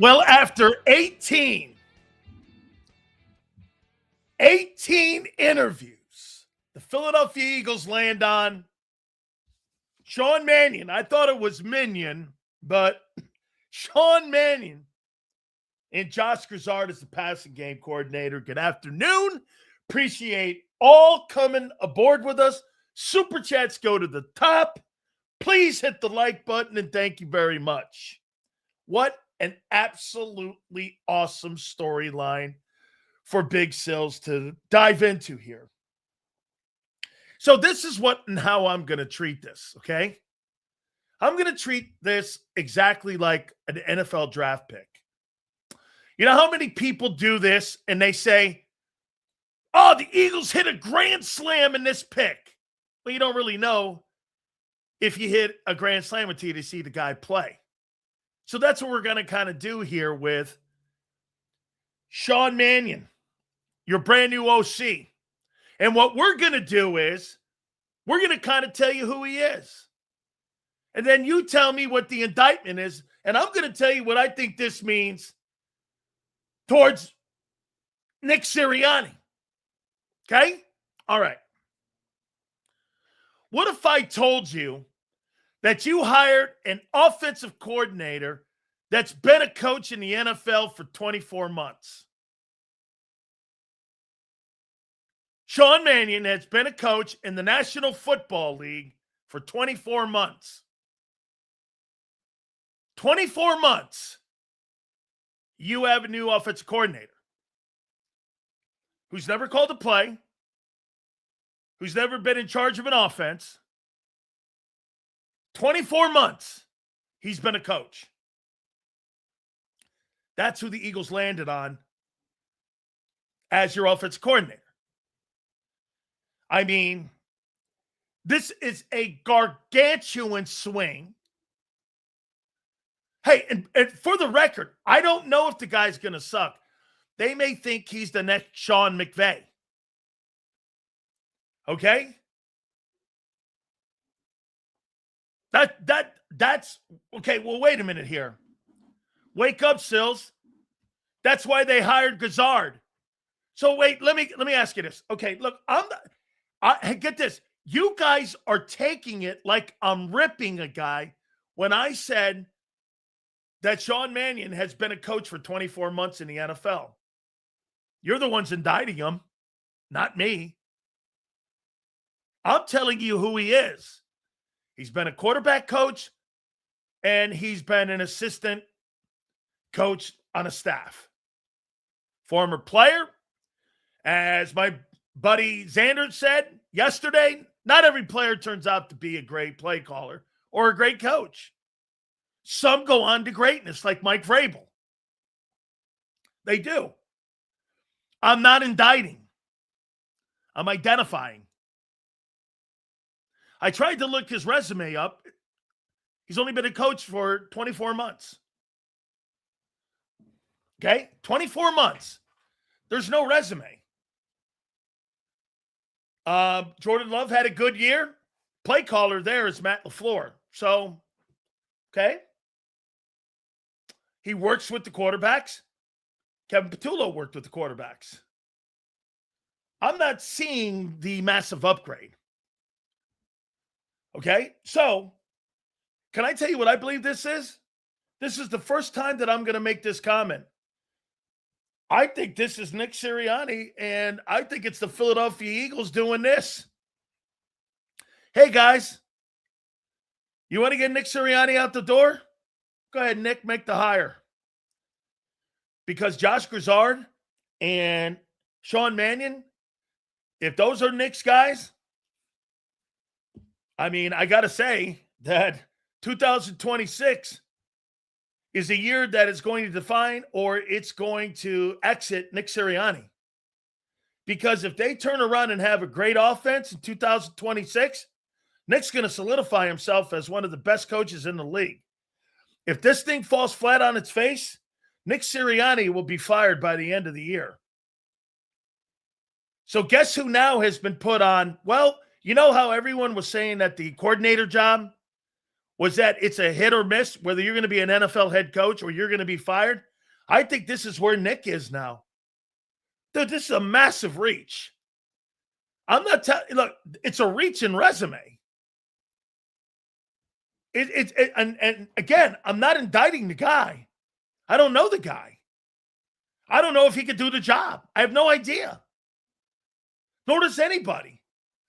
Well, after 18 interviews, the Philadelphia Eagles land on Sean Mannion. I thought it was Minion, but Sean Mannion and Josh Grizzard is the passing game coordinator. Good afternoon. Appreciate all coming aboard with us. Super chats go to the top. Please hit the like button and thank you very much. What an absolutely awesome storyline for Big Sills to dive into here. So this is what and how I'm going to treat this, okay? I'm going to treat this exactly like an NFL draft pick. You know how many people do this and they say, oh, the Eagles hit a grand slam in this pick. Well, you don't really know if you hit a grand slam until you see the guy play. So that's what we're going to kind of do here with Sean Mannion, your brand new OC. And what we're going to do is we're going to kind of tell you who he is. And then you tell me what the indictment is. And I'm going to tell you what I think this means towards Nick Sirianni. Okay? All right. What if I told you that you hired an offensive coordinator that's been a coach in the NFL for 24 months? Sean Mannion has been a coach in the National Football League for 24 months. 24 months. You have a new offensive coordinator who's never called a play, who's never been in charge of an offense. 24 months, he's been a coach. That's who the Eagles landed on as your offensive coordinator. I mean, this is a gargantuan swing. Hey, and for the record, I don't know if the guy's going to suck. They may think he's the next Sean McVay. Okay? That's okay. Well, wait a minute here. Wake up, Sills. That's why they hired Grizzard. So wait, let me ask you this. Okay, look, get this. You guys are taking it like I'm ripping a guy when I said that Sean Mannion has been a coach for 24 months in the NFL. You're the ones indicting him, not me. I'm telling you who he is. He's been a quarterback coach, and he's been an assistant coach on a staff. Former player, as my buddy Xander said yesterday, not every player turns out to be a great play caller or a great coach. Some go on to greatness, like Mike Vrabel. They do. I'm not indicting. I'm identifying. I tried to look his resume up. He's only been a coach for 24 months. Okay? 24 months. There's no resume. Jordan Love had a good year. Play caller there is Matt LaFleur. So, okay. He works with the quarterbacks. Kevin Patullo worked with the quarterbacks. I'm not seeing the massive upgrade. Okay, so can I tell you what I believe this is? This is the first time that I'm going to make this comment. I think this is Nick Sirianni, and I think it's the Philadelphia Eagles doing this. Hey, guys, you want to get Nick Sirianni out the door? Go ahead, Nick, make the hire. Because Josh Grizzard and Sean Mannion, if those are Nick's guys, I mean, I got to say that 2026 is a year that is going to define or it's going to exit Nick Sirianni. Because if they turn around and have a great offense in 2026, Nick's going to solidify himself as one of the best coaches in the league. If this thing falls flat on its face, Nick Sirianni will be fired by the end of the year. So guess who now has been put on? Well, you know how everyone was saying that the coordinator job was that it's a hit or miss, whether you're going to be an NFL head coach or you're going to be fired? I think this is where Nick is now. Dude, this is a massive reach. I'm not telling. Look, it's a reach in resume. And again, I'm not indicting the guy. I don't know the guy. I don't know if he could do the job. I have no idea. Nor does anybody.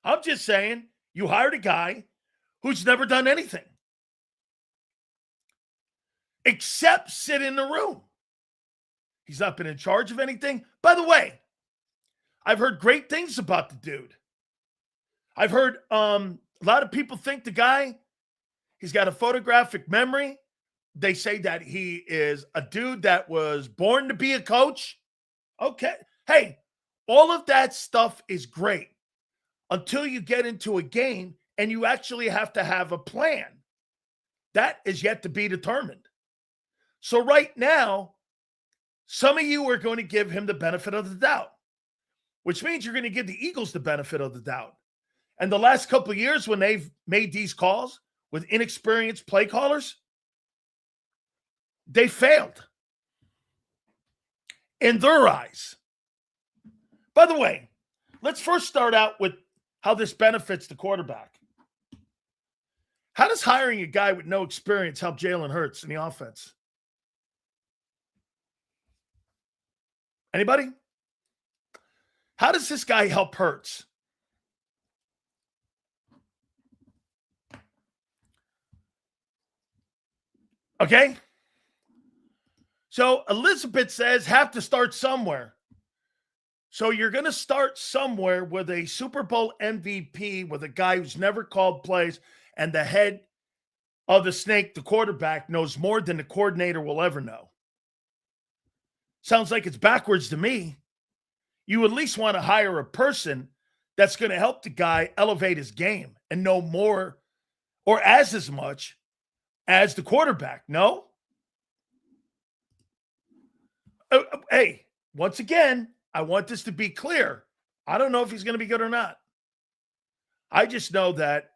I'm just saying you hired a guy who's never done anything except sit in the room. He's not been in charge of anything. By the way, I've heard great things about the dude. I've heard a lot of people think the guy, he's got a photographic memory. They say that he is a dude that was born to be a coach. Okay. Hey, all of that stuff is great until you get into a game and you actually have to have a plan. That is yet to be determined. So right now, some of you are going to give him the benefit of the doubt, which means you're going to give the Eagles the benefit of the doubt. And the last couple of years when they've made these calls with inexperienced play callers, they failed in their eyes. By the way, let's first start out with how this benefits the quarterback. How does hiring a guy with no experience help Jalen Hurts in the offense? Anybody? How does this guy help Hurts? Okay? So Elizabeth says have to start somewhere. So you're going to start somewhere with a Super Bowl MVP, with a guy who's never called plays, and the head of the snake, the quarterback, knows more than the coordinator will ever know. Sounds like it's backwards to me. You at least want to hire a person that's going to help the guy elevate his game and know more or as much as the quarterback. No? Hey, once again, I want this to be clear. I don't know if he's going to be good or not. I just know that,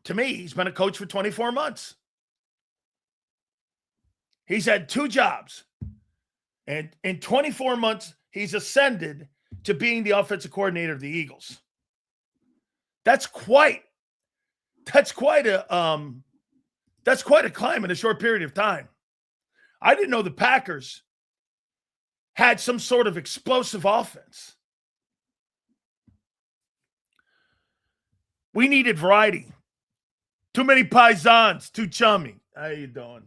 to me, he's been a coach for 24 months. He's had 2 jobs. And in 24 months, he's ascended to being the offensive coordinator of the Eagles. That's quite a climb in a short period of time. I didn't know the Packers had some sort of explosive offense. We needed variety. Too many paisans, too chummy. How you doing?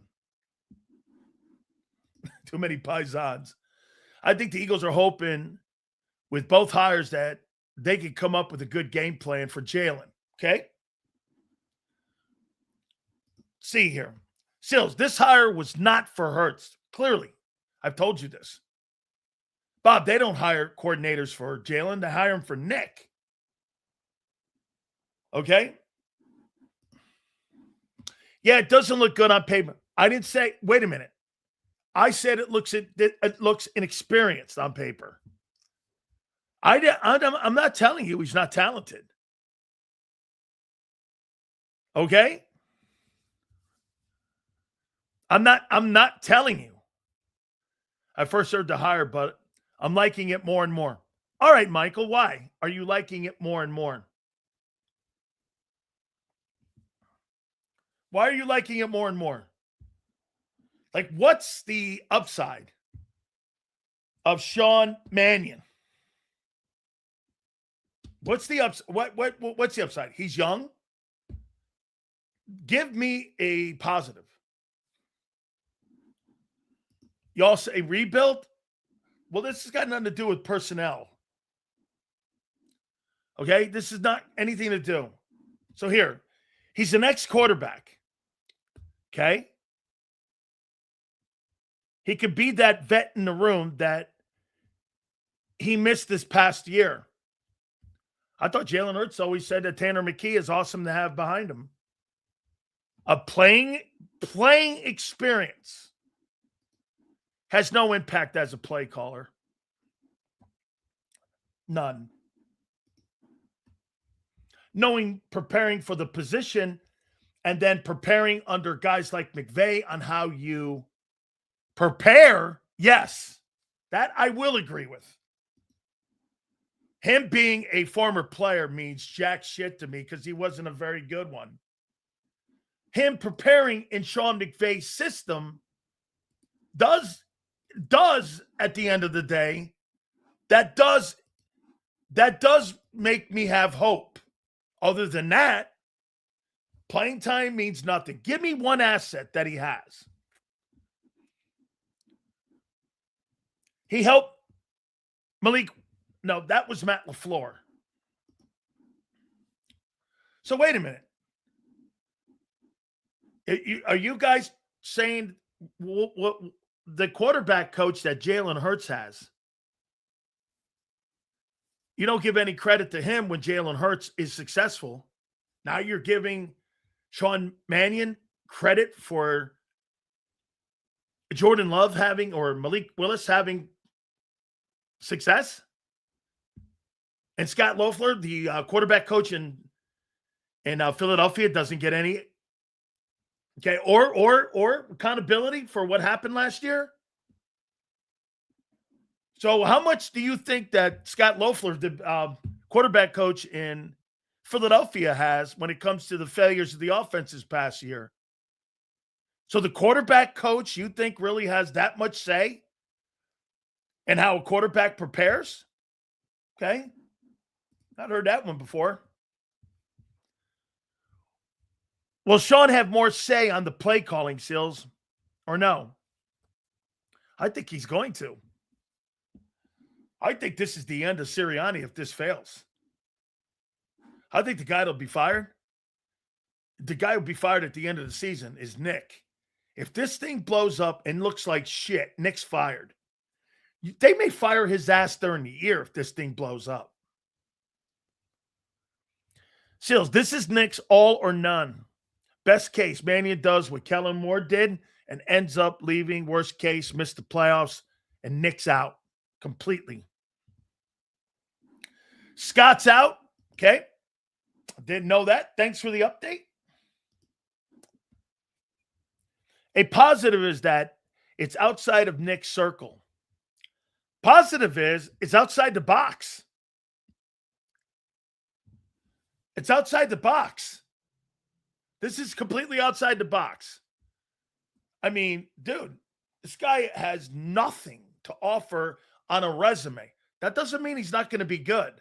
Too many paisans. I think the Eagles are hoping with both hires that they could come up with a good game plan for Jalen. Okay? See here. Sills, this hire was not for Hurts. Clearly. I've told you this. Bob, they don't hire coordinators for Jalen. They hire him for Nick. Okay? Yeah, it doesn't look good on paper. I didn't say, wait a minute. I said it looks inexperienced on paper. I'm not telling you he's not talented. Okay? I'm not telling you. I first heard the hire, but I'm liking it more and more. All right, Michael, why are you liking it more and more? Why are you liking it more and more? Like, what's the upside of Sean Mannion? What's the what's the upside? He's young. Give me a positive. Y'all say rebuild? Well, this has got nothing to do with personnel. Okay? This is not anything to do. So here, he's an ex-quarterback. Okay? He could be that vet in the room that he missed this past year. I thought Jalen Hurts always said that Tanner McKee is awesome to have behind him. A playing experience has no impact as a play caller. None. Preparing for the position and then preparing under guys like McVay on how you prepare Yes, that I will agree with. Him being a former player means jack shit to me because he wasn't a very good one. Him preparing in Sean McVay's system does at the end of the day, that does make me have hope. Other than that, playing time means nothing. Give me one asset that he has. He helped Malik. No, that was Matt LaFleur. So wait a minute. Are you guys saying what the quarterback coach that Jalen Hurts has? You don't give any credit to him when Jalen Hurts is successful. Now you're giving Sean Mannion credit for Jordan Love having or Malik Willis having success? And Scott Loeffler, the quarterback coach in Philadelphia, doesn't get any or accountability for what happened last year? So how much do you think that Scott Loeffler, the quarterback coach in Philadelphia, has when it comes to the failures of the offense this past year? So the quarterback coach, you think, really has that much say in how a quarterback prepares? Okay. Not heard that one before. Will Sean have more say on the play calling, Sills, or no? I think he's going to. I think this is the end of Sirianni if this fails. I think the guy that'll be fired, the guy who'll be fired at the end of the season is Nick. If this thing blows up and looks like shit, Nick's fired. They may fire his ass during the year if this thing blows up. Sills, this is Nick's all or none. Best case, Mannion does what Kellen Moore did and ends up leaving. Worst case, missed the playoffs, and Nick's out completely. Scott's out. Okay. Didn't know that. Thanks for the update. A positive is that it's outside of Nick's circle. Positive is it's outside the box. It's outside the box. This is completely outside the box. I mean, dude, this guy has nothing to offer on a resume. That doesn't mean he's not going to be good.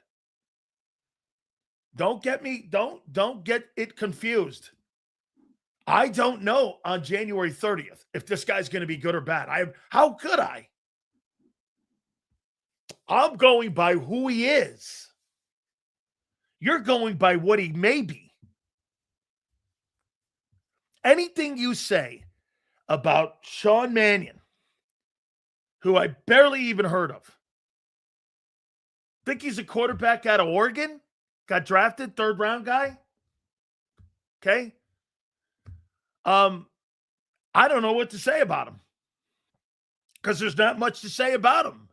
Don't get it confused. I don't know on January 30th if this guy's going to be good or bad. How could I? I'm going by who he is. You're going by what he may be. Anything you say about Sean Mannion, who I barely even heard of, think he's a quarterback out of Oregon? Got drafted, third round guy? Okay. I don't know what to say about him because there's not much to say about him.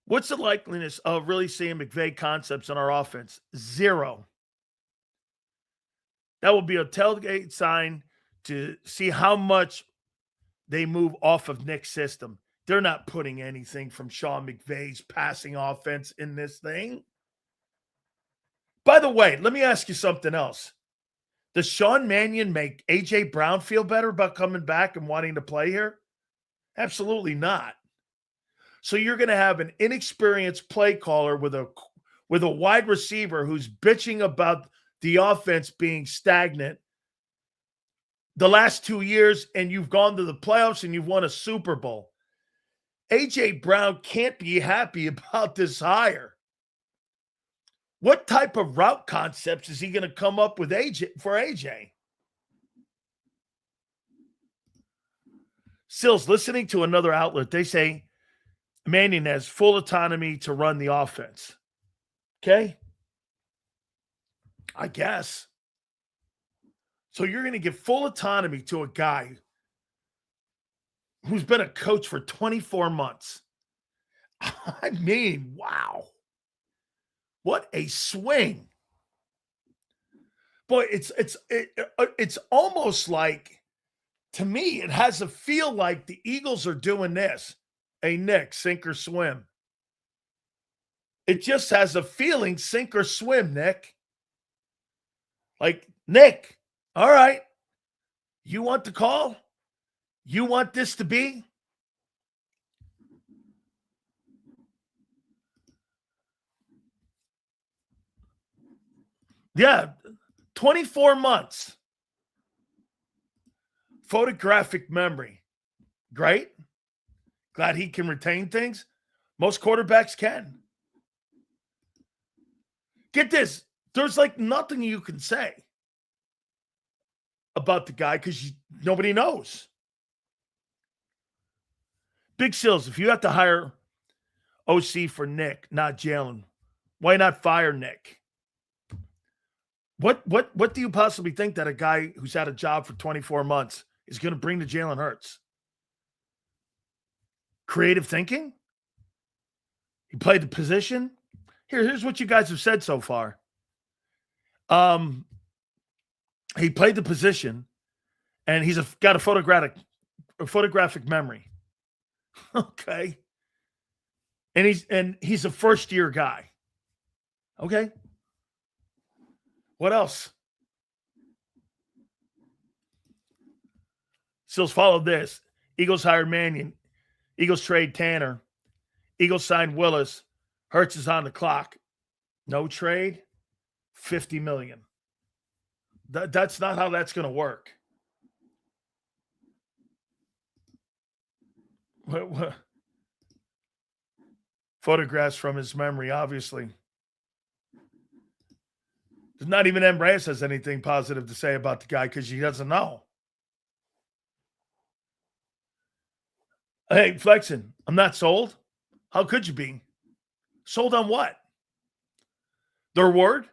What's the likeliness of really seeing McVay concepts in our offense? 0. That will be a tailgate sign to see how much they move off of Nick's system. They're not putting anything from Sean McVay's passing offense in this thing. By the way, let me ask you something else. Does Sean Mannion make A.J. Brown feel better about coming back and wanting to play here? Absolutely not. So you're going to have an inexperienced play caller with a wide receiver who's bitching about the offense being stagnant the last 2 years, and you've gone to the playoffs and you've won a Super Bowl. A.J. Brown can't be happy about this hire. What type of route concepts is he going to come up with for AJ? Sills, listening to another outlet, they say Mannion has full autonomy to run the offense. Okay? I guess. So you're going to give full autonomy to a guy who's been a coach for 24 months. I mean, wow. What a swing. Boy, it's almost like to me, it has a feel like the Eagles are doing this. Hey, Nick, sink or swim. It just has a feeling sink or swim, Nick. Like, Nick, all right, you want the call? You want this to be? Yeah, 24 months. Photographic memory. Great. Glad he can retain things. Most quarterbacks can. Get this. There's like nothing you can say about the guy because nobody knows. Big Sills, if you have to hire OC for Nick, not Jalen, why not fire Nick? What do you possibly think that a guy who's had a job for 24 months is going to bring to Jalen Hurts? Creative thinking? He played the position? Here's what you guys have said so far. He played the position, and he's got a photographic memory. Okay. And he's a first-year guy. Okay. What else? Sills followed this. Eagles hired Mannion. Eagles trade Tanner. Eagles signed Willis. Hurts is on the clock. No trade. $50 million. That's not how that's going to work. What? Photographs from his memory, obviously. Not even Embrace has anything positive to say about the guy because he doesn't know. Hey, Flexen, I'm not sold. How could you be? Sold on what? Their word?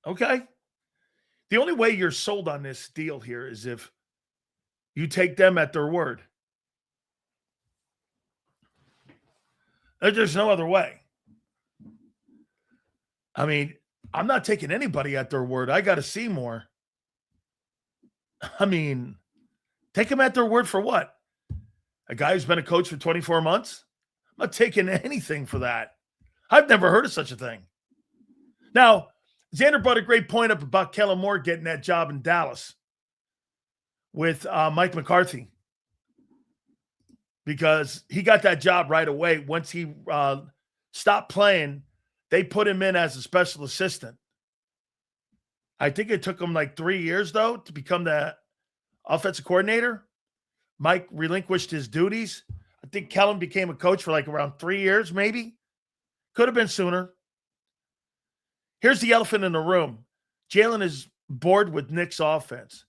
Okay. The only way you're sold on this deal here is if you take them at their word. There's no other way. I mean, I'm not taking anybody at their word. I got to see more. I mean, take them at their word for what? A guy who's been a coach for 24 months? I'm not taking anything for that. I've never heard of such a thing. Now, Xander brought a great point up about Kellen Moore getting that job in Dallas with Mike McCarthy because he got that job right away. Once he stopped playing, they put him in as a special assistant. I think it took him like 3 years, though, to become the offensive coordinator. Mike relinquished his duties. I think Kellen became a coach for like around 3 years, maybe. Could have been sooner. Here's the elephant in the room. Jalen is bored with Nick's offense.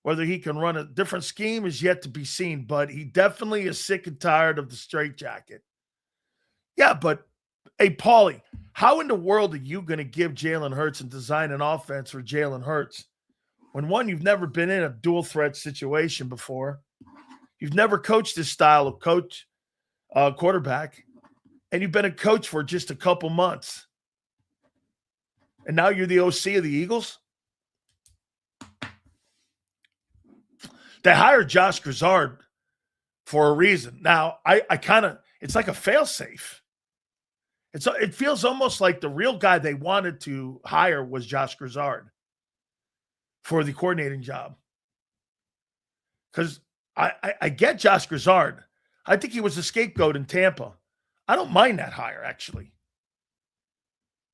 Whether he can run a different scheme is yet to be seen, but he definitely is sick and tired of the straitjacket. Yeah, but, hey, Paulie, how in the world are you going to give Jalen Hurts and design an offense for Jalen Hurts when, one, you've never been in a dual threat situation before, you've never coached this style of quarterback, and you've been a coach for just a couple months. And now you're the OC of the Eagles? They hired Josh Grizzard for a reason. Now, I kind of – it's like a fail-safe. It feels almost like the real guy they wanted to hire was Josh Grizzard for the coordinating job. Because I get Josh Grizzard. I think he was a scapegoat in Tampa. I don't mind that hire, actually.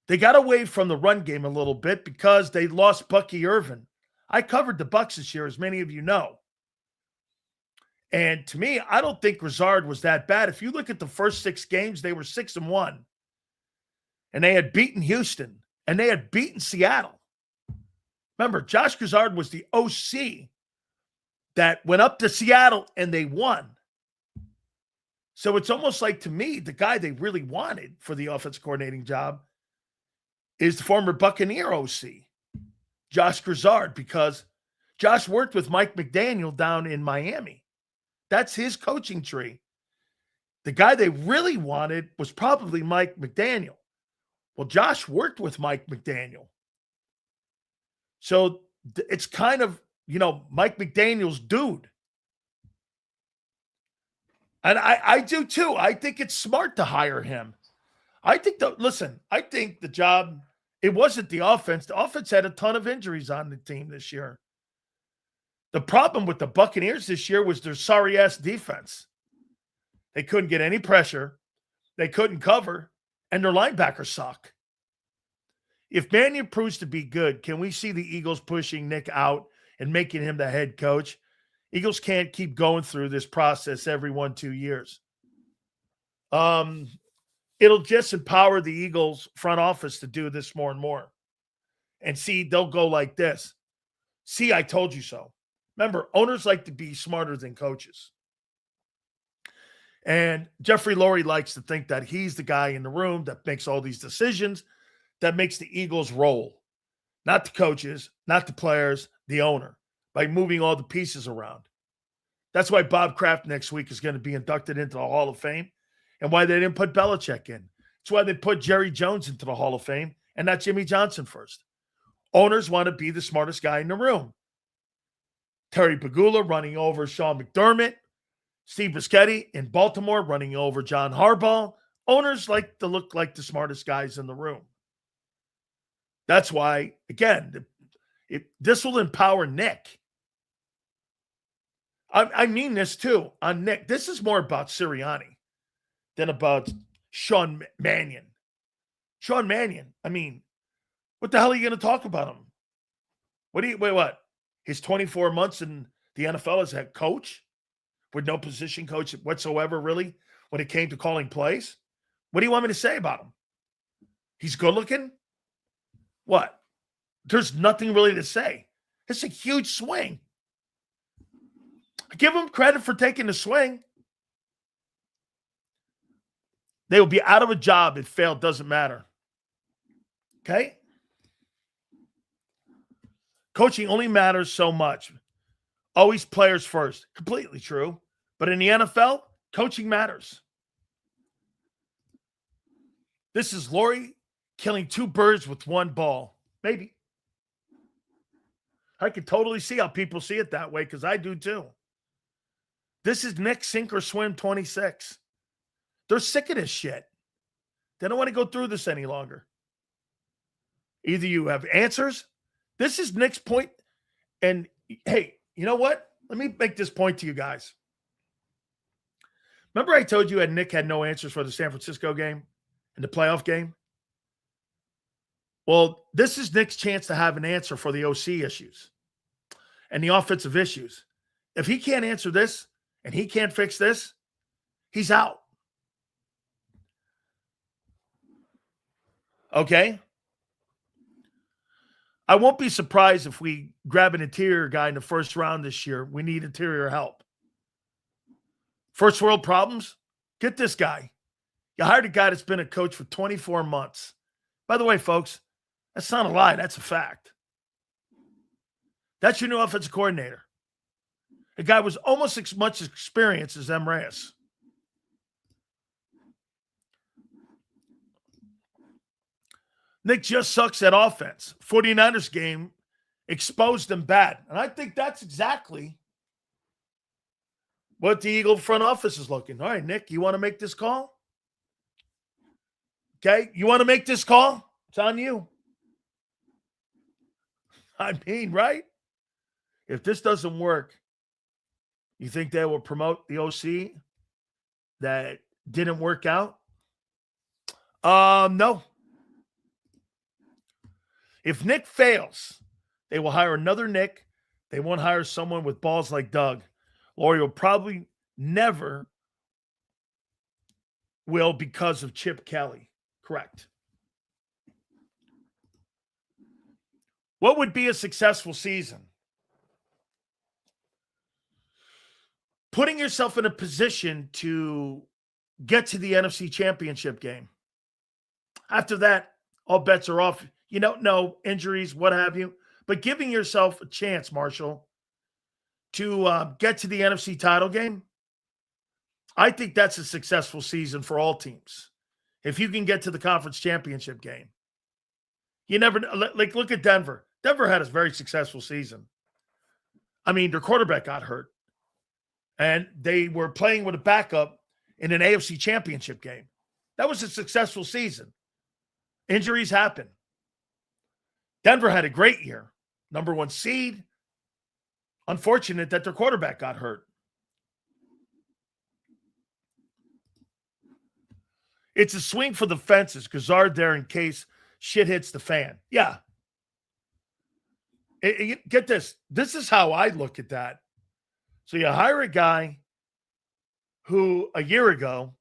They got away from the run game a little bit because they lost Bucky Irvin. I covered the Bucs this year, as many of you know. And to me, I don't think Grizzard was that bad. If you look at the first 6 games, they were 6-1. And they had beaten Houston. And they had beaten Seattle. Remember, Josh Grizzard was the OC that went up to Seattle and they won. So it's almost like, to me, the guy they really wanted for the offensive coordinating job is the former Buccaneer OC, Josh Grizzard, because Josh worked with Mike McDaniel down in Miami. That's his coaching tree. The guy they really wanted was probably Mike McDaniel. Well, Josh worked with Mike McDaniel. So it's kind of, Mike McDaniel's dude. And I do too. I think it's smart to hire him. I think the job, it wasn't the offense. The offense had a ton of injuries on the team this year. The problem with the Buccaneers this year was their sorry-ass defense. They couldn't get any pressure. They couldn't cover, and their linebackers suck. If Mannion proves to be good, can we see the Eagles pushing Nick out and making him the head coach? Eagles can't keep going through this process every 1-2 years. It'll just empower the Eagles front office to do this more and more. And see, they'll go like this. See, I told you so. Remember, owners like to be smarter than coaches. And Jeffrey Lurie likes to think that he's the guy in the room that makes all these decisions, that makes the Eagles roll. Not the coaches, not the players, the owner, by moving all the pieces around. That's why Bob Kraft next week is going to be inducted into the Hall of Fame, and why they didn't put Belichick in. It's why they put Jerry Jones into the Hall of Fame and not Jimmy Johnson first. Owners want to be the smartest guy in the room. Terry Pagula running over Sean McDermott. Steve Bisciotti in Baltimore running over John Harbaugh. Owners like to look like the smartest guys in the room. That's why, again, this will empower Nick. I mean this too on Nick. This is more about Sirianni than about Sean Mannion. Sean Mannion, I mean, what the hell are you going to talk about him? What? His 24 months in the NFL as a head coach with no position coach whatsoever, really, when it came to calling plays? What do you want me to say about him? He's good looking? What? There's nothing really to say. It's a huge swing. I give him credit for taking the swing. They will be out of a job if failed, doesn't matter. Okay? Coaching only matters so much. Always players first. Completely true. But in the NFL, coaching matters. This is Lurie killing two birds with one ball. Maybe. I can totally see how people see it that way because I do too. This is Nick Sink or Swim 26. They're sick of this shit. They don't want to go through this any longer. Either you have answers. This is Nick's point. And hey, you know what? Let me make this point to you guys. Remember I told you Nick had no answers for the San Francisco game and the playoff game? Well, this is Nick's chance to have an answer for the OC issues and the offensive issues. If he can't answer this and he can't fix this, he's out. Okay? I won't be surprised if we grab an interior guy in the first round this year. We need interior help. First world problems? Get this guy. You hired a guy that's been a coach for 24 months. By the way, folks, that's not a lie. That's a fact. That's your new offensive coordinator. The guy was almost as much experience as M. Reyes. Nick just sucks at offense. 49ers game exposed him bad. And I think that's exactly what the Eagle front office is looking. All right, Nick, you want to make this call? Okay, you want to make this call? It's on you. I mean, right? If this doesn't work, you think they will promote the OC that didn't work out? No. If Nick fails, they will hire another Nick. They won't hire someone with balls like Doug. Lurie will probably never will because of Chip Kelly. Correct. What would be a successful season? Putting yourself in a position to get to the NFC Championship game. After that, all bets are off. You don't know injuries, what have you. But giving yourself a chance, Marshall, to get to the NFC title game, I think that's a successful season for all teams. If you can get to the conference championship game. You never – like, look at Denver. Denver had a very successful season. I mean, their quarterback got hurt. And they were playing with a backup in an AFC championship game. That was a successful season. Injuries happen. Denver had a great year. Number 1 seed. Unfortunate that their quarterback got hurt. It's a swing for the fences. Gazard there in case shit hits the fan. Yeah. Get this. This is how I look at that. So you hire a guy who a year ago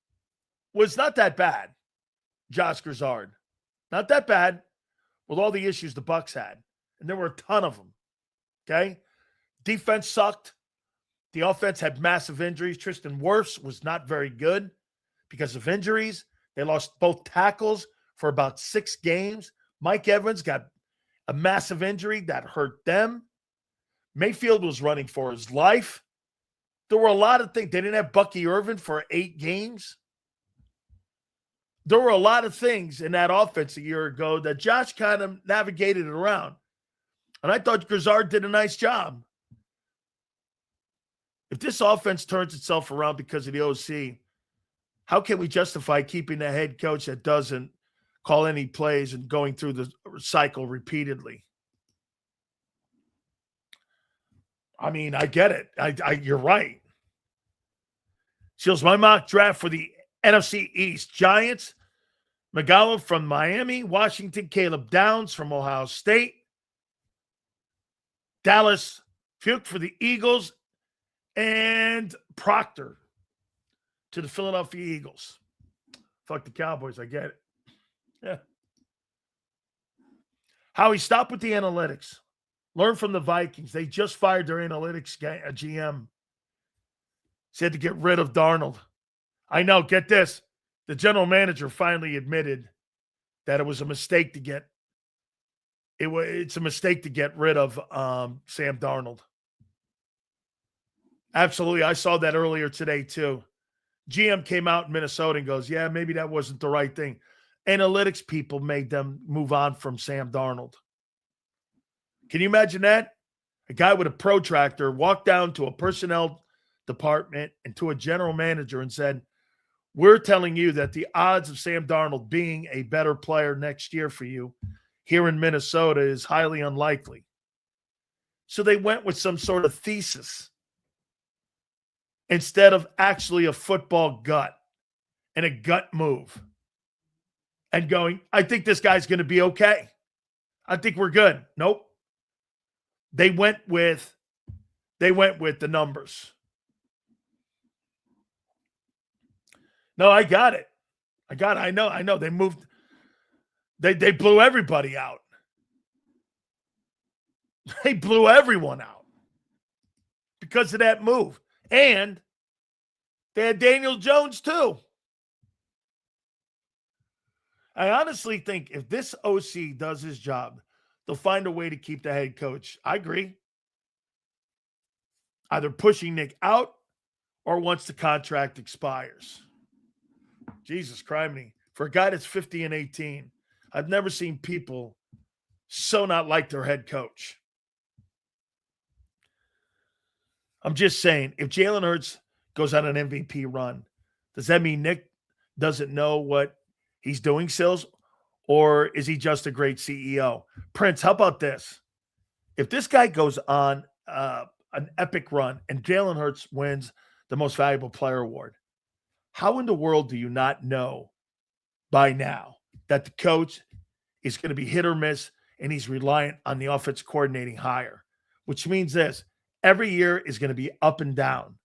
was not that bad. Josh Gazard. Not that bad with all the issues the Bucs had. And there were a ton of them. Okay? Defense sucked. The offense had massive injuries. Tristan Wirfs was not very good because of injuries. They lost both tackles for about 6 games. Mike Evans got a massive injury that hurt them. Mayfield was running for his life. There were a lot of things. They didn't have Bucky Irvin for 8 games. There were a lot of things in that offense a year ago that Josh kind of navigated it around. And I thought Gazard did a nice job. If this offense turns itself around because of the OC, how can we justify keeping a head coach that doesn't call any plays and going through the cycle repeatedly? I mean, I get it. You're right. Seals, my mock draft for the NFC East. Giants, Magala from Miami, Washington, Caleb Downs from Ohio State, Dallas, Fuke for the Eagles, and Proctor to the Philadelphia Eagles. Fuck the Cowboys, I get it. Yeah. Howie, stop with the analytics. Learn from the Vikings. They just fired their analytics GM. Said to get rid of Darnold. I know, get this. The general manager finally admitted that it was a mistake to get it's a mistake to get rid of Sam Darnold. Absolutely. I saw that earlier today too. GM came out in Minnesota and goes, yeah, maybe that wasn't the right thing. Analytics people made them move on from Sam Darnold. Can you imagine that? A guy with a protractor walked down to a personnel department and to a general manager and said, we're telling you that the odds of Sam Darnold being a better player next year for you here in Minnesota is highly unlikely. So they went with some sort of thesis instead of actually a football gut and a gut move and going, I think this guy's going to be okay. I think we're good. Nope. They went with the numbers. No, I got it. I know. They moved. They blew everybody out. They blew everyone out because of that move. And they had Daniel Jones too. I honestly think if this OC does his job, they'll find a way to keep the head coach. I agree. Either pushing Nick out or once the contract expires. Jesus criminy. For a guy that's 50 and 18, I've never seen people so not like their head coach. I'm just saying, if Jalen Hurts goes on an MVP run, does that mean Nick doesn't know what he's doing, Sills? Or is he just a great CEO? Prince, how about this? If this guy goes on an epic run and Jalen Hurts wins the Most Valuable Player Award, how in the world do you not know by now that the coach is going to be hit or miss and he's reliant on the offense coordinating hire? Which means this, every year is going to be up and down.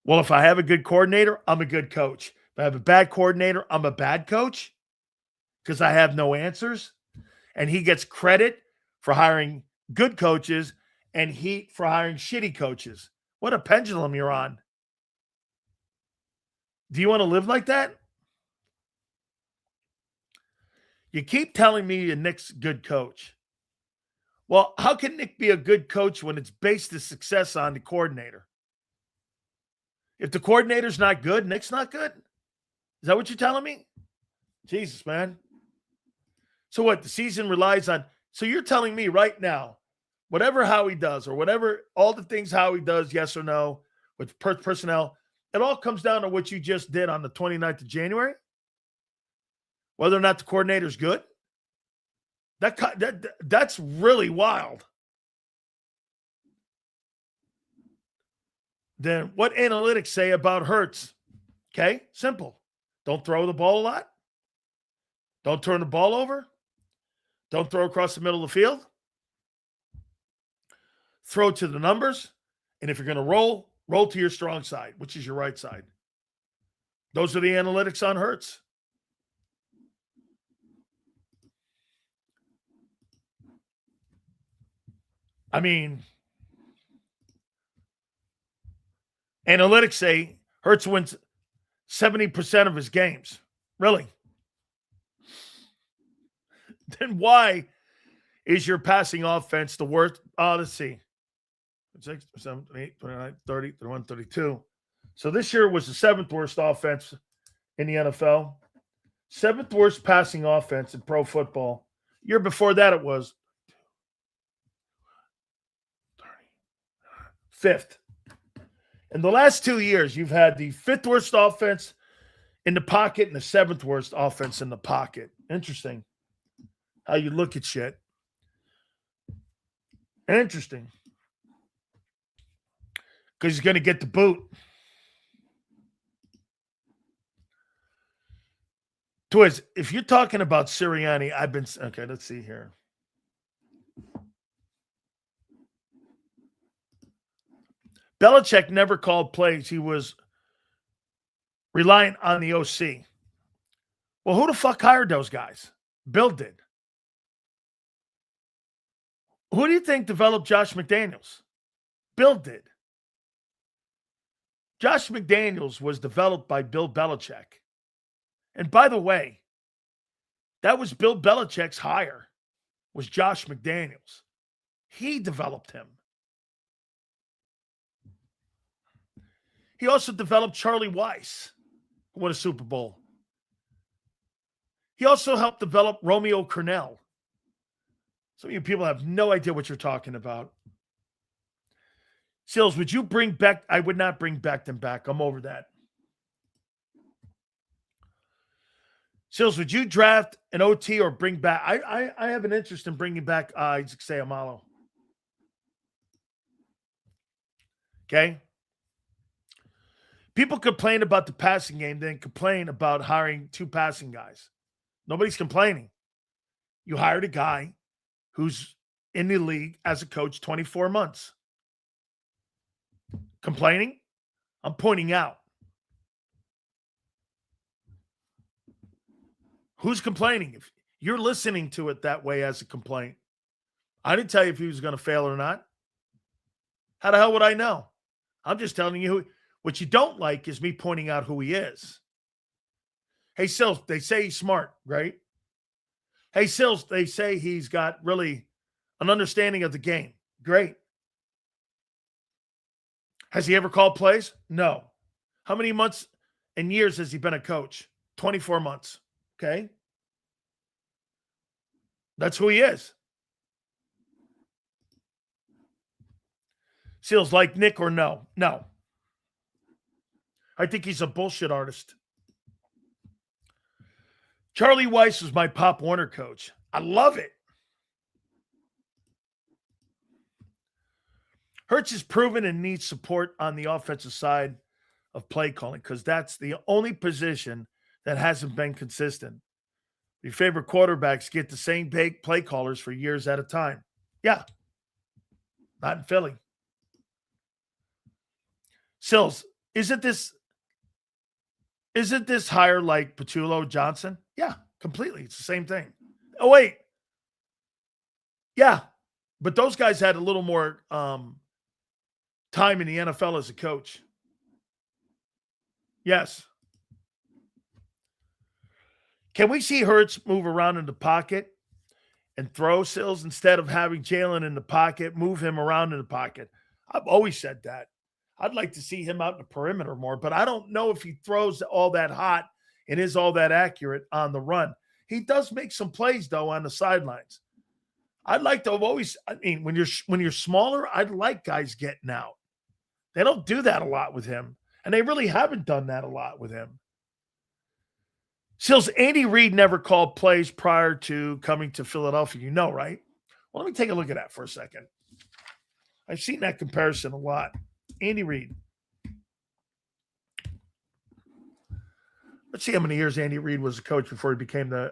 Well, if I have a good coordinator, I'm a good coach. If I have a bad coordinator, I'm a bad coach because I have no answers. And he gets credit for hiring good coaches and heat for hiring shitty coaches. What a pendulum you're on. Do you want to live like that? You keep telling me Nick's a good coach. Well, how can Nick be a good coach when it's based his success on the coordinator? If the coordinator's not good, Nick's not good? Is that what you're telling me? Jesus, man. So what? The season relies on... So you're telling me right now, whatever Howie does, or whatever, all the things Howie does, yes or no, with personnel, it all comes down to what you just did on the 29th of January. Whether or not the coordinator's good. That's really wild. Then what analytics say about Hurts? Okay, simple. Don't throw the ball a lot. Don't turn the ball over. Don't throw across the middle of the field. Throw to the numbers. And if you're going to roll to your strong side, which is your right side. Those are the analytics on Hurts. I mean, analytics say Hurts wins 70% of his games. Really? Then why is your passing offense the worst? Let's see. 6, 7, 8, 29, 30, 31, 32. So this year was the 7th worst offense in the NFL. 7th worst passing offense in pro football. Year before that it was 5th. In the last 2 years, you've had the 5th worst offense in the pocket and the 7th worst offense in the pocket. Interesting how you look at shit. Interesting. Because he's going to get the boot. Twiz, if you're talking about Sirianni, okay, let's see here. Belichick never called plays. He was reliant on the OC. Well, who the fuck hired those guys? Bill did. Who do you think developed Josh McDaniels? Bill did. Josh McDaniels was developed by Bill Belichick. And by the way, that was Bill Belichick's hire, was Josh McDaniels. He developed him. He also developed Charlie Weiss, who won a Super Bowl. He also helped develop Romeo Crennel. Some of you people have no idea what you're talking about. Sills, would you bring Beck? I would not bring Becton back. I'm over that. Sills, would you draft an OT or bring back? I have an interest in bringing back Isaac Seumalo. Okay? People complain about the passing game, then complain about hiring 2 passing guys. Nobody's complaining. You hired a guy who's in the league as a coach 24 months. Complaining? I'm pointing out. Who's complaining? If you're listening to it that way as a complaint, I didn't tell you if he was going to fail or not. How the hell would I know? I'm just telling you who. What you don't like is me pointing out who he is. Hey, Sills, they say he's smart, right? Hey, Sills, they say he's got really an understanding of the game. Great. Has he ever called plays? No. How many months and years has he been a coach? 24 months. Okay? That's who he is. Seals, like Nick or no? No. I think he's a bullshit artist. Charlie Weiss was my Pop Warner coach. I love it. Hurts is proven and needs support on the offensive side of play calling because that's the only position that hasn't been consistent. Your favorite quarterbacks get the same play callers for years at a time. Yeah. Not in Philly. Sills, isn't this hire like Patullo Johnson? Yeah, completely. It's the same thing. Oh, wait. Yeah. But those guys had a little more time in the NFL as a coach. Yes. Can we see Hurts move around in the pocket and throw Sills instead of having Jalen in the pocket, move him around in the pocket? I've always said that. I'd like to see him out in the perimeter more, but I don't know if he throws all that hot and is all that accurate on the run. He does make some plays, though, on the sidelines. I'd like to always, I mean, when you're smaller, I'd like guys getting out. They don't do that a lot with him. And they really haven't done that a lot with him. Sills, Andy Reid never called plays prior to coming to Philadelphia. You know, right? Well, let me take a look at that for a second. I've seen that comparison a lot. Andy Reid. Let's see how many years Andy Reid was a coach before he became an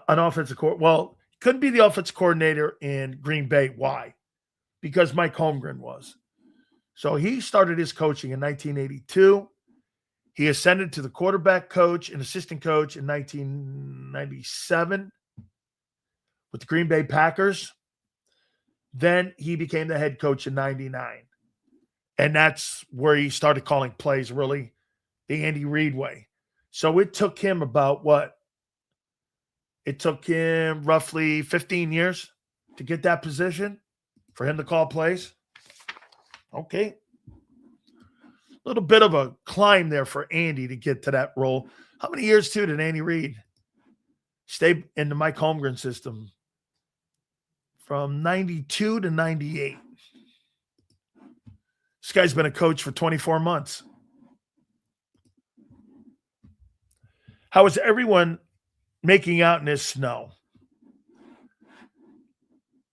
offensive coordinator. Well, he couldn't be the offensive coordinator in Green Bay. Why? Because Mike Holmgren was. So he started his coaching in 1982. He ascended to the quarterback coach and assistant coach in 1997 with the Green Bay Packers. Then he became the head coach in 99. And that's where he started calling plays, really, the Andy Reid way. So it took him about what? It took him roughly 15 years to get that position for him to call plays. Okay. A little bit of a climb there for Andy to get to that role. How many years, too, did Andy Reid stay in the Mike Holmgren system? From 92 to 98. This guy's been a coach for 24 months. How is everyone making out in this snow?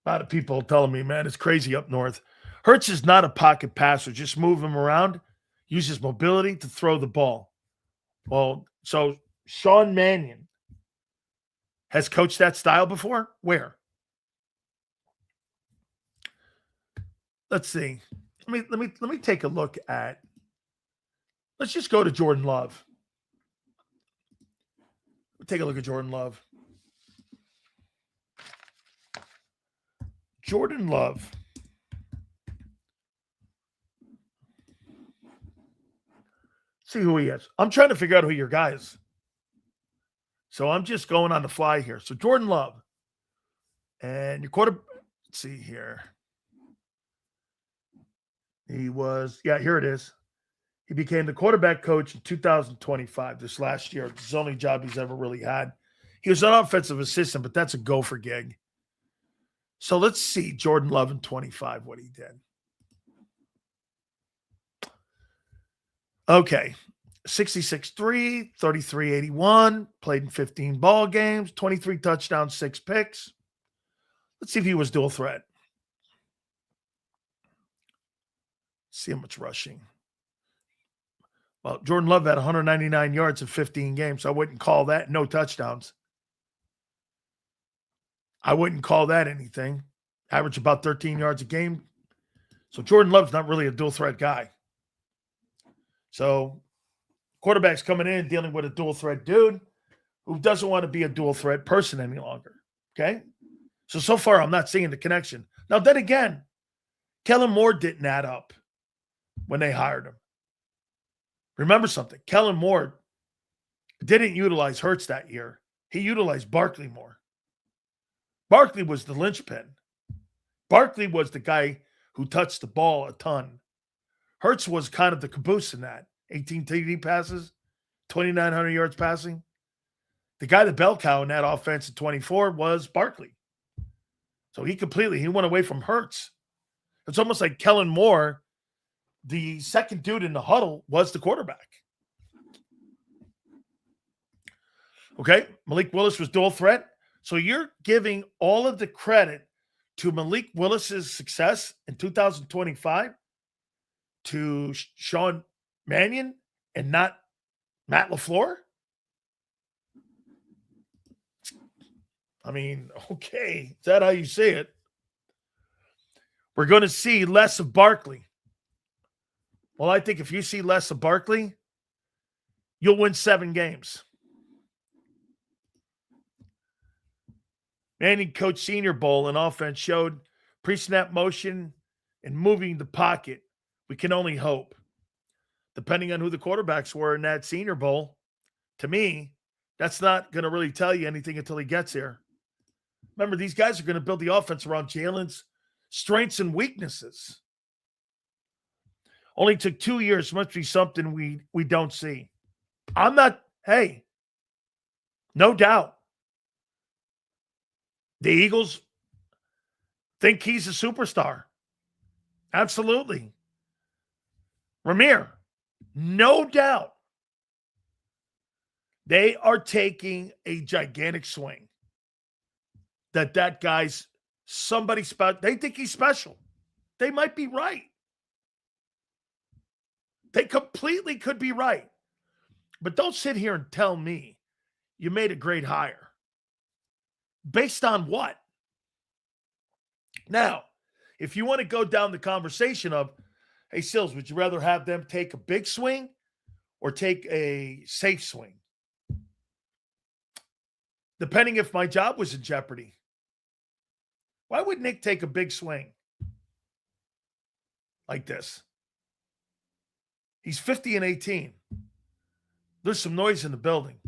A lot of people telling me, man, it's crazy up north. Hurts is not a pocket passer. Just move him around. Uses mobility to throw the ball. Well, so Sean Mannion has coached that style before? Where? Let's see. Let me take a look at. Let's just go to Jordan Love. Take a look at Jordan Love. Jordan Love. See who he is. I'm trying to figure out who your guy is. So I'm just going on the fly here. So Jordan Love. And your quarterback. Let's see here. He was, here it is. He became the quarterback coach in 2025, this last year. It's the only job he's ever really had. He was an offensive assistant, but that's a gopher gig. So let's see Jordan Love in 25, what he did. Okay. 66-3, 33-81, played in 15 ball games, 23 touchdowns, 6 picks. Let's see if he was dual threat. See how much rushing. Well, Jordan Love had 199 yards in 15 games. So I wouldn't call that no touchdowns. I wouldn't call that anything. Average about 13 yards a game. So Jordan Love's not really a dual threat guy. So quarterback's coming in dealing with a dual threat dude who doesn't want to be a dual threat person any longer. Okay? So far I'm not seeing the connection. Now, then again, Kellen Moore didn't add up when they hired him. Remember something. Kellen Moore didn't utilize Hurts that year. He utilized Barkley more. Barkley was the linchpin. Barkley was the guy who touched the ball a ton. Hurts was kind of the caboose in that. 18 TD passes, 2,900 yards passing. The guy, the bell cow in that offense in 24 was Barkley. So he went away from Hurts. It's almost like Kellen Moore, the second dude in the huddle, was the quarterback. Okay, Malik Willis was dual threat. So you're giving all of the credit to Malik Willis's success in 2025 to Sean Mannion and not Matt LaFleur? I mean, okay, is that how you see it? We're going to see less of Barkley. Well, I think if you see less of Barkley, you'll win 7 games. Manning coached Senior Bowl and offense showed pre-snap motion and moving the pocket. We can only hope. Depending on who the quarterbacks were in that Senior Bowl, to me, that's not going to really tell you anything until he gets here. Remember, these guys are going to build the offense around Jalen's strengths and weaknesses. Only took 2 years. Must be something we don't see. No doubt. The Eagles Think he's a superstar. Absolutely. Ramir, no doubt. They are taking a gigantic swing. That guy's somebody special. They think he's special. They might be right. They completely could be right. But don't sit here and tell me you made a great hire. Based on what? Now, if you want to go down the conversation of, hey, Sills, would you rather have them take a big swing or take a safe swing? Depending if my job was in jeopardy. Why would Nick take a big swing like this? He's 50-18. There's some noise in the building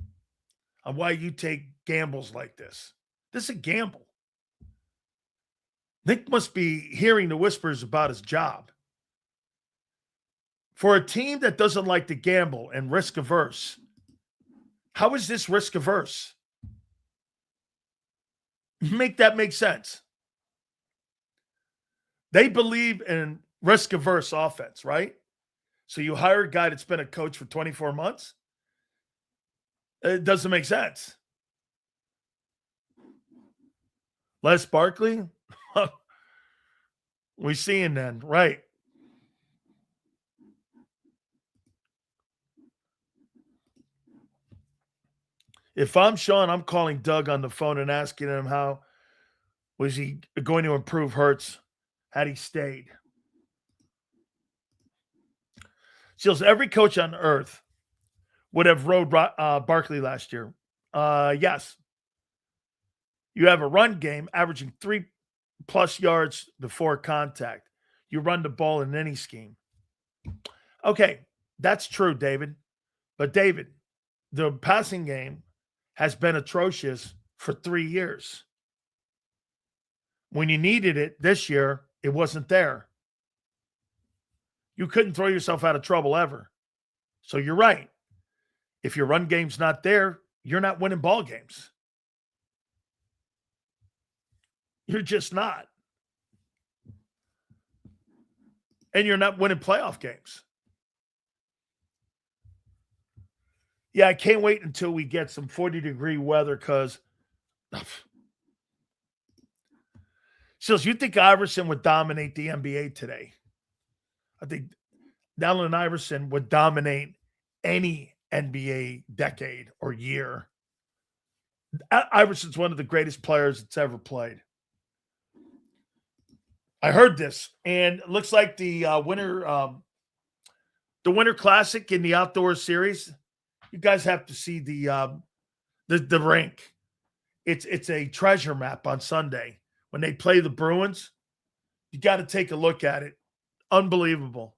on why you take gambles like this. This is a gamble. Nick must be hearing the whispers about his job. For a team that doesn't like to gamble and risk averse, how is this risk averse? Make that make sense. They believe in risk averse offense, right? So you hire a guy that's been a coach for 24 months? It doesn't make sense. Les Barkley? We seeing then, right? If I'm Sean, I'm calling Doug on the phone and asking him how was he going to improve Hurts had he stayed. Seals, every coach on earth would have rode Barkley last year. Yes. You have a run game averaging 3+ yards before contact. You run the ball in any scheme. Okay, that's true, David. But David, the passing game has been atrocious for 3 years. When you needed it this year, it wasn't there. You couldn't throw yourself out of trouble ever. So you're right. If your run game's not there, you're not winning ball games. You're just not. And you're not winning playoff games. Yeah, I can't wait until we get some 40-degree weather because so you think Iverson would dominate the NBA today? I think Allen Iverson would dominate any NBA decade or year. Iverson's one of the greatest players that's ever played. I heard this, and it looks like the Winter Classic in the outdoor series. You guys have to see the rink. It's a treasure map on Sunday when they play the Bruins. You got to take a look at it. Unbelievable.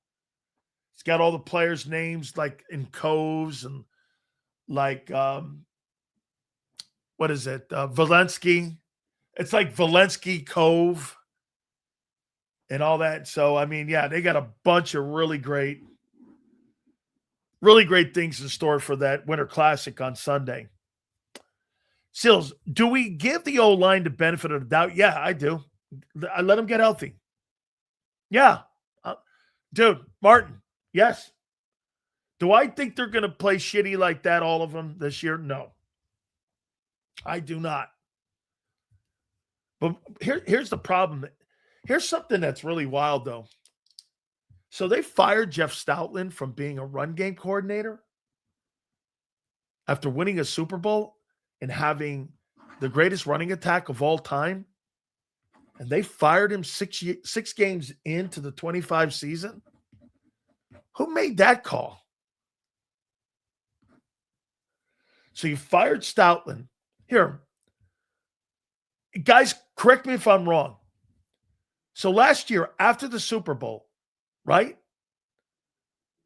It's got all the players' names like in coves and like what is it? Valensky. It's like Valensky Cove and all that. So I mean, yeah, they got a bunch of really great things in store for that Winter Classic on Sunday. Sills, do we give the O-line the benefit of the doubt? Yeah, I do. I let them get healthy. Yeah. Dude, Martin, yes. Do I think they're going to play shitty like that, all of them, this year? No. I do not. But here's the problem. Here's something that's really wild, though. So they fired Jeff Stoutland from being a run game coordinator after winning a Super Bowl and having the greatest running attack of all time. And they fired him six games into the 25 season. Who made that call? So you fired Stoutland. Here, guys, correct me if I'm wrong. So last year, after the Super Bowl, right?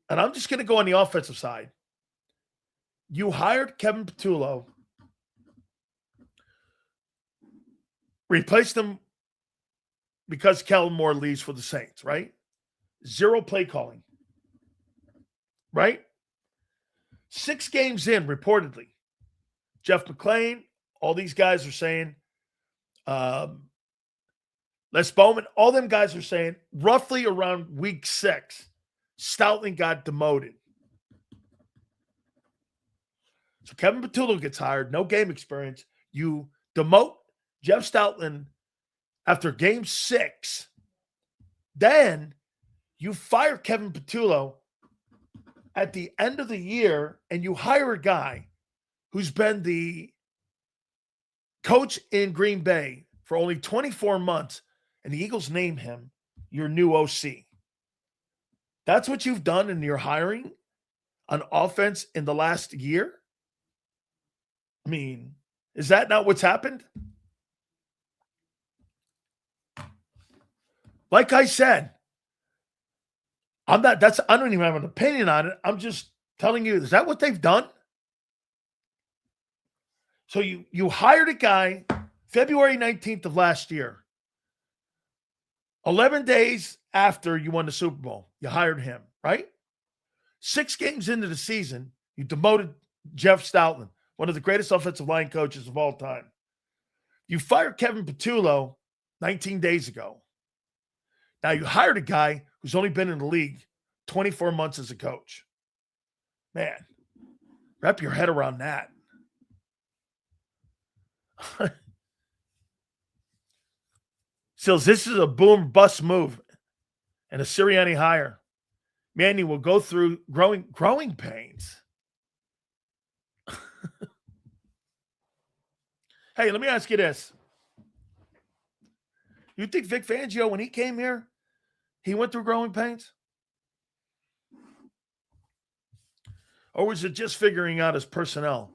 And I'm just going to go on the offensive side. You hired Kevin Patullo, replaced him because Kellen Moore leaves for the Saints, right? Zero play calling, right? 6 games in, reportedly, Jeff McClain, all these guys are saying Les Bowman, all them guys are saying roughly around week 6, Stoutland got demoted. So Kevin Patullo gets hired, no game experience. You demote Jeff Stoutland after game 6. Then you fire Kevin Patullo at the end of the year, and you hire a guy who's been the coach in Green Bay for only 24 months, and the Eagles name him your new OC. That's what you've done in your hiring on offense in the last year? I mean, is that not what's happened? Like I said, I don't even have an opinion on it. I'm just telling you, is that what they've done? So you hired a guy February 19th of last year. 11 days after you won the Super Bowl, you hired him, right? 6 games into the season, you demoted Jeff Stoutland, one of the greatest offensive line coaches of all time. You fired Kevin Patullo 19 days ago. Now you hired a guy who's only been in the league 24 months as a coach. Man, wrap your head around that. Sills, this is a boom bust move and a Sirianni hire. Mannion will go through growing pains. Hey, let me ask you this. You think Vic Fangio, when he came here, he went through growing pains? Or was it just figuring out his personnel?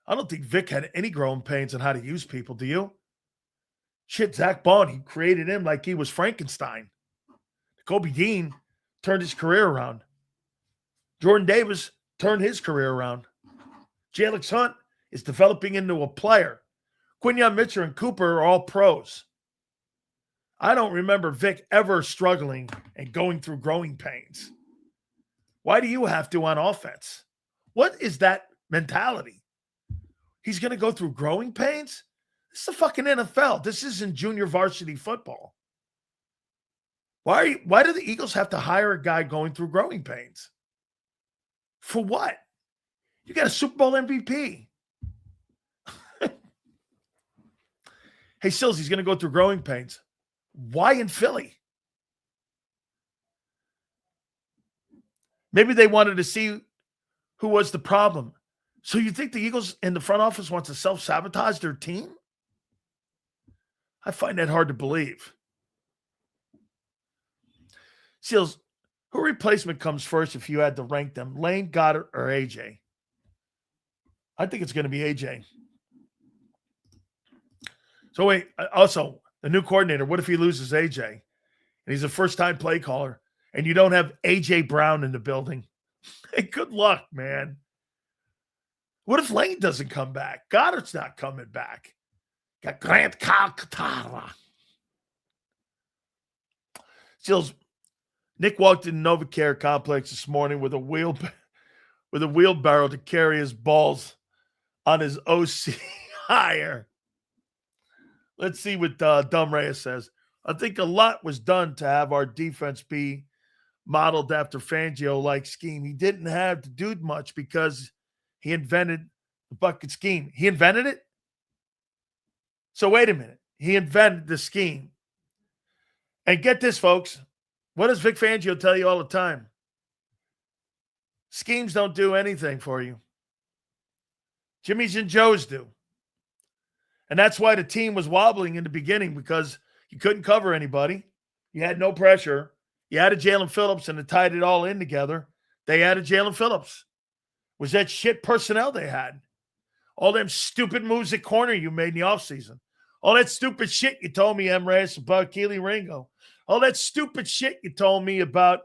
I don't think Vic had any growing pains on how to use people, do you? Shit, Zach Bond, he created him like he was Frankenstein. Kobe Dean turned his career around. Jordan Davis turned his career around. Jalix Hunt is developing into a player. Quinyon Mitchell and Cooper are all pros. I don't remember Vic ever struggling and going through growing pains. Why do you have to on offense? What is that mentality? He's going to go through growing pains? This is the fucking NFL. This isn't junior varsity football. Why do the Eagles have to hire a guy going through growing pains? For what? You got a Super Bowl MVP. Hey, Sills, he's going to go through growing pains. Why in Philly? Maybe they wanted to see who was the problem. So you think the Eagles in the front office wants to self-sabotage their team? I find that hard to believe. Seals, who replacement comes first if you had to rank them? Lane, Goddard, or AJ? I think it's going to be AJ. So wait, also, the new coordinator, what if he loses AJ? And he's a first-time play caller, and you don't have AJ Brown in the building? Hey, good luck, man. What if Lane doesn't come back? Goddard's not coming back. Got Grant Calcaterra. Seals, Nick walked in the NovaCare complex this morning with a wheelbarrow to carry his balls on his OC hire. Let's see what Dom Reyes says. I think a lot was done to have our defense be modeled after Fangio-like scheme. He didn't have to do much because he invented the bucket scheme. He invented it? So wait a minute. He invented the scheme. And get this, folks. What does Vic Fangio tell you all the time? Schemes don't do anything for you. Jimmy's and Joe's do. And that's why the team was wobbling in the beginning, because you couldn't cover anybody. You had no pressure. You added Jalen Phillips and it tied it all in together. They added Jalen Phillips. Was that shit personnel they had? All them stupid moves at corner you made in the offseason. All that stupid shit you told me, M. Reyes, about Keely Ringo. All that stupid shit you told me about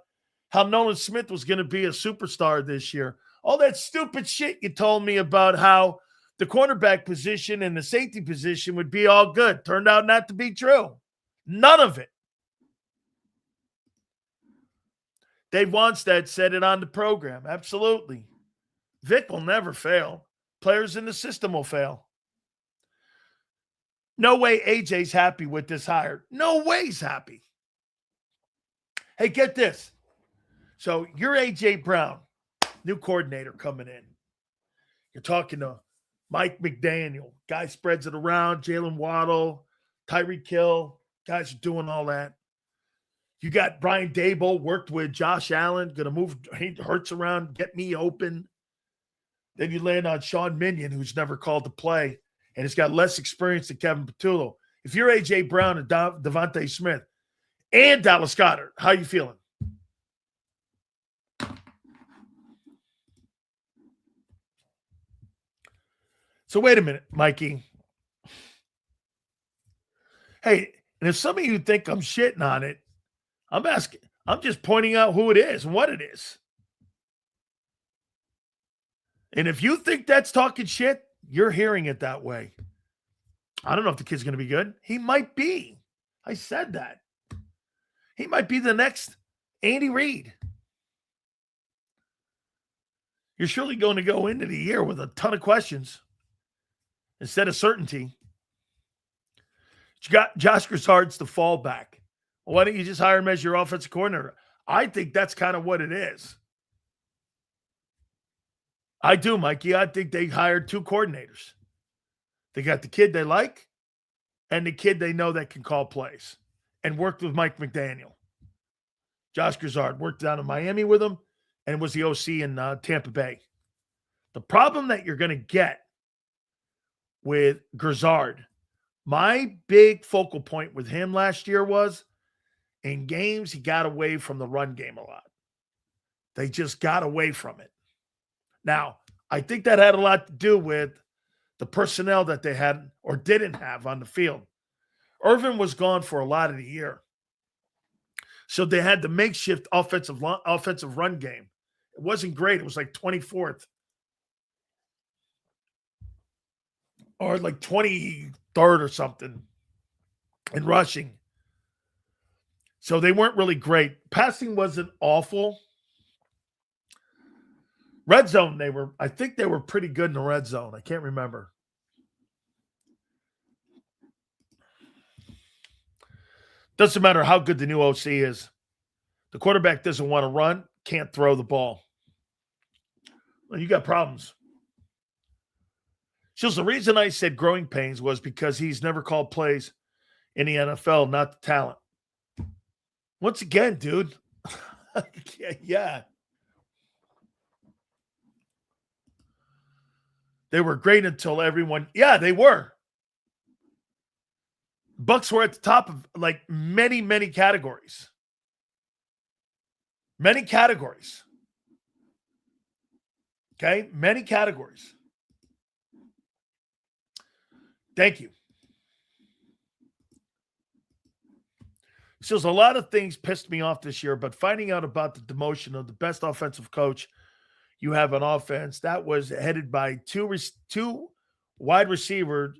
how Nolan Smith was going to be a superstar this year. All that stupid shit you told me about how the cornerback position and the safety position would be all good. Turned out not to be true. None of it. Dave Wanstead said it on the program. Absolutely. Vic will never fail. Players in the system will fail. No way AJ's happy with this hire. No way he's happy. Hey, get this. So you're AJ Brown, new coordinator coming in. You're talking to Mike McDaniel. Guy spreads it around. Jalen Waddle, Tyreek Hill. Guys are doing all that. You got Brian Dable, worked with Josh Allen, going to move Hurts around, get me open. Then you land on Sean Mannion, who's never called to play, and has got less experience than Kevin Patullo. If you're A.J. Brown and Devontae Smith and Dallas Goedert, how you feeling? So wait a minute, Mikey. Hey, and if some of you think I'm shitting on it, I'm just pointing out who it is and what it is. And if you think that's talking shit, you're hearing it that way. I don't know if the kid's going to be good. He might be. I said that. He might be the next Andy Reid. You're surely going to go into the year with a ton of questions instead of certainty. You got Josh Grizzard's the fallback. Well, why don't you just hire him as your offensive coordinator? I think that's kind of what it is. I do, Mikey. I think they hired two coordinators. They got the kid they like and the kid they know that can call plays and worked with Mike McDaniel. Josh Grizzard worked down in Miami with him and was the OC in Tampa Bay. The problem that you're going to get with Grizzard, my big focal point with him last year was in games, he got away from the run game a lot. They just got away from it. Now, I think that had a lot to do with the personnel that they had or didn't have on the field. Irvin was gone for a lot of the year. So they had the makeshift offensive run game. It wasn't great. It was like 24th or like 23rd or something in rushing. So they weren't really great. Passing wasn't awful. Red zone, I think they were pretty good in the red zone. I can't remember. Doesn't matter how good the new OC is. The quarterback doesn't want to run, can't throw the ball. Well, you got problems. So the reason I said growing pains was because he's never called plays in the NFL, not the talent. Once again, dude. Yeah. They were great until everyone. Yeah, they were. Bucks were at the top of like many, many categories. Many categories. Okay? Many categories. Thank you. So there's a lot of things pissed me off this year, but finding out about the demotion of the best offensive coach you have on offense, that was headed by two wide receiver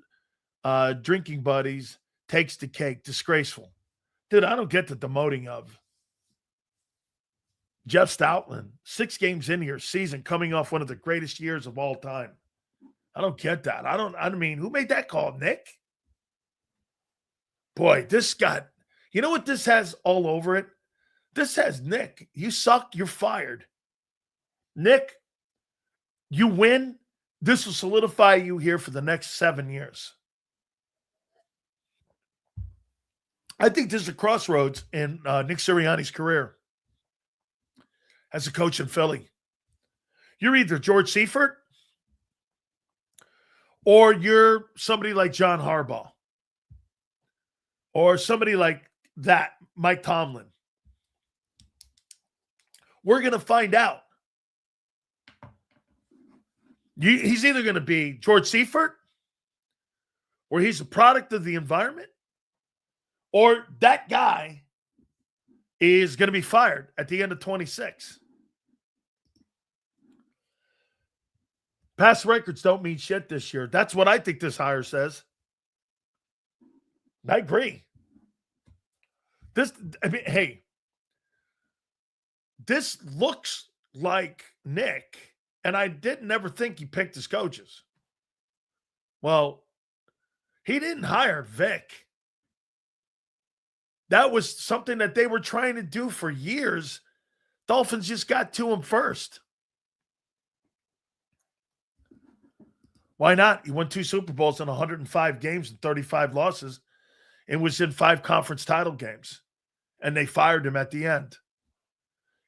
drinking buddies, takes the cake. Disgraceful. Dude, I don't get the demoting of Jeff Stoutland. 6 games into your season, coming off one of the greatest years of all time. I don't get that. I mean, who made that call? Nick? Boy, this got, you know what this has all over it? This has Nick. You suck, you're fired. Nick, you win, this will solidify you here for the next 7 years. I think this is a crossroads in Nick Sirianni's career as a coach in Philly. You're either George Seifert or you're somebody like John Harbaugh or somebody like that, Mike Tomlin. We're going to find out. He's either going to be George Seifert or he's a product of the environment or that guy is going to be fired at the end of 26. Past records don't mean shit this year. That's what I think this hire says. I agree. Hey, this looks like Nick, and I didn't ever think he picked his coaches. Well, He didn't hire Vic. That was something that they were trying to do for years. Dolphins just got to him first. Why not? He won 2 Super Bowls in 105 games and 35 losses and was in 5 conference title games. And they fired him at the end.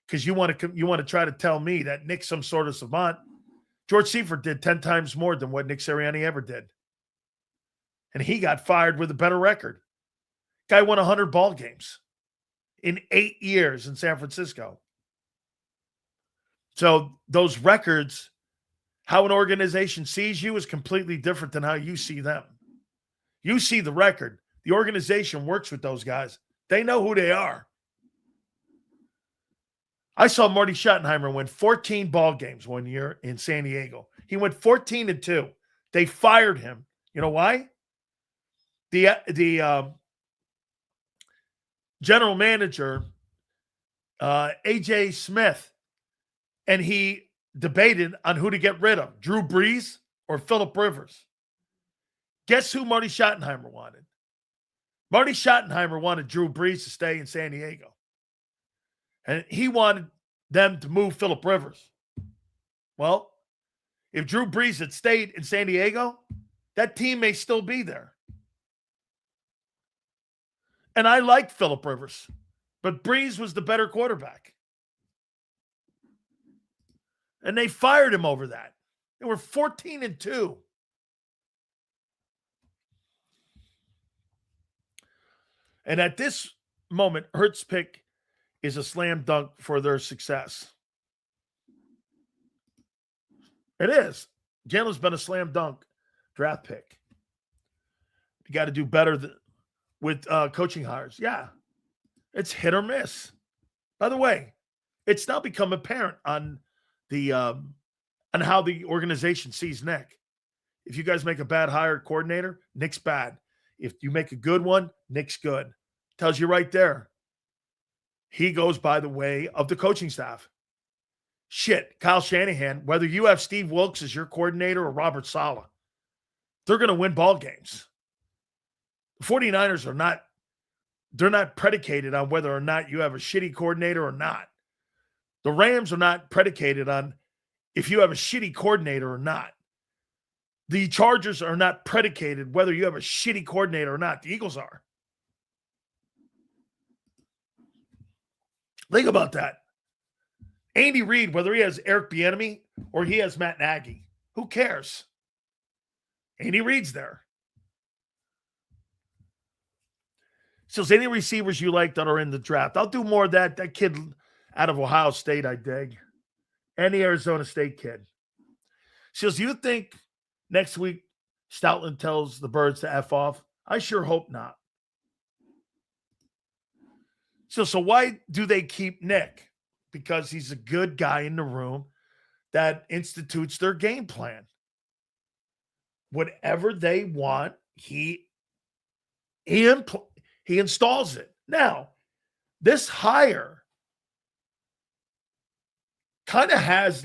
Because you want to try to tell me that Nick's some sort of savant. George Seifert did 10 times more than what Nick Sirianni ever did. And he got fired with a better record. Guy won 100 ball games in 8 years in San Francisco. So those records, how an organization sees you is completely different than how you see them. You see the record. The organization works with those guys. They know who they are. I saw Marty Schottenheimer win 14 ball games one year in San Diego. He went 14-2. They fired him. You know why? The general manager, A.J. Smith, and he debated on who to get rid of, Drew Brees or Phillip Rivers. Guess who Marty Schottenheimer wanted? Marty Schottenheimer wanted Drew Brees to stay in San Diego. And he wanted them to move Phillip Rivers. Well, if Drew Brees had stayed in San Diego, that team may still be there. And I liked Phillip Rivers, but Brees was the better quarterback. And they fired him over that. They were 14-2. And at this moment, Hurts' pick is a slam dunk for their success. It is. Jalen's been a slam dunk draft pick. You got to do better with coaching hires. Yeah. It's hit or miss. By the way, it's now become apparent on the on how the organization sees Nick. If you guys make a bad hire coordinator, Nick's bad. If you make a good one, Nick's good. Tells you right there. He goes by the way of the coaching staff. Shit, Kyle Shanahan, whether you have Steve Wilkes as your coordinator or Robert Saleh, they're going to win ball games. The 49ers are not, they're not predicated on whether or not you have a shitty coordinator or not. The Rams are not predicated on if you have a shitty coordinator or not. The Chargers are not predicated whether you have a shitty coordinator or not. The Eagles are. Think about that. Andy Reid, whether he has Eric Bieniemy or he has Matt Nagy, who cares? Andy Reid's there. So is any receivers you like that are in the draft? I'll do more of that. That kid out of Ohio State, I dig. And the Arizona State kid. So do you think next week Stoutland tells the Birds to F off? I sure hope not. So why do they keep Nick? Because he's a good guy in the room that institutes their game plan. Whatever they want, he installs it. Now, this hire kind of has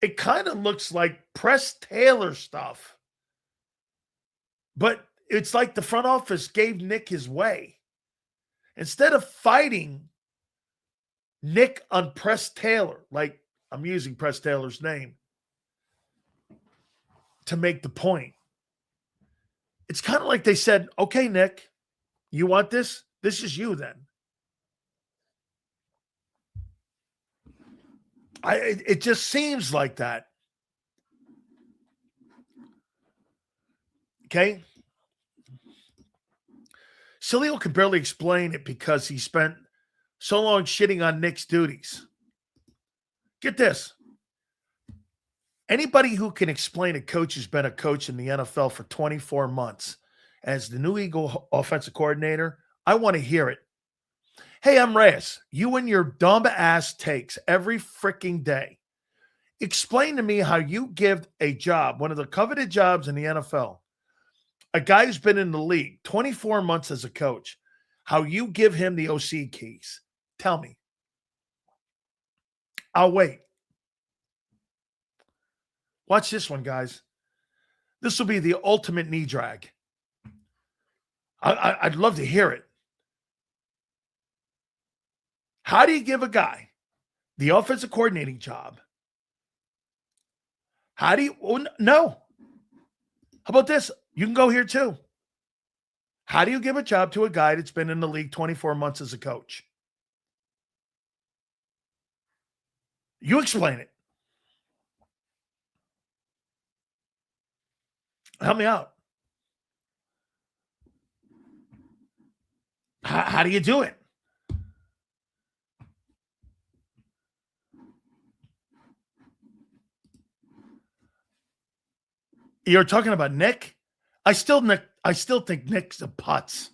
it kind of looks like Press Taylor stuff. But it's like the front office gave Nick his way. Instead of fighting Nick on Press Taylor, like I'm using Press Taylor's name to make the point. It's kind of like they said, okay, Nick, you want this? This is you then. It just seems like that. Okay? Sileo can barely explain it because he spent so long shitting on Nick's duties. Get this. Anybody who can explain a coach who's been a coach in the NFL for 24 months as the new Eagle offensive coordinator, I want to hear it. Hey, I'm Reyes. You and your dumb ass takes every freaking day. Explain to me how you give a job, one of the coveted jobs in the NFL, a guy who's been in the league 24 months as a coach, how you give him the OC keys. Tell me. I'll wait. Watch this one, guys. This will be the ultimate knee drag. I'd love to hear it. How do you give a guy the offensive coordinating job? How do you? Oh, no. How about this? You can go here too. How do you give a job to a guy that's been in the league 24 months as a coach? You explain it. Help me out. How do you do it? You're talking about Nick? I still think Nick's a putz.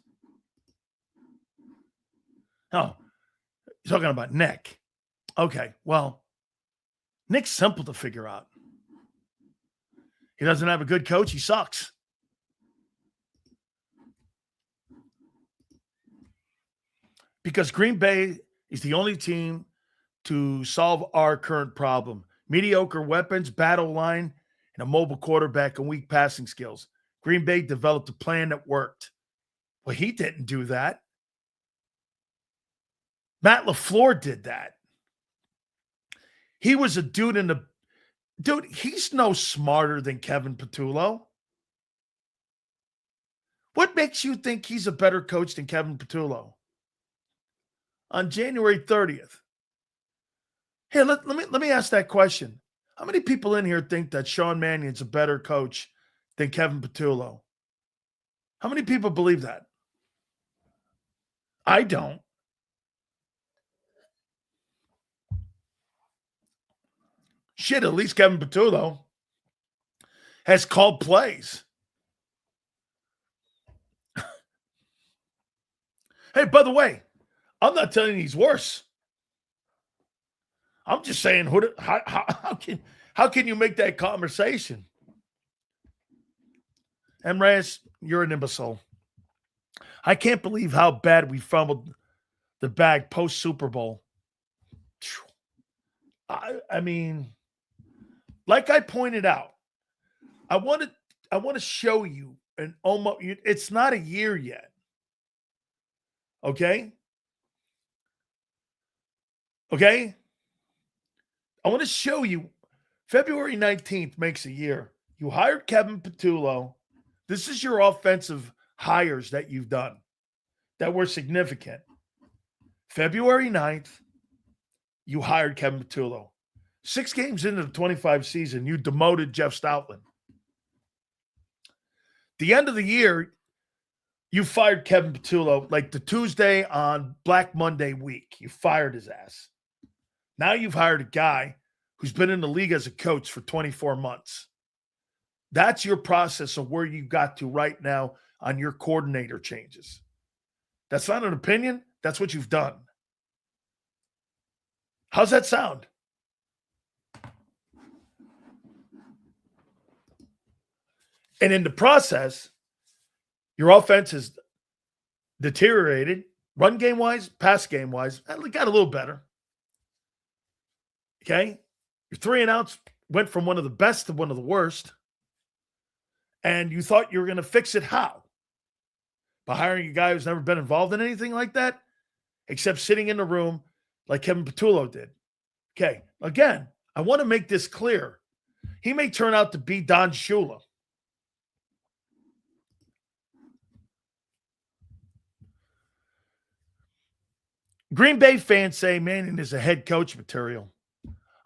Oh, you're talking about Nick. Okay, well, Nick's simple to figure out. He doesn't have a good coach. He sucks. Because Green Bay is the only team to solve our current problem. Mediocre weapons, bad O-line, and a mobile quarterback and weak passing skills. Green Bay developed a plan that worked. Well, he didn't do that. Matt LaFleur did that. He was a dude in the... Dude, he's no smarter than Kevin Patullo. What makes you think he's a better coach than Kevin Patullo? On January 30th. Hey, let me ask that question. How many people in here think that Sean Mannion's a better coach than Kevin Patullo? How many people believe that? I don't. Shit, at least Kevin Patullo has called plays. Hey, by the way, I'm not telling you he's worse. I'm just saying, how can you make that conversation? And Reyes, you're an imbecile. I can't believe how bad we fumbled the bag post Super Bowl. I mean, like I pointed out, I want to show you an almost. It's not a year yet. Okay. Okay. I want to show you February 19th makes a year. You hired Kevin Patullo. This is your offensive hires that you've done that were significant. February 9th, you hired Kevin Patullo. 6 games into the 25 season, you demoted Jeff Stoutland. The end of the year, you fired Kevin Patullo like the Tuesday on Black Monday week. You fired his ass. Now you've hired a guy who's been in the league as a coach for 24 months. That's your process of where you got to right now on your coordinator changes. That's not an opinion. That's what you've done. How's that sound? And in the process, your offense has deteriorated, run game-wise, pass game-wise. It got a little better. Okay? Your 3-and-outs went from one of the best to one of the worst. And you thought you were going to fix it how? By hiring a guy who's never been involved in anything like that? Except sitting in the room like Kevin Patullo did. Okay, again, I want to make this clear. He may turn out to be Don Shula. Green Bay fans say Mannion is a head coach material.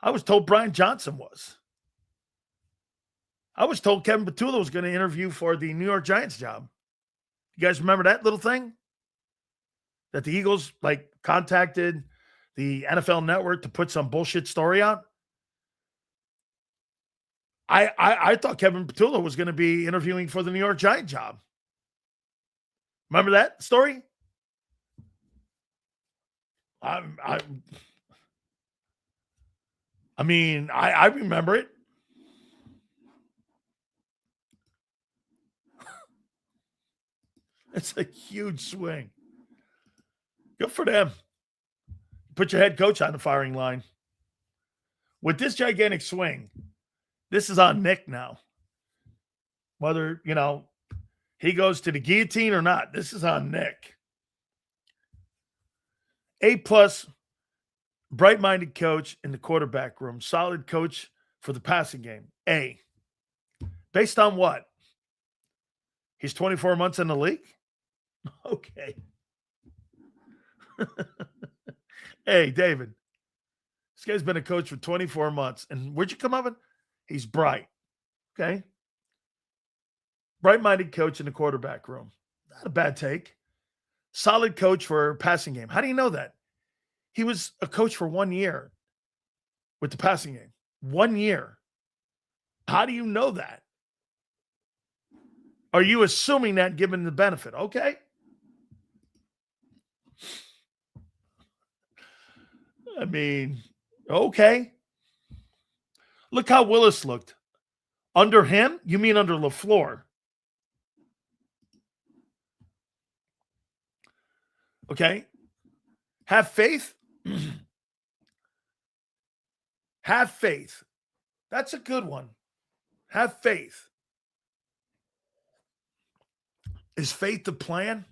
I was told Brian Johnson was. I was told Kevin Patullo was going to interview for the New York Giants job. You guys remember that little thing? That the Eagles contacted the NFL Network to put some bullshit story out? I thought Kevin Patullo was going to be interviewing for the New York Giants job. Remember that story? I remember it. It's a huge swing. Good for them. Put your head coach on the firing line. With this gigantic swing, this is on Nick now. Whether, he goes to the guillotine or not, this is on Nick. A+, bright-minded coach in the quarterback room. Solid coach for the passing game. A. Based on what? He's 24 months in the league? Okay. Hey, David. This guy's been a coach for 24 months. And where'd you come up with? He's bright. Okay. Bright-minded coach in the quarterback room. Not a bad take. Solid coach for passing game. How do you know that? He was a coach for 1 year with the passing game. 1 year. How do you know that? Are you assuming that given the benefit? Okay. I mean, okay. Look how Willis looked. Under him? You mean under LaFleur? Okay. Have faith. Have faith. That's a good one. Have faith. Is faith the plan?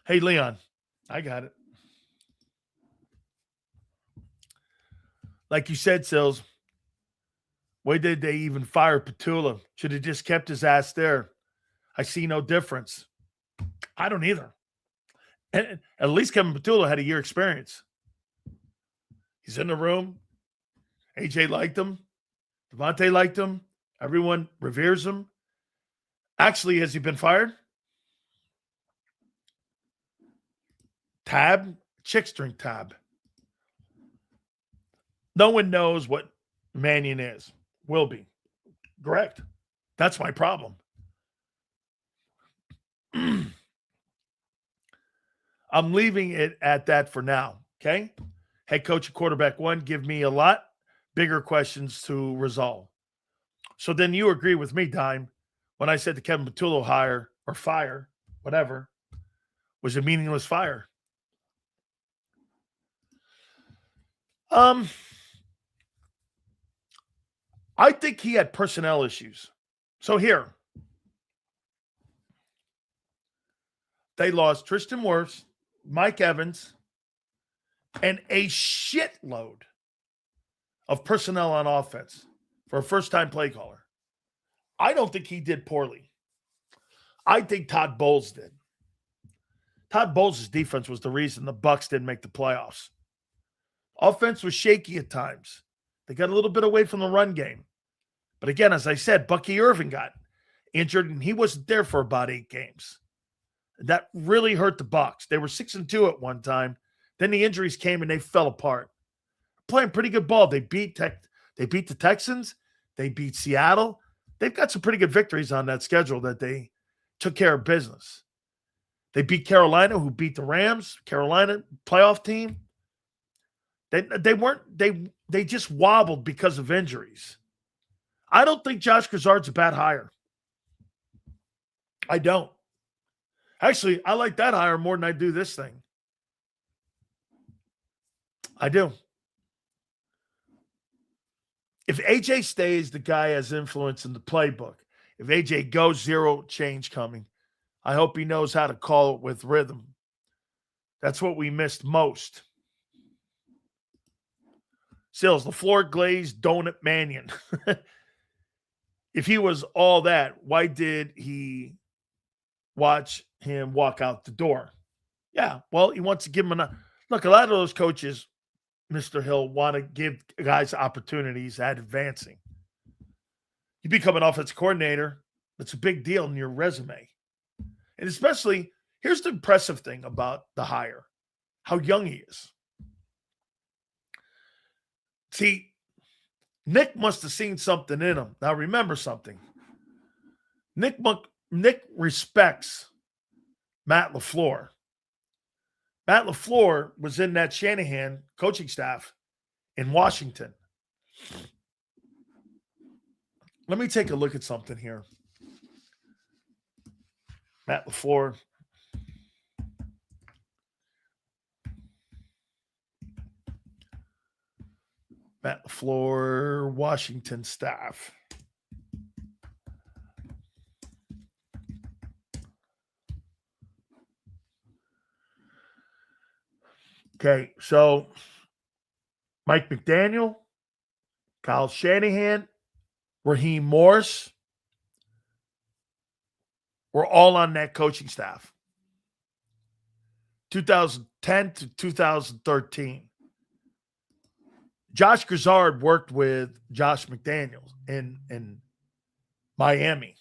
Hey, Leon, I got it. Like you said, Sills, why did they even fire Petula? Should have just kept his ass there. I see no difference. I don't either. And at least Kevin Petula had a year experience. He's in the room. AJ liked him. Devontae liked him. Everyone reveres him. Actually, has he been fired? Tab? Chicks drink tab. No one knows what Mannion is. Will be. Correct. That's my problem. I'm leaving it at that for now. Okay. Head coach and quarterback one, give me a lot bigger questions to resolve. So then you agree with me, Dime, when I said the Kevin Petullo hire or fire, whatever, was a meaningless fire. I think he had personnel issues. So here, they lost Tristan Wirfs, Mike Evans, and a shitload of personnel on offense for a first-time play caller. I don't think he did poorly. I think Todd Bowles did. Todd Bowles' defense was the reason the Bucs didn't make the playoffs. Offense was shaky at times. They got a little bit away from the run game. But again, as I said, Bucky Irving got injured, and he wasn't there for about 8 games. That really hurt the Bucs. They were 6-2 at one time. Then the injuries came, and they fell apart. Playing pretty good ball. They beat the Texans. They beat Seattle. They've got some pretty good victories on that schedule that they took care of business. They beat Carolina, who beat the Rams. Carolina playoff team. They just wobbled because of injuries. I don't think Josh Grizzard's a bad hire. I don't. Actually, I like that hire more than I do this thing. I do. If AJ stays, the guy has influence in the playbook. If AJ goes, zero change coming. I hope he knows how to call it with rhythm. That's what we missed most. Sills, LaFleur glazed donut Mannion. If he was all that, why did he watch him walk out the door? Yeah, well, he wants to give him look, a lot of those coaches, Mr. Hill, want to give guys opportunities at advancing. You become an offensive coordinator, that's a big deal in your resume. And especially, here's the impressive thing about the hire, how young he is. See, Nick must have seen something in him. Now, remember something. Nick respects Matt LaFleur. Matt LaFleur was in that Shanahan coaching staff in Washington. Let me take a look at something here. Matt LaFleur. Matt LaFleur, Washington staff. Okay, so Mike McDaniel, Kyle Shanahan, Raheem Morris, we're all on that coaching staff. 2010 to 2013. Josh Grizzard worked with Josh McDaniels in Miami.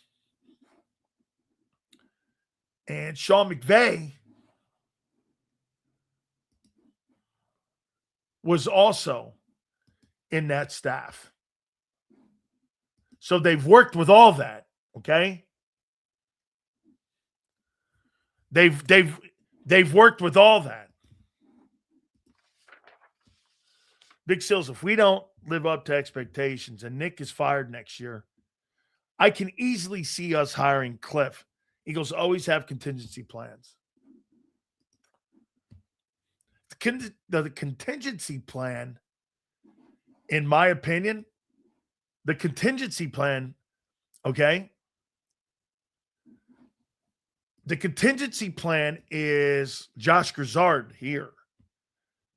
And Sean McVay was also in that staff. So they've worked with all that, okay? They've worked with all that. Big Sills, if we don't live up to expectations and Nick is fired next year, I can easily see us hiring Cliff. Eagles always have contingency plans. The contingency plan, in my opinion, the contingency plan, okay? The contingency plan is Josh Grizzard here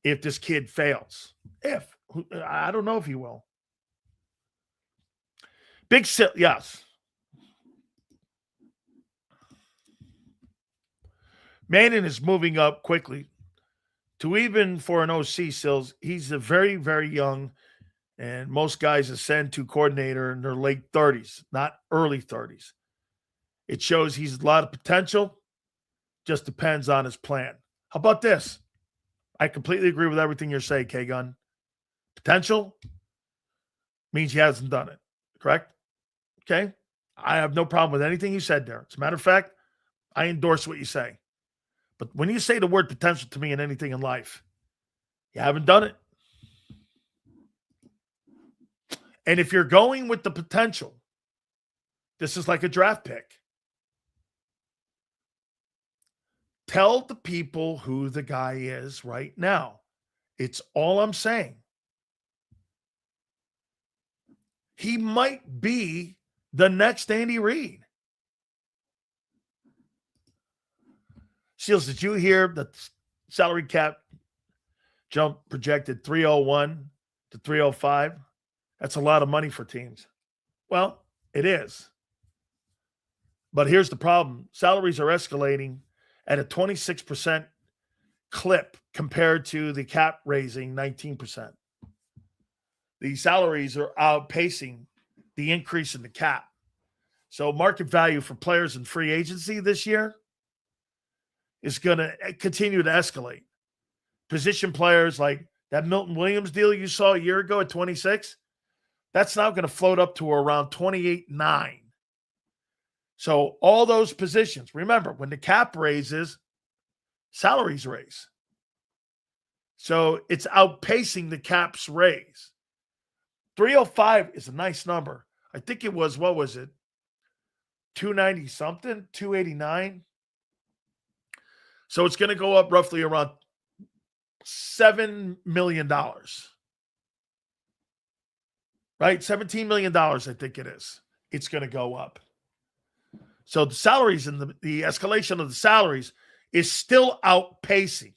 if this kid fails. I don't know if he will. Big Sil, yes. Mannion is moving up quickly to even for an OC, Sills. He's a very, very young, and most guys ascend to coordinator in their late 30s, not early 30s. It shows he's a lot of potential. Just depends on his plan. How about this? I completely agree with everything you're saying, K-Gun. Potential means he hasn't done it. Correct? Okay? I have no problem with anything you said there. As a matter of fact, I endorse what you say. But when you say the word potential to me in anything in life, you haven't done it. And if you're going with the potential, this is like a draft pick. Tell the people who the guy is right now. It's all I'm saying. He might be the next Andy Reid. Seals, did you hear the salary cap jump projected 301 to 305? That's a lot of money for teams. Well, it is. But here's the problem. Salaries are escalating at a 26% clip compared to the cap raising 19%. The salaries are outpacing the increase in the cap. So market value for players in free agency this year is going to continue to escalate. Position players like that Milton Williams deal you saw a year ago at 26, that's now going to float up to around 28.9. So all those positions, remember, when the cap raises, salaries raise. So it's outpacing the cap's raise. 305 is a nice number. I think it was, what was it? 290 something, 289. So it's going to go up roughly around $7 million. Right? $17 million, I think it is. It's going to go up. So the salaries and the escalation of the salaries is still outpacing.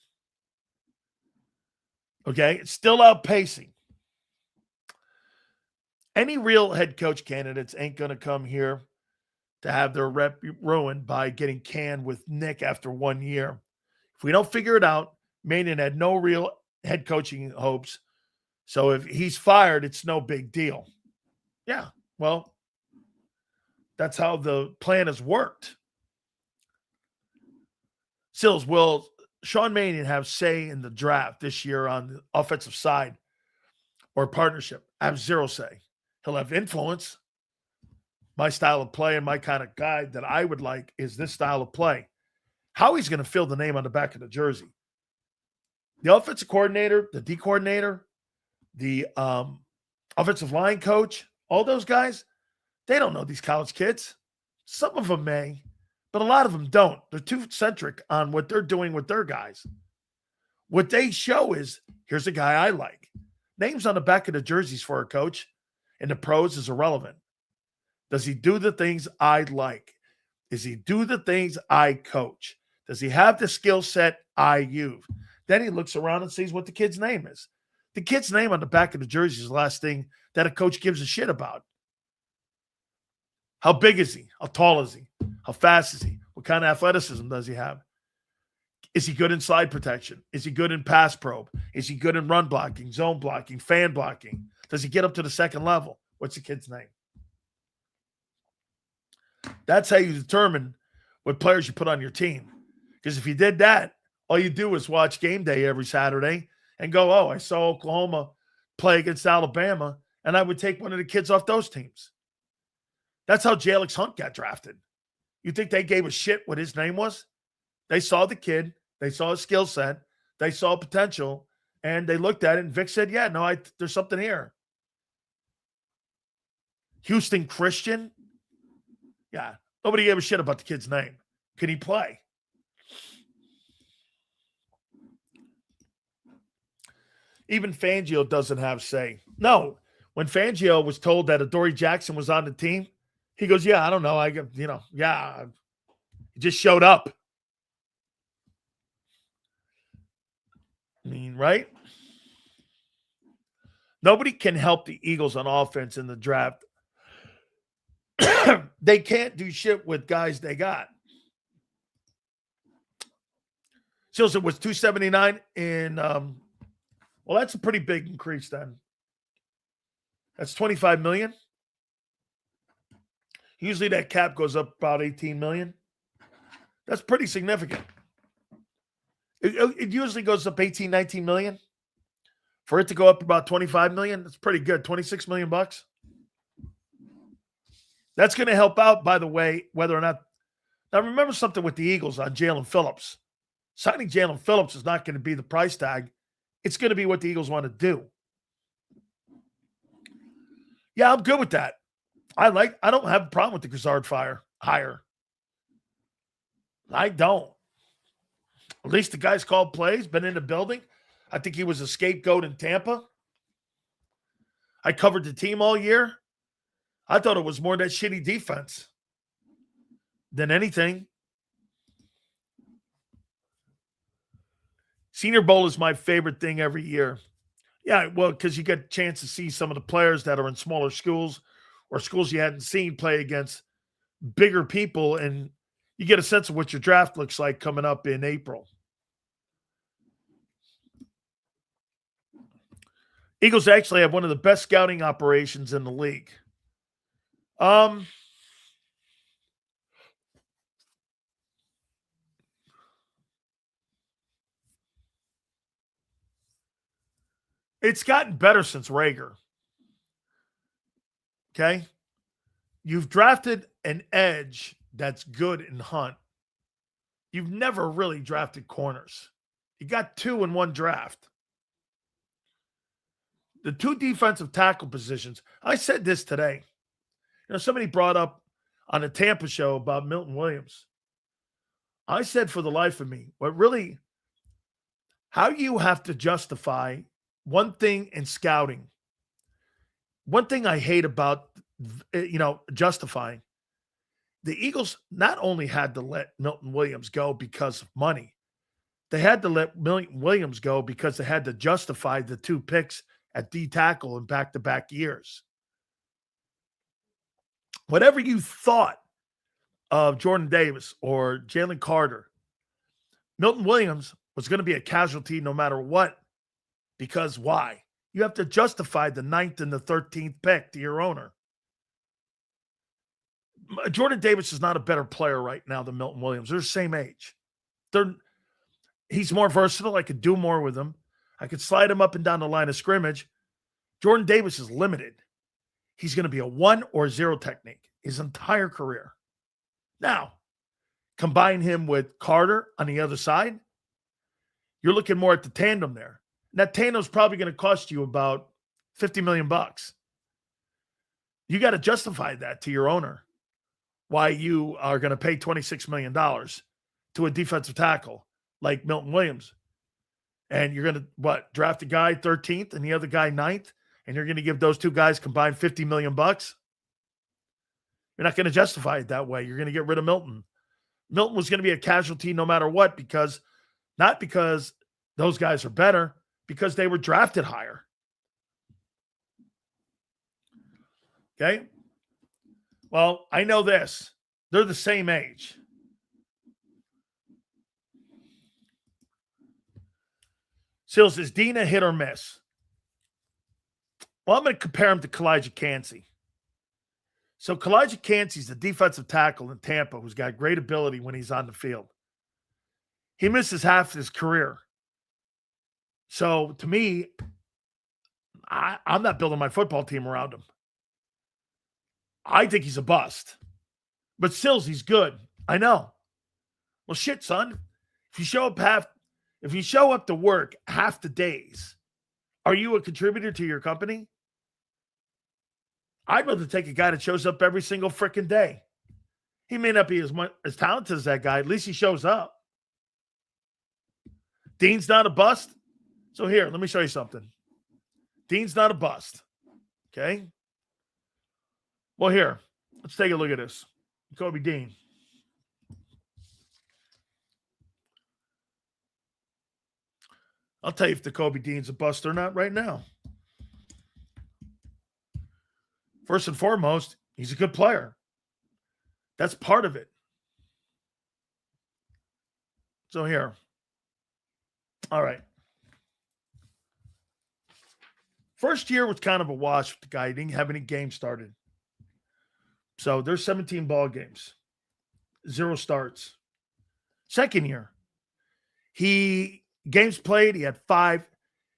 Okay? It's still outpacing. Any real head coach candidates ain't going to come here to have their rep ruined by getting canned with Nick after 1 year. If we don't figure it out, Mannion had no real head coaching hopes. So if he's fired, it's no big deal. Yeah, well, that's how the plan has worked. Sills, will Sean Mannion have say in the draft this year on the offensive side or partnership? I have zero say. He'll have influence. My style of play and my kind of guy that I would like is this style of play. How he's going to fill the name on the back of the jersey. The offensive coordinator, the D coordinator, the offensive line coach, all those guys, they don't know these college kids. Some of them may, but a lot of them don't. They're too centric on what they're doing with their guys. What they show is, here's a guy I like. Names on the back of the jerseys for a coach in the pros is irrelevant. Does he do the things I like? Does he do the things I coach? Does he have the skill set I use? Then he looks around and sees what the kid's name is. The kid's name on the back of the jersey is the last thing that a coach gives a shit about. How big is he? How tall is he? How fast is he? What kind of athleticism does he have? Is he good in slide protection? Is he good in pass probe? Is he good in run blocking, zone blocking, fan blocking? Does he get up to the second level? What's the kid's name? That's how you determine what players you put on your team. Because if you did that, all you do is watch game day every Saturday and go, oh, I saw Oklahoma play against Alabama, and I would take one of the kids off those teams. That's how Jalix Hunt got drafted. You think they gave a shit what his name was? They saw the kid. They saw his skill set. They saw potential, and they looked at it, and Vic said, yeah, no, there's something here. Houston Christian? Yeah, nobody gave a shit about the kid's name. Can he play? Even Fangio doesn't have say. No, when Fangio was told that Adoree Jackson was on the team, he goes, yeah, I don't know. He just showed up. I mean, right? Nobody can help the Eagles on offense in the draft. They can't do shit with guys they got. Silson was 279 in well, that's a pretty big increase then. That's $25 million. Usually that cap goes up about $18 million. That's pretty significant. It usually goes up 18, 19 million. For it to go up about 25 million, that's pretty good. 26 million bucks. That's going to help out, by the way, whether or not. Now, remember something with the Eagles on Jalen Phillips. Signing Jalen Phillips is not going to be the price tag. It's going to be what the Eagles want to do. Yeah, I'm good with that. I don't have a problem with the Grizzard hire. I don't. At least the guy's called plays, been in the building. I think he was a scapegoat in Tampa. I covered the team all year. I thought it was more that shitty defense than anything. Senior Bowl is my favorite thing every year. Yeah, well, because you get a chance to see some of the players that are in smaller schools or schools you hadn't seen play against bigger people, and you get a sense of what your draft looks like coming up in April. Eagles actually have one of the best scouting operations in the league. It's gotten better since Rager. Okay? You've drafted an edge that's good in Hunt. You've never really drafted corners. You got two in one draft. The two defensive tackle positions. I said this today. Somebody brought up on the Tampa show about Milton Williams. I said for the life of me, how you have to justify one thing in scouting. One thing I hate about, justifying. The Eagles not only had to let Milton Williams go because of money, they had to let Milton Williams go because they had to justify the two picks at D tackle in back-to-back years. Whatever you thought of Jordan Davis or Jalen Carter, Milton Williams was going to be a casualty no matter what. Because why? You have to justify the 9th and the 13th pick to your owner. Jordan Davis is not a better player right now than Milton Williams. They're the same age. He's more versatile. I could do more with him. I could slide him up and down the line of scrimmage. Jordan Davis is limited. He's going to be a 1 or 0 technique his entire career. Now, combine him with Carter on the other side, you're looking more at the tandem there. And that tandem's probably going to cost you about $50 million. You got to justify that to your owner, why you are going to pay $26 million to a defensive tackle like Milton Williams. And you're going to, draft a guy 13th and the other guy 9th, and you're going to give those two guys combined $50 million? You're not going to justify it that way. You're going to get rid of Milton. Milton was going to be a casualty no matter what, not because those guys are better, because they were drafted higher. Okay? Well, I know this. They're the same age. Sills, is Dean a hit or miss? Well, I'm going to compare him to Kalijah Cansey. So Kalijah Cansey's a defensive tackle in Tampa who's got great ability when he's on the field. He misses half his career. So to me, I'm not building my football team around him. I think he's a bust. But Sills, he's good. I know. Well, shit, son. If you show up to work half the days, are you a contributor to your company? I'd rather take a guy that shows up every single freaking day. He may not be as talented as that guy. At least he shows up. Dean's not a bust. So here, let me show you something. Dean's not a bust. Okay? Well, here, let's take a look at this. Kobe Dean. I'll tell you if the Kobe Dean's a bust or not right now. First and foremost, he's a good player. That's part of it. So here. All right. First year was kind of a wash with the guy. He didn't have any games started. So there's 17 ball games. 0 starts. Second year, games played, he had 5.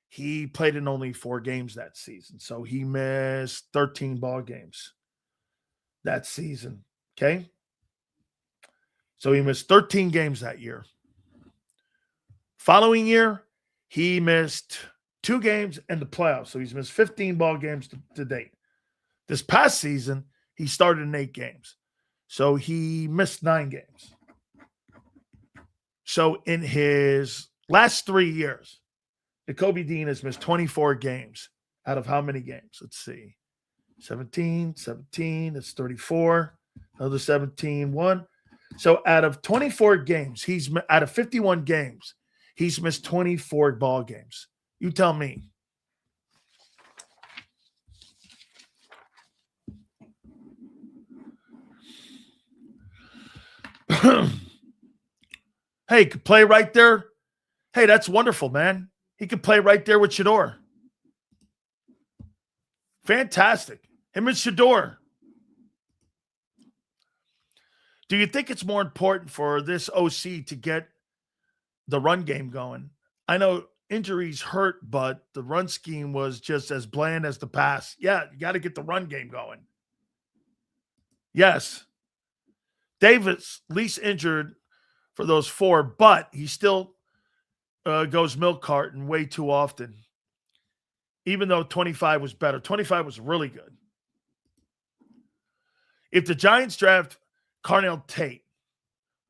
He played in only 4 games that season. So he missed 13 ball games that season. Okay? So he missed 13 games that year. Following year, he missed 2 games in the playoffs. So he's missed 15 ball games to date. This past season, he started in 8 games. So he missed 9 games. So in his last 3 years, Kobe Dean has missed 24 games out of how many games? Let's see. 17, that's 34. Another 17, 1. So out of 24 games, out of 51 games, he's missed 24 ball games. You tell me. Hey, could play right there. Hey, that's wonderful, man. He could play right there with Shador. Fantastic. Him and Shador. Do you think it's more important for this OC to get the run game going? I know injuries hurt, but the run scheme was just as bland as the pass. Yeah, you got to get the run game going. Yes. Davis, least injured for those 4, but he still goes milk carton way too often. Even though 25 was better. 25 was really good. If the Giants draft Carnell Tate,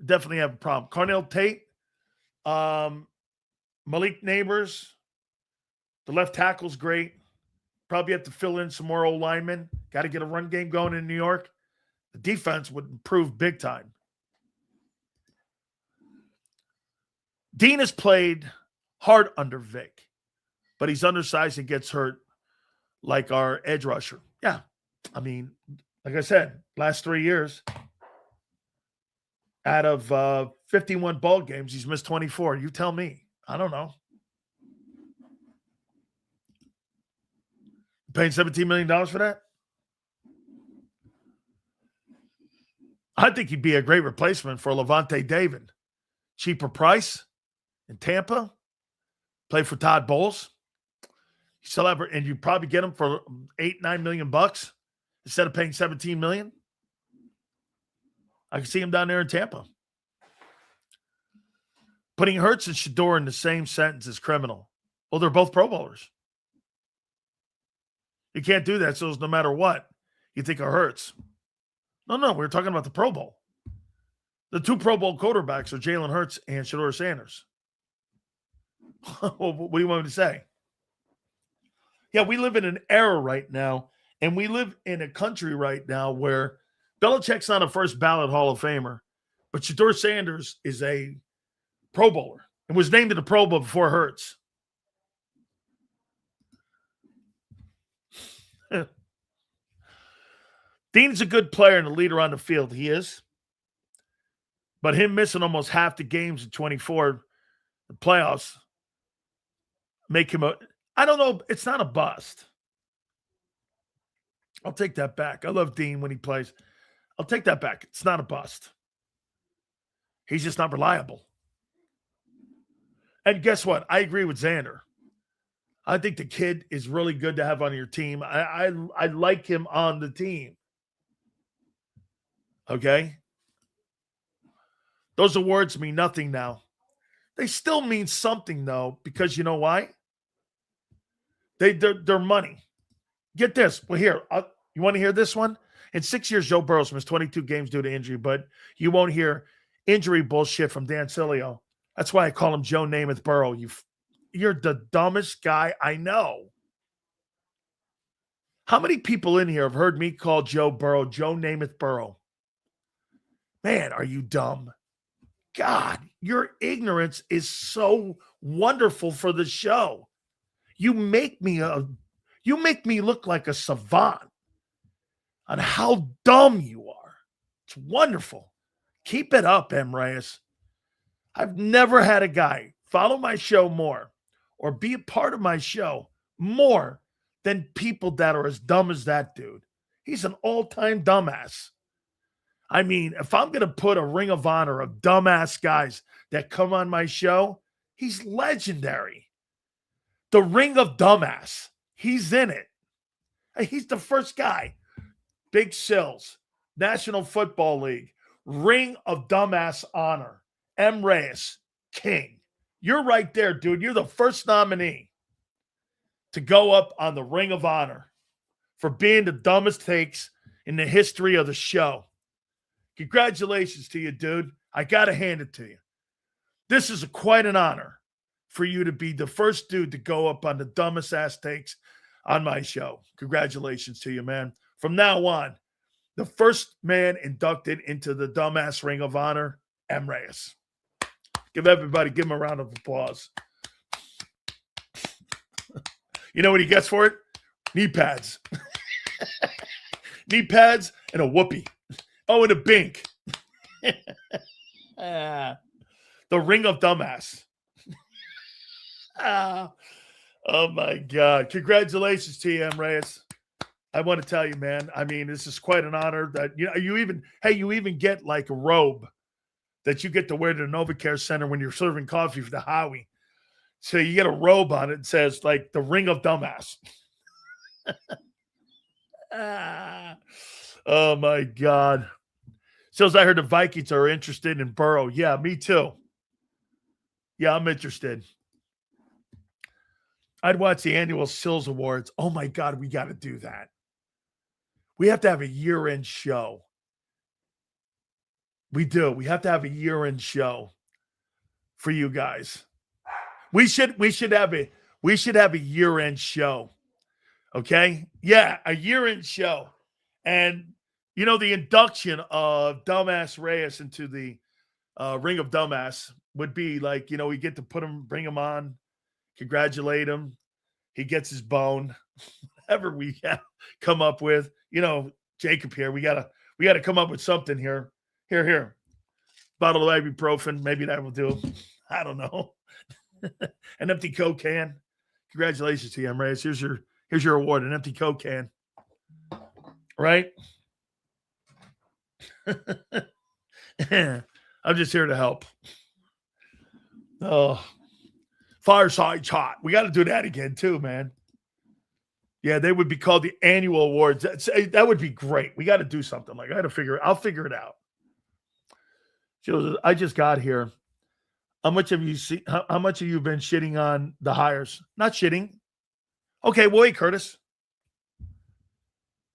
definitely have a problem. Carnell Tate, Malik Neighbors, the left tackle's great. Probably have to fill in some more old linemen. Got to get a run game going in New York. The defense would improve big time. Dean has played hard under Vic, but he's undersized and gets hurt like our edge rusher. Yeah. I mean, like I said, last 3 years, out of 51 ball games, he's missed 24. You tell me. I don't know. Paying $17 million for that? I think he'd be a great replacement for Levante David. Cheaper price in Tampa. Play for Todd Bowles. And you probably get him for $8-9 million bucks instead of paying $17 million. I can see him down there in Tampa. Putting Hurts and Shador in the same sentence is criminal. Well, they're both Pro Bowlers. You can't do that. So no matter what, you think of Hurts. No, we're talking about the Pro Bowl. The 2 Pro Bowl quarterbacks are Jalen Hurts and Shador Sanders. What do you want me to say? Yeah, we live in an era right now, and we live in a country right now where Belichick's not a first ballot Hall of Famer, but Shedeur Sanders is a Pro Bowler and was named to the Pro Bowl before Hurts. Dean's a good player and a leader on the field. He is. But him missing almost half the games in 24, the playoffs, make him I don't know. It's not a bust. I'll take that back. I love Dean when he plays. I'll take that back. It's not a bust. He's just not reliable. And guess what? I agree with Xander. I think the kid is really good to have on your team. I like him on the team. Okay? Those awards mean nothing now. They still mean something, though, because you know why? They're money. Get this. Well, here, you want to hear this one? In 6 years, Joe Burrow's missed 22 games due to injury, but you won't hear injury bullshit from Dan Sileo. That's why I call him Joe Namath Burrow. You're the dumbest guy I know. How many people in here have heard me call Joe Burrow Joe Namath Burrow? Man, are you dumb? God, your ignorance is so wonderful for the show. You make me look like a savant on how dumb you are. It's wonderful. Keep it up, M. Reyes. I've never had a guy follow my show more or be a part of my show more than people that are as dumb as that dude. He's an all-time dumbass. I mean, if I'm going to put a ring of honor of dumbass guys that come on my show, he's legendary. The Ring of Dumbass. He's in it. He's the first guy. Big Sills, National Football League, Ring of Dumbass honor. M. Reyes, King. You're right there, dude. You're the first nominee to go up on the Ring of Honor for being the dumbest takes in the history of the show. Congratulations to you, dude. I got to hand it to you. This is quite an honor for you to be the first dude to go up on the dumbest ass takes on my show. Congratulations to you, man. From now on, the first man inducted into the Dumbass Ring of Honor, M. Reyes. Give him a round of applause. You know what he gets for it? Knee pads. Knee pads and a whoopee. Oh, and a bink. The Ring of Dumbass. Oh, my God. Congratulations to you, M. Reyes. I want to tell you, man, I mean, this is quite an honor that, you even get like a robe that you get to wear to the NovaCare Center when you're serving coffee for the Howie. So you get a robe on it that says, like, the Ring of Dumbass. Oh, my God. So as I heard the Vikings are interested in Burrow. Yeah, me too. Yeah, I'm interested. I'd watch the annual Sills Awards. Oh, my God, we got to do that. We have to have a year-end show. We do. We have to have a year-end show for you guys. We should have a year-end show. Okay? Yeah, a year-end show. And the induction of Dumbass Reyes into the Ring of Dumbass would be like, we get to bring him on, congratulate him. He gets his bone. Whatever we come up with. JAKIB here. We gotta come up with something here. Here. Bottle of ibuprofen. Maybe that will do. I don't know. An empty Coke can. Congratulations to you, M. Reyes. Here's your award, an empty Coke can. Right? I'm just here to help. Oh, Fireside Chat. We got to do that again too, man. Yeah, they would be called the annual awards. That would be great. We got to do something like. I'll figure it out. I just got here. How much have you been shitting on the hires? Not shitting. Okay, well, wait, Curtis.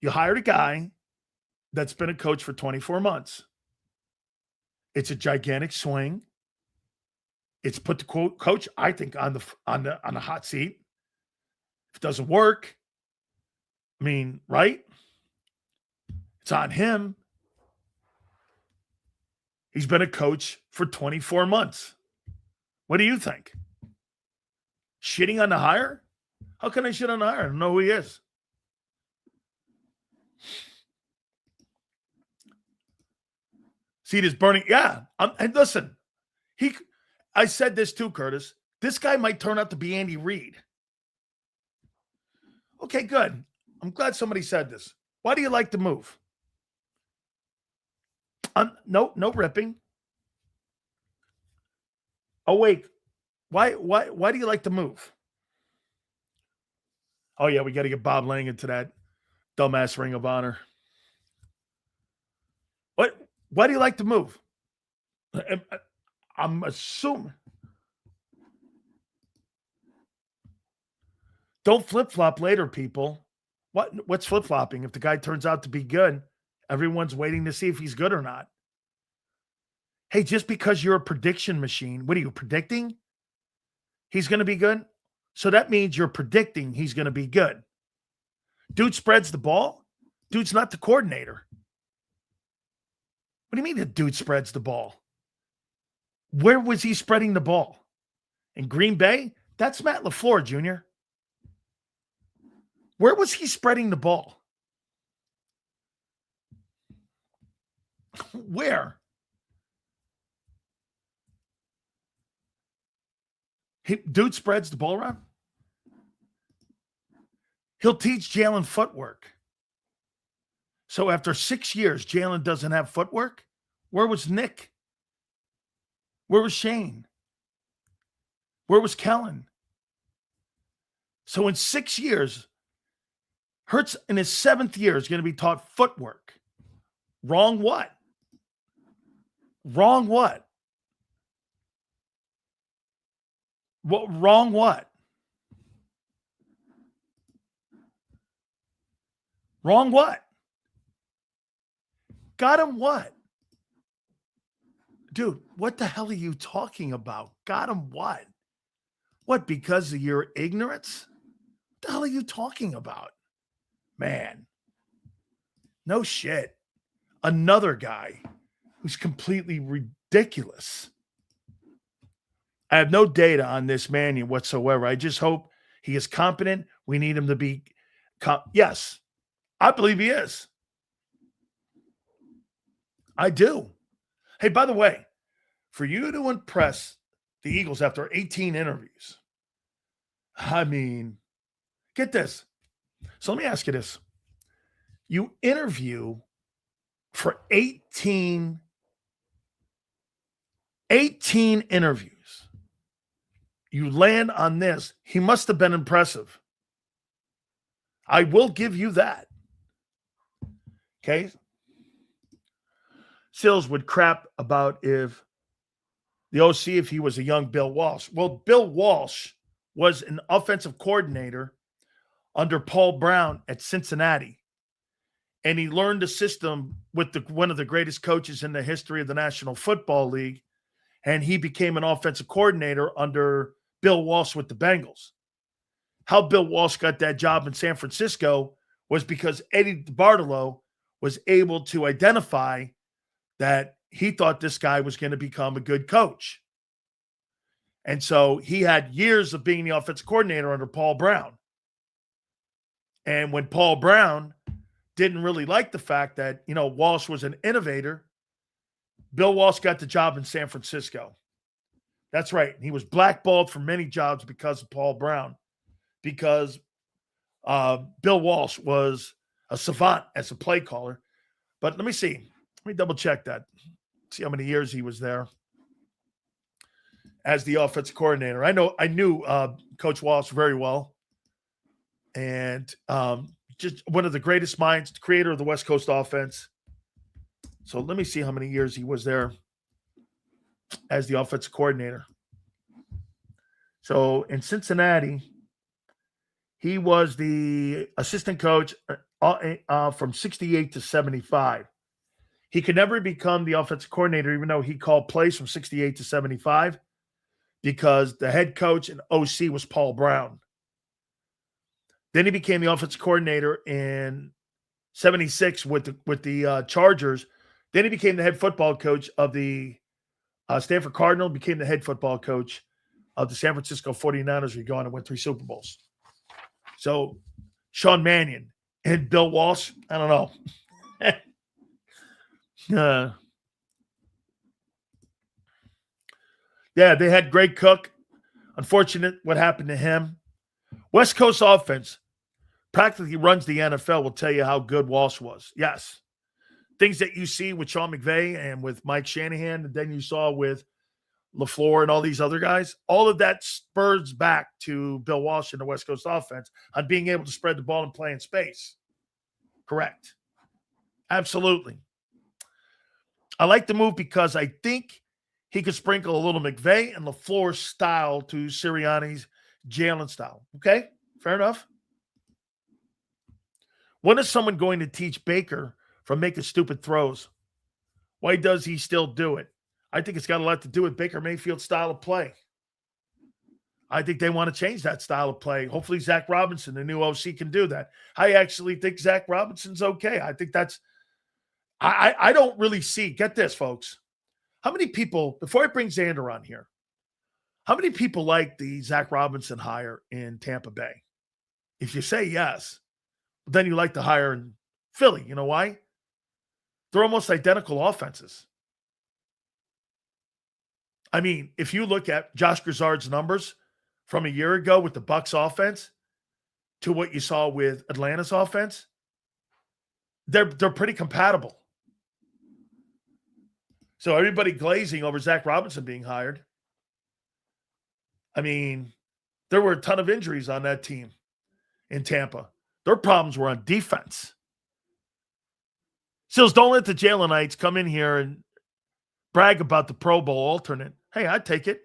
You hired a guy that's been a coach for 24 months. It's a gigantic swing. it's put the coach, I think, on the hot seat. If it doesn't work, I mean, right? It's on him. He's been a coach for 24 months. What do you think? Shitting on the hire? How can I shit on the hire? I don't know who he is. Seat is burning. Yeah. And listen, I said this too, Curtis. This guy might turn out to be Andy Reid. Okay, good. I'm glad somebody said this. Why do you like to move? No ripping. Oh, wait. Why do you like to move? Oh, yeah, we got to get Bob Lang into that dumbass Ring of Honor. Why do you like to move? I'm assuming. Don't flip-flop later, people. What's flip-flopping? If the guy turns out to be good, everyone's waiting to see if he's good or not. Hey, just because you're a prediction machine, what are you predicting? He's going to be good? So that means you're predicting he's going to be good. Dude spreads the ball? Dude's not the coordinator. What do you mean the dude spreads the ball? Where was he spreading the ball? In Green Bay? That's Matt LaFleur, Jr. Where was he spreading the ball? Where? Dude spreads the ball around? He'll teach Jalen footwork. So after 6 years, Jalen doesn't have footwork? Where was Nick? Where was Shane? Where was Kellen? So in 6 years, Hurts in his 7th year is going to be taught footwork. Wrong what? Wrong what? Wrong what? Wrong what? Got him what? Dude, what the hell are you talking about? Got him what? What, because of your ignorance? What the hell are you talking about? Man. No shit. Another guy who's completely ridiculous. I have no data on this Mannion whatsoever. I just hope he is competent. We need him to be. Yes, I believe he is. I do. Hey, by the way, for you to impress the Eagles after 18 interviews, I mean, get this. So let me ask you this. You interview for 18 interviews. You land on this. He must have been impressive. I will give you that. Okay? Sills would crap about if the OC, if he was a young Bill Walsh. Well, Bill Walsh was an offensive coordinator under Paul Brown at Cincinnati. And he learned the system with one of the greatest coaches in the history of the National Football League. And he became an offensive coordinator under Bill Walsh with the Bengals. How Bill Walsh got that job in San Francisco was because Eddie DeBartolo was able to identify that he thought this guy was going to become a good coach. And so he had years of being the offensive coordinator under Paul Brown. And when Paul Brown didn't really like the fact that, Walsh was an innovator, Bill Walsh got the job in San Francisco. That's right. He was blackballed from many jobs because of Paul Brown, because Bill Walsh was a savant as a play caller. But let me see. Let me double check that. See how many years he was there as the offensive coordinator. I knew Coach Walsh very well. And just one of the greatest minds, creator of the West Coast offense. So let me see how many years he was there as the offensive coordinator. So in Cincinnati, he was the assistant coach from 68 to 75. He could never become the offensive coordinator, even though he called plays from 68 to 75, because the head coach and OC was Paul Brown. Then he became the offensive coordinator in 76 with the Chargers. Then he became the head football coach of the Stanford Cardinal, became the head football coach of the San Francisco 49ers. He gone and went 3 Super Bowls. So Sean Mannion and Bill Walsh, I don't know. Yeah, they had Greg Cook. Unfortunate what happened to him. West Coast offense practically runs the NFL, will tell you how good Walsh was. Yes. Things that you see with Sean McVay and with Mike Shanahan, and then you saw with LaFleur and all these other guys, all of that spurs back to Bill Walsh and the West Coast offense on being able to spread the ball and play in space. Correct. Absolutely. I like the move because I think he could sprinkle a little McVay and LaFleur style to Sirianni's Jalen style. Okay? Fair enough. When is someone going to teach Baker from making stupid throws? Why does he still do it? I think it's got a lot to do with Baker Mayfield's style of play. I think they want to change that style of play. Hopefully Zach Robinson, the new OC, can do that. I actually think Zach Robinson's okay. I think that's – I don't really see – get this, folks. How many people – before I bring Xander on here, how many people like the Zach Robinson hire in Tampa Bay? If you say yes, then you like the hire in Philly. You know why? They're almost identical offenses. I mean, if you look at Josh Grizzard's numbers from a year ago with the Bucs offense to what you saw with Atlanta's offense, they're pretty compatible. So everybody glazing over Zach Robinson being hired. I mean, there were a ton of injuries on that team in Tampa. Their problems were on defense. Sills, don't let the Jalenites come in here and brag about the Pro Bowl alternate. Hey, I'd take it.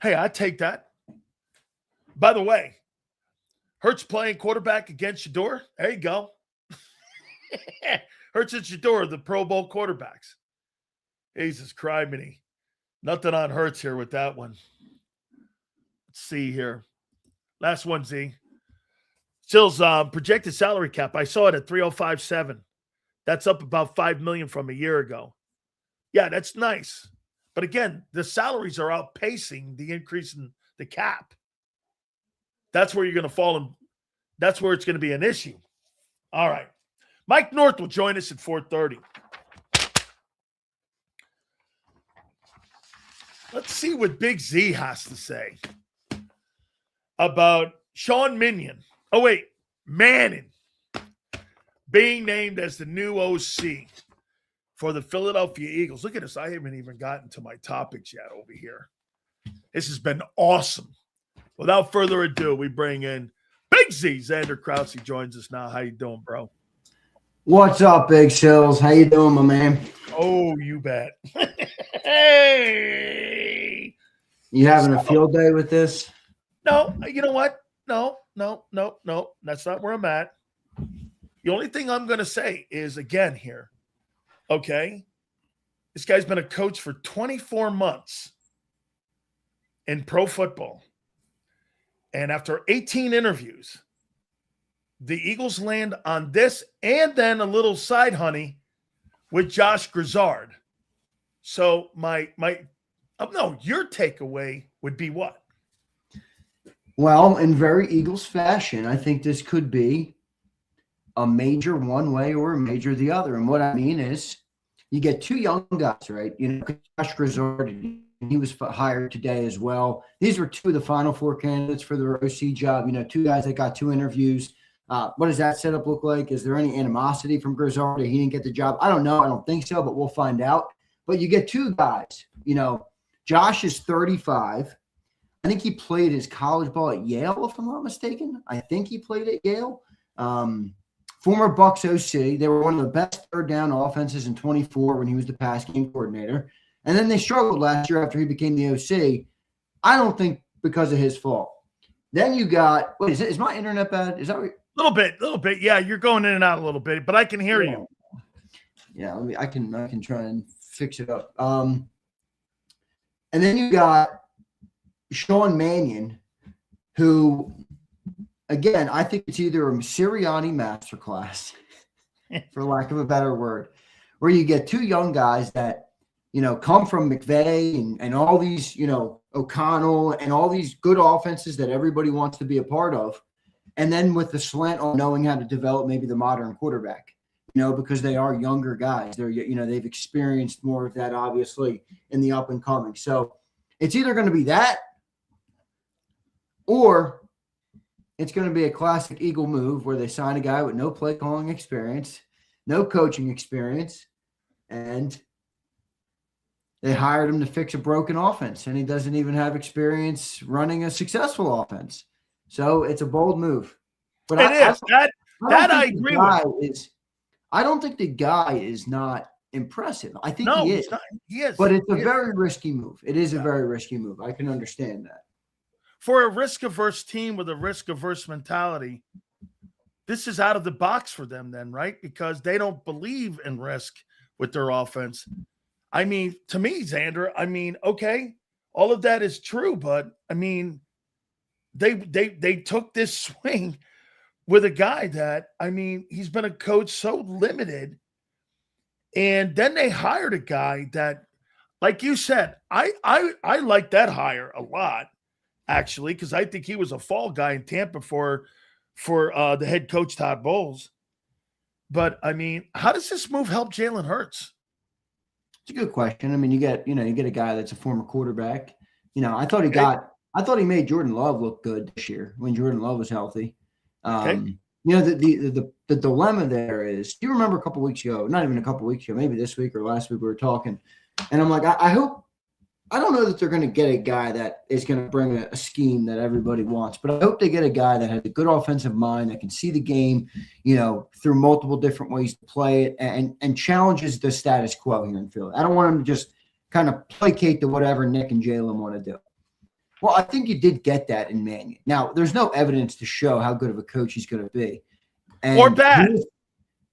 Hey, I'd take that. By the way, Hurts playing quarterback against Shador. There you go. Hurts and Shador, the Pro Bowl quarterbacks. Jesus criminy. Nothing on Hurts here with that one. Let's see here. Last one, Z. Sills, projected salary cap. I saw it at 305.7. That's up about $5 million from a year ago. Yeah, that's nice. But again, the salaries are outpacing the increase in the cap. That's where you're going to fall, and that's where it's going to be an issue. All right. Mike North will join us at 4:30. Let's see what Big Z has to say about Sean Mannion. Oh, wait, Mannion being named as the new OC for the Philadelphia Eagles. Look at this. I haven't even gotten to my topics yet over here. This has been awesome. Without further ado, we bring in Big Z. Xander Krause joins us now. How you doing, bro? What's up, Big Sills? How you doing, my man? Oh, you bet. Hey! You having a field day with this? No, you know what? No. That's not where I'm at. The only thing I'm going to say is, again here, okay, this guy's been a coach for 24 months in pro football. And after 18 interviews, the Eagles land on this and then a little side honey with Josh Grizzard. So your takeaway would be what? Well, in very Eagles fashion, I think this could be a major one way or a major the other. And what I mean is you get two young guys, right? You know, Josh Grizzard, he was hired today as well. These were two of the final four candidates for the OC job. You know, two guys that got 2 interviews. What does that setup look like? Is there any animosity from Grizzard that he didn't get the job? I don't know. I don't think so, but we'll find out. But you get two guys. You know, Josh is 35. I think he played his college ball at Yale, if I'm not mistaken. I think he played at Yale. Former Bucs OC. They were one of the best third down offenses in 24 when he was the pass game coordinator. And then they struggled last year after he became the OC. I don't think because of his fault. Then you got – wait, is my internet bad? Is that what – little bit. Yeah, you're going in and out a little bit, but I can hear you. Yeah, I can try and fix it up. And then you got Sean Mannion, who, again, I think it's either a Sirianni masterclass, for lack of a better word, where you get two young guys that, come from McVay and all these, O'Connell and all these good offenses that everybody wants to be a part of. And then with the slant on knowing how to develop maybe the modern quarterback, because they are younger guys. They're, they've experienced more of that, obviously, in the up and coming. So it's either going to be that or it's going to be a classic Eagle move where they sign a guy with no play calling experience, no coaching experience, and they hired him to fix a broken offense, and he doesn't even have experience running a successful offense. So it's a bold move. But I agree with. I don't think the guy is not impressive. I think No, he he's is. not. He is. But it's a very risky move. It is a very risky move. I can understand that. For a risk-averse team with a risk-averse mentality, this is out of the box for them then, right? Because they don't believe in risk with their offense. I mean, to me, Xander, okay, all of that is true, but they took this swing with a guy that, he's been a coach so limited. And then they hired a guy that, like you said, I like that hire a lot, actually, because I think he was a fall guy in Tampa for the head coach, Todd Bowles. But, how does this move help Jalen Hurts? It's a good question. You get a guy that's a former quarterback. I thought he made Jordan Love look good this year when Jordan Love was healthy. The dilemma there is, do you remember a couple weeks ago, not even a couple weeks ago, maybe this week or last week we were talking, and I'm like, I don't know that they're going to get a guy that is going to bring a scheme that everybody wants, but I hope they get a guy that has a good offensive mind, that can see the game, through multiple different ways to play it and challenges the status quo here in Philly. I don't want him to just kind of placate to whatever Nick and Jalen want to do. Well, I think you did get that in Mannion. Now, there's no evidence to show how good of a coach he's going to be. Or bad.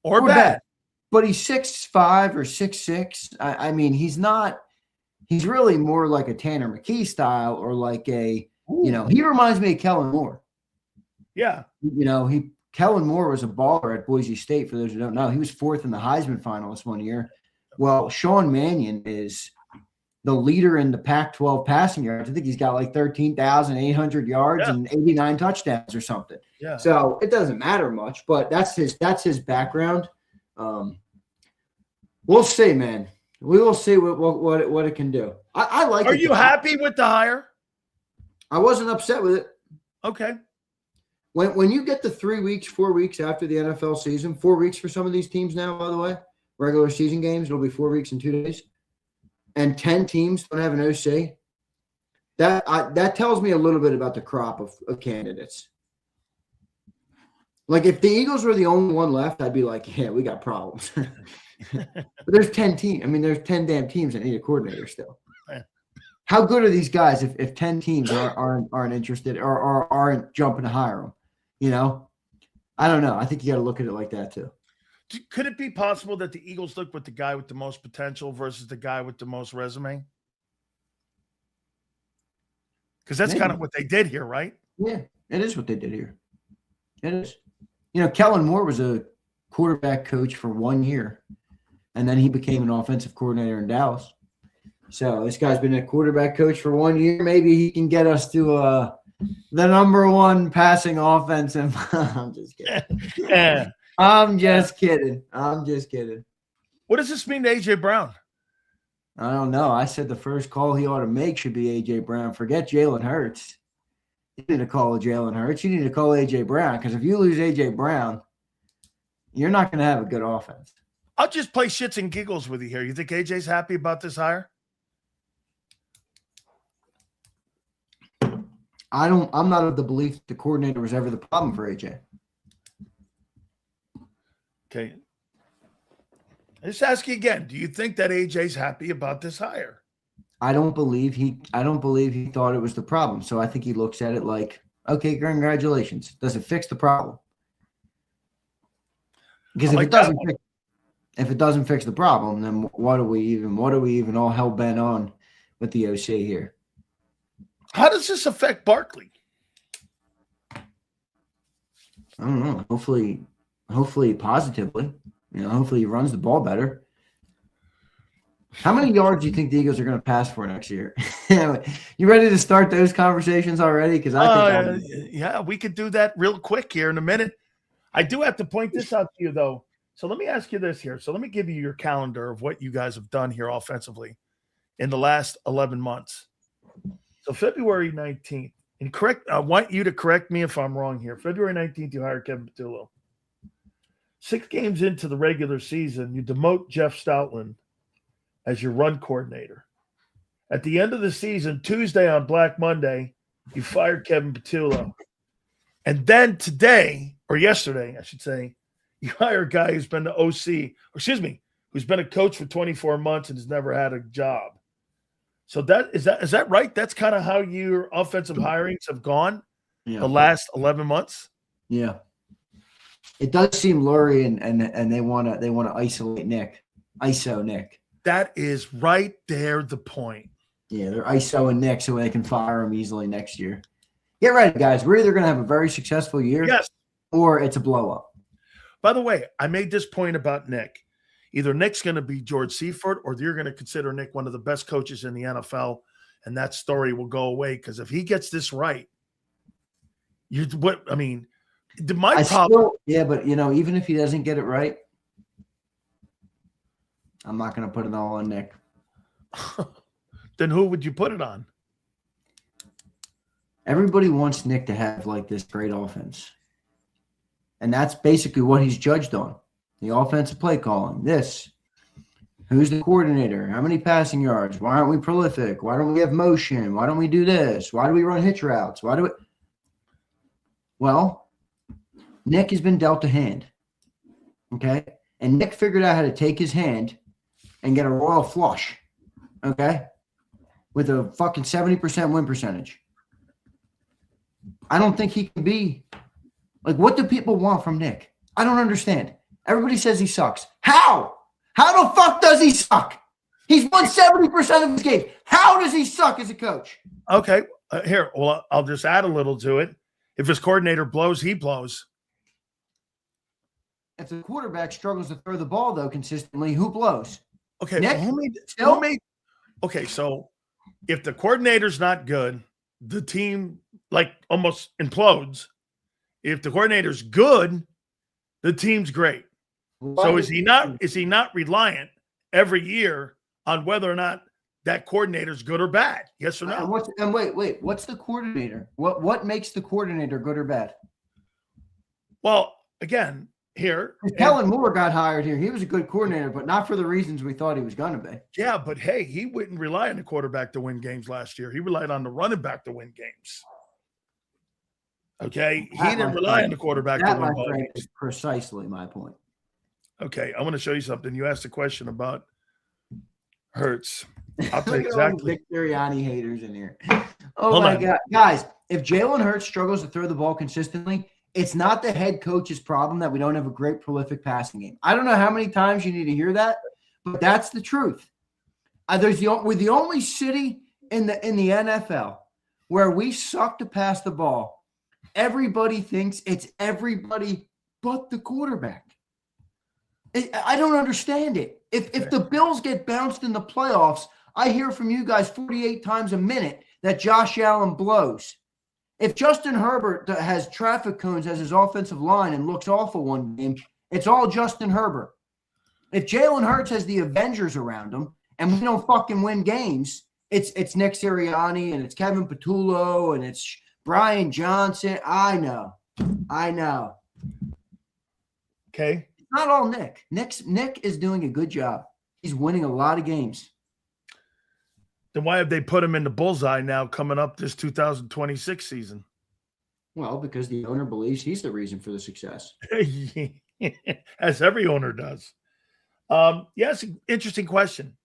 Or bad. But he's 6'5" or 6'6". He's not – he's really more like a Tanner McKee style or like a – he reminds me of Kellen Moore. Yeah. Kellen Moore was a baller at Boise State, for those who don't know. He was fourth in the Heisman finalists one year. Well, Sean Mannion is – the leader in the Pac-12 passing yards. I think he's got like 13,800 yards and 89 touchdowns or something. Yeah. So it doesn't matter much, but that's his background. We'll see, man. We will see what it can do. I like it. Are you happy with the hire? I wasn't upset with it. Okay. When you get the 3 weeks, 4 weeks after the NFL season, 4 weeks for some of these teams now, by the way, regular season games, it'll be 4 weeks and 2 days. And 10 teams don't have an OC, that tells me a little bit about the crop of candidates. Like, if the Eagles were the only one left, I'd be like, yeah, we got problems. But there's 10 teams. There's 10 damn teams that need a coordinator still. How good are these guys if 10 teams aren't interested or aren't jumping to hire them? I don't know. I think you got to look at it like that too. Could it be possible that the Eagles look with the guy with the most potential versus the guy with the most resume? Because that's kind of what they did here, right? Yeah, it is what they did here. It is. Kellen Moore was a quarterback coach for 1 year, and then he became an offensive coordinator in Dallas. So this guy's been a quarterback coach for 1 year. Maybe he can get us to the number one passing offense. And I'm just kidding. Yeah. I'm just kidding. What does this mean to A.J. Brown? I don't know. I said the first call he ought to make should be A.J. Brown. Forget Jalen Hurts. You need to call Jalen Hurts. You need to call A.J. Brown, because if you lose A.J. Brown, you're not going to have a good offense. I'll just play shits and giggles with you here. You think A.J.'s happy about this hire? I'm not of the belief the coordinator was ever the problem for A.J. Okay. I just ask you again. Do you think that AJ's happy about this hire? I don't believe he thought it was the problem. So I think he looks at it like, okay, congratulations. Does it fix the problem? Because if it doesn't fix the problem, then what are we even all hell bent on with the OC here. How does this affect Barkley? I don't know. Hopefully positively. Hopefully he runs the ball better. How many yards do you think the Eagles are going to pass for next year? You ready to start those conversations already? Because I think yeah, we could do that real quick here in a minute. I do have to point this out to you, though. So let me ask you this here. So let me give you your calendar of what you guys have done here offensively in the last 11 months. So February 19th, and I want you to correct me if I'm wrong here. February 19th, you hire Kevin Patullo. 6 games into the regular season, you demote Jeff Stoutland as your run coordinator. At the end of the season, Tuesday on Black Monday, you fired Kevin Patullo. And then today, or yesterday, I should say, you hire a guy who's been the OC, who's been a coach for 24 months and has never had a job. So is that right? That's kind of how your offensive hirings have gone the last 11 months? Yeah. It does seem blurry, and they want to isolate Nick. ISO Nick. That is right there the point. Yeah, they're ISO and Nick so they can fire him easily next year. Get ready, guys. We're either going to have a very successful year or it's a blow up. By the way, I made this point about Nick. Either Nick's going to be George Seifert or you're going to consider Nick one of the best coaches in the NFL, and that story will go away because if he gets this right, but even if he doesn't get it right, I'm not going to put it all on Nick. Then who would you put it on? Everybody wants Nick to have like this great offense. And that's basically what he's judged on. The offensive play calling. This. Who's the coordinator? How many passing yards? Why aren't we prolific? Why don't we have motion? Why don't we do this? Why do we run hitch routes? Well, Nick has been dealt a hand. Okay? And Nick figured out how to take his hand and get a royal flush. Okay? With a fucking 70% win percentage. I don't think he can be. Like, what do people want from Nick? I don't understand. Everybody says he sucks. How? How the fuck does he suck? He's won 70% of his games. How does he suck as a coach? Okay. I'll just add a little to it. If his coordinator blows, he blows. If the quarterback struggles to throw the ball, though, consistently, who blows? Okay. Nick? Okay, so if the coordinator's not good, the team almost implodes. If the coordinator's good, the team's great. So is he not reliant every year on whether or not that coordinator's good or bad? Yes or no? Wait. What's the coordinator? What makes the coordinator good or bad? Well, again, here. Kellen Moore got hired here. He was a good coordinator, but not for the reasons we thought he was going to be. Yeah, but hey, he wouldn't rely on the quarterback to win games last year. He relied on the running back to win games. Okay? He didn't rely on the quarterback to win games. Is precisely my point. Okay, I want to show you something. You asked a question about Hurts. I'll tell you exactly. Vic Sirianni haters in here. Oh, my God. Guys, if Jalen Hurts struggles to throw the ball consistently, it's not the head coach's problem that we don't have a great prolific passing game. I don't know how many times you need to hear that, but that's the truth. We're the only city in the NFL where we suck to pass the ball. Everybody thinks it's everybody but the quarterback. I don't understand it. If the Bills get bounced in the playoffs, I hear from you guys 48 times a minute that Josh Allen blows. If Justin Herbert has traffic cones as his offensive line and looks awful one game, it's all Justin Herbert. If Jalen Hurts has the Avengers around him and we don't fucking win games, it's Nick Sirianni and it's Kevin Patullo and it's Brian Johnson. I know. Okay. It's not all Nick. Nick is doing a good job. He's winning a lot of games. Then why have they put him in the bullseye now coming up this 2026 season? Well, because the owner believes he's the reason for the success. As every owner does. It's an interesting question.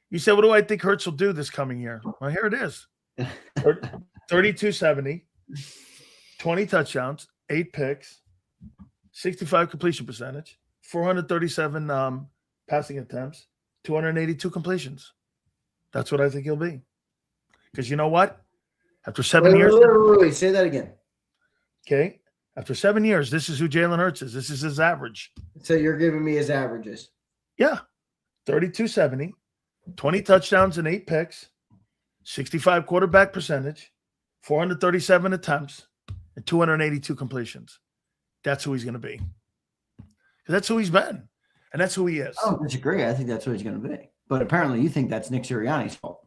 You said, what do I think Hurts will do this coming year? Well, here it is. 32-70, 20 touchdowns, 8 picks, 65 completion percentage, 437 passing attempts, 282 completions. That's what I think he'll be. Because you know what? After 7 years, Wait, say that again. okay. After 7 years, this is who Jalen Hurts is. This is his average. So you're giving me his averages. Yeah. 32.70, 20 touchdowns and 8 picks, 65 quarterback percentage, 437 attempts, and 282 completions. That's who he's going to be. That's who he's been. And that's who he is. I don't disagree. I think that's who he's going to be. But apparently you think that's Nick Sirianni's fault.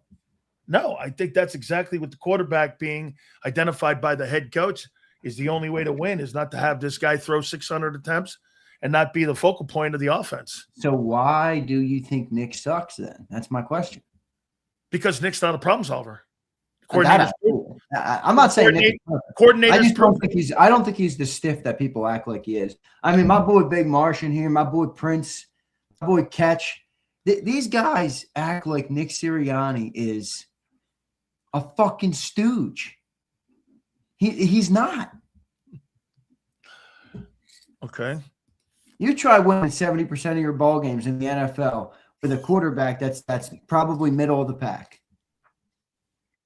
No, I think that's exactly what the quarterback being identified by the head coach is the only way to win, is not to have this guy throw 600 attempts and not be the focal point of the offense. So why do you think Nick sucks then? That's my question. Because Nick's not a problem solver. I'm not saying Nick. Coordinators. I don't think he's the stiff that people act like he is. I mean, my boy Big Martian here, my boy Prince, my boy Catch. These guys act like Nick Sirianni is a fucking stooge. He's not. Okay. You try winning 70% of your ball games in the NFL with a quarterback that's probably middle of the pack.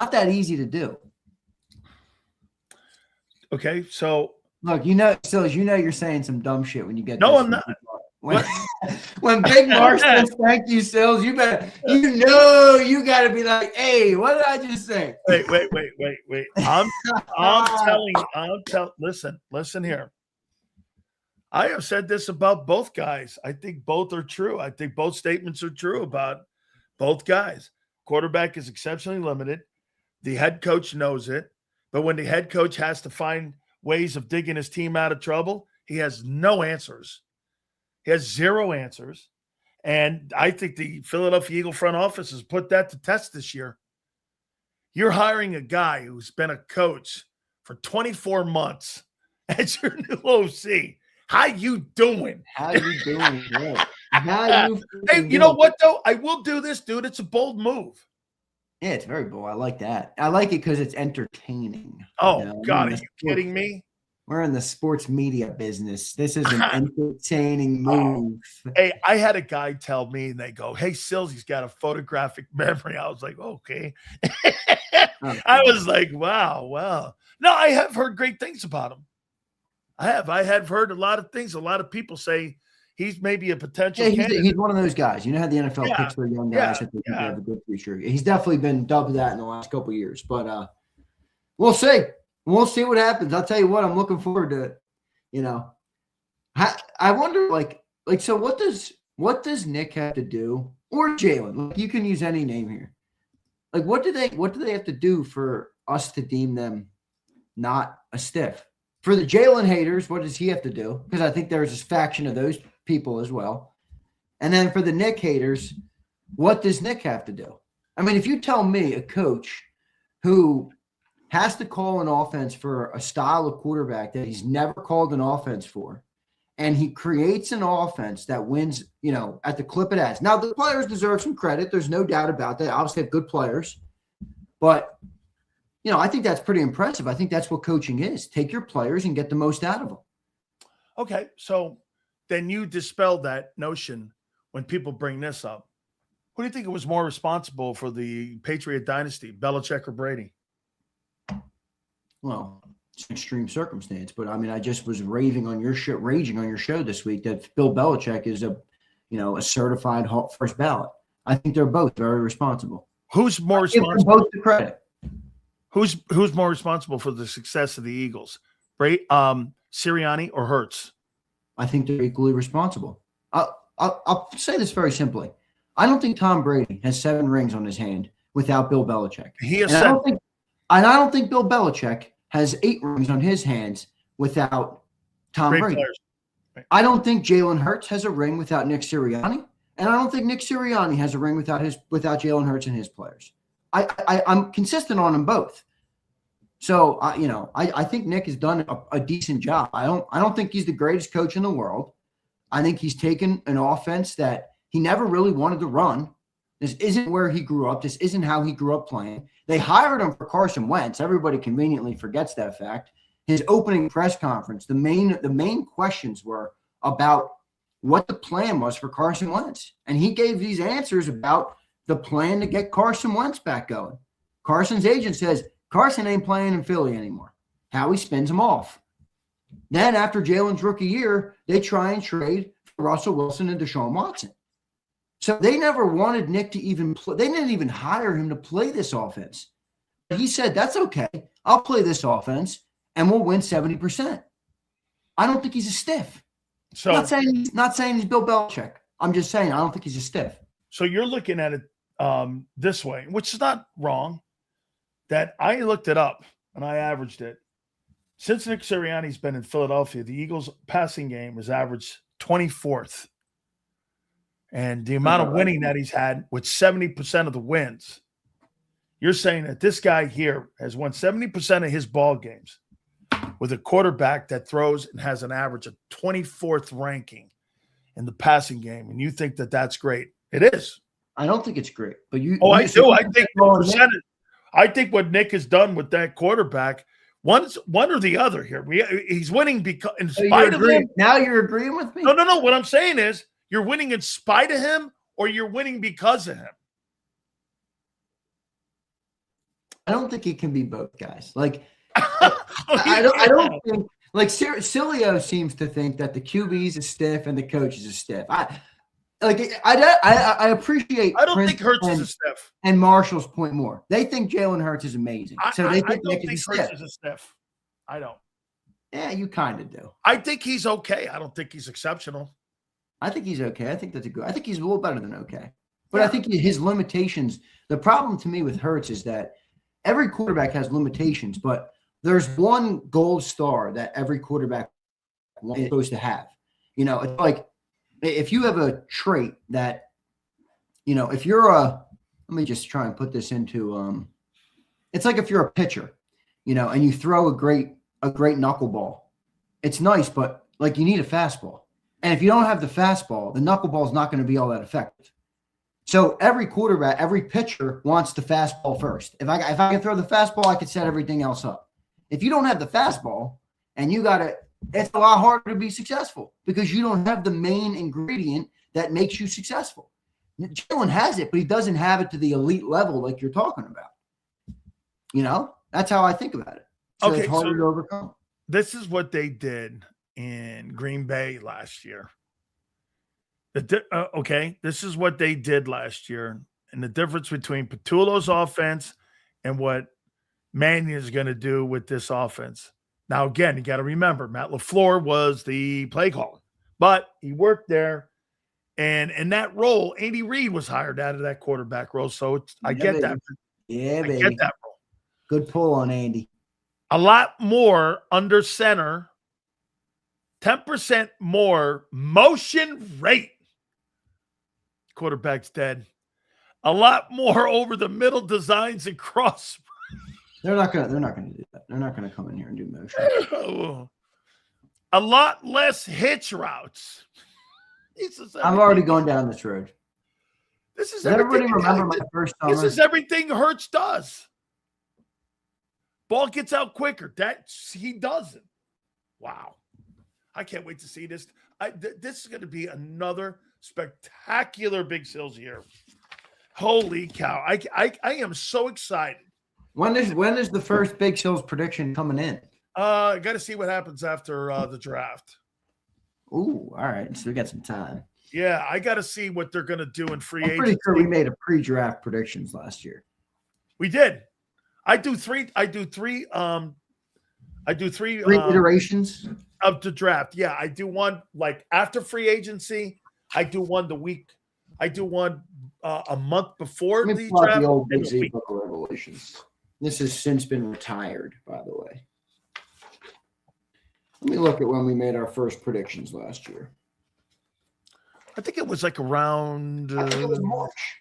Not that easy to do. Okay, so look, Sills, you're saying some dumb shit when you get. No, I'm not. When Big Mark says thank you, Sills, you got to be like, hey, what did I just say? Wait. Listen here. I have said this about both guys. I think both are true. I think both statements are true about both guys. Quarterback is exceptionally limited. The head coach knows it. But when the head coach has to find ways of digging his team out of trouble, he has no answers. He has zero answers. And I think the Philadelphia Eagle front office has put that to test this year. You're hiring a guy who's been a coach for 24 months as your new OC. How you doing? Hey, you know what, though? I will do this, dude. It's a bold move. Yeah, it's very bold. I like that. I like it because it's entertaining. Oh, God, are you kidding me? We're in the sports media business. This is an entertaining move. Hey, I had a guy tell me, and they go, hey, Sills, he's got a photographic memory. I was like, okay. I was like, wow. No, I have heard great things about him. I have heard a lot of things. A lot of people say he's maybe a potential candidate. He's one of those guys. You know how the NFL picks for young guys? I think they have a good future. He's definitely been dubbed that in the last couple of years. But we'll see. We'll see what happens. I'll tell you what, I'm looking forward to it. You know, I wonder, so what does Nick have to do, or Jalen? Like, you can use any name here. Like, what do they have to do for us to deem them not a stiff? For the Jalen haters, what does he have to do? Because I think there's this faction of those people as well. And then for the Nick haters, what does Nick have to do? I mean, if you tell me a coach who has to call an offense for a style of quarterback that he's never called an offense for, and he creates an offense that wins, at the clip it has. Now, the players deserve some credit. There's no doubt about that. Obviously, have good players. But, I think that's pretty impressive. I think that's what coaching is. Take your players and get the most out of them. Okay, so then you dispel that notion when people bring this up. Who do you think was more responsible for the Patriot dynasty, Belichick or Brady? Well, it's an extreme circumstance, but I mean, I just was raging on your show this week that Bill Belichick is a certified first ballot. I think they're both very responsible. Who's more responsible? Give them both the credit. Who's more responsible for the success of the Eagles? Sirianni or Hurts? I think they're equally responsible. I'll say this very simply. I don't think Tom Brady has 7 rings on his hand without Bill Belichick. I don't think Bill Belichick has 8 rings on his hands without Tom Brady. Right. I don't think Jalen Hurts has a ring without Nick Sirianni, and I don't think Nick Sirianni has a ring without Jalen Hurts and his players. I'm consistent on them both. So I think Nick has done a decent job. I don't think he's the greatest coach in the world. I think he's taken an offense that he never really wanted to run. This isn't where he grew up. This isn't how he grew up playing. They hired him for Carson Wentz. Everybody conveniently forgets that fact. His opening press conference, the main questions were about what the plan was for Carson Wentz. And he gave these answers about the plan to get Carson Wentz back going. Carson's agent says Carson ain't playing in Philly anymore. Howie spins him off. Then after Jalen's rookie year, they try and trade for Russell Wilson and Deshaun Watson. So they never wanted Nick to even play. They didn't even hire him to play this offense. He said, that's okay. I'll play this offense and we'll win 70%. I don't think he's a stiff. So not saying he's Bill Belichick. I'm just saying I don't think he's a stiff. So you're looking at it this way, which is not wrong. That I looked it up and I averaged it. Since Nick Sirianni's been in Philadelphia, the Eagles' passing game has averaged 24th. And the amount of winning that he's had with 70% of the wins, you're saying that this guy here has won 70% of his ball games with a quarterback that throws and has an average of 24th ranking in the passing game, and you think that that's great. It is. I don't think it's great, but you. Oh, I do. I think the percentage. I think what Nick has done with that quarterback, one or the other here. He's winning because in spite of him. Now you're agreeing with me? No. What I'm saying is you're winning in spite of him, or you're winning because of him. I don't think it can be both, guys. Like, I don't think. Like Sileo seems to think that the QB is a stiff and the coach is a stiff. I appreciate. I don't think Hurts is a stiff. And Marshall's point more. They think Jalen Hurts is amazing, so they think Nick is Hurts is a stiff. I don't. Yeah, you kind of do. I think he's okay. I don't think he's exceptional. I think he's okay. I think that's a good. I think he's a little better than okay. But I think his limitations. The problem to me with Hurts is that every quarterback has limitations, but there's one gold star that every quarterback is supposed to have. You know, it's like if you have a trait that, you know, if you're let me just try and put this into, it's like if you're a pitcher, you know, and you throw a great knuckleball, it's nice, but like you need a fastball. And if you don't have the fastball, the knuckleball is not going to be all that effective. So every quarterback, every pitcher wants the fastball first. If I can throw the fastball, I can set everything else up. If you don't have the fastball and you got it, it's a lot harder to be successful because you don't have the main ingredient that makes you successful. Jalen has it, but he doesn't have it to the elite level like you're talking about. You know, that's how I think about it. So it's harder to overcome. This is what they did in Green Bay last year. This is what they did last year, and the difference between Patullo's offense and what Mannion is going to do with this offense. Now, again, you got to remember, Matt LaFleur was the play caller, but he worked there, and in that role, Andy Reid was hired out of that quarterback role. So I get that. Yeah, I get that role. Good pull on Andy. A lot more under center, 10% more motion rate. Quarterback's dead. A lot more over the middle designs and cross. They're not gonna do that. They're not gonna come in here and do motion. A lot less hitch routes. I'm already going down this road. This is Does everybody remember my first summer? This is everything Hurts does. Ball gets out quicker. He doesn't. Wow. I can't wait to see this. This is going to be another spectacular Big Sills year. Holy cow. I am so excited. When is the first Big Sills prediction coming in? I got to see what happens after the draft. Ooh, all right. So we got some time. Yeah, I got to see what they're going to do in free agency. I'm pretty sure we made a pre-draft predictions last year. We did. I do three iterations of the draft. Yeah, I do one like after free agency. I do one the week. I do one a month before the draft. The old Big Z Book of Revelations. This has since been retired, by the way. Let me look at when we made our first predictions last year. I think it was like around. I think it was March.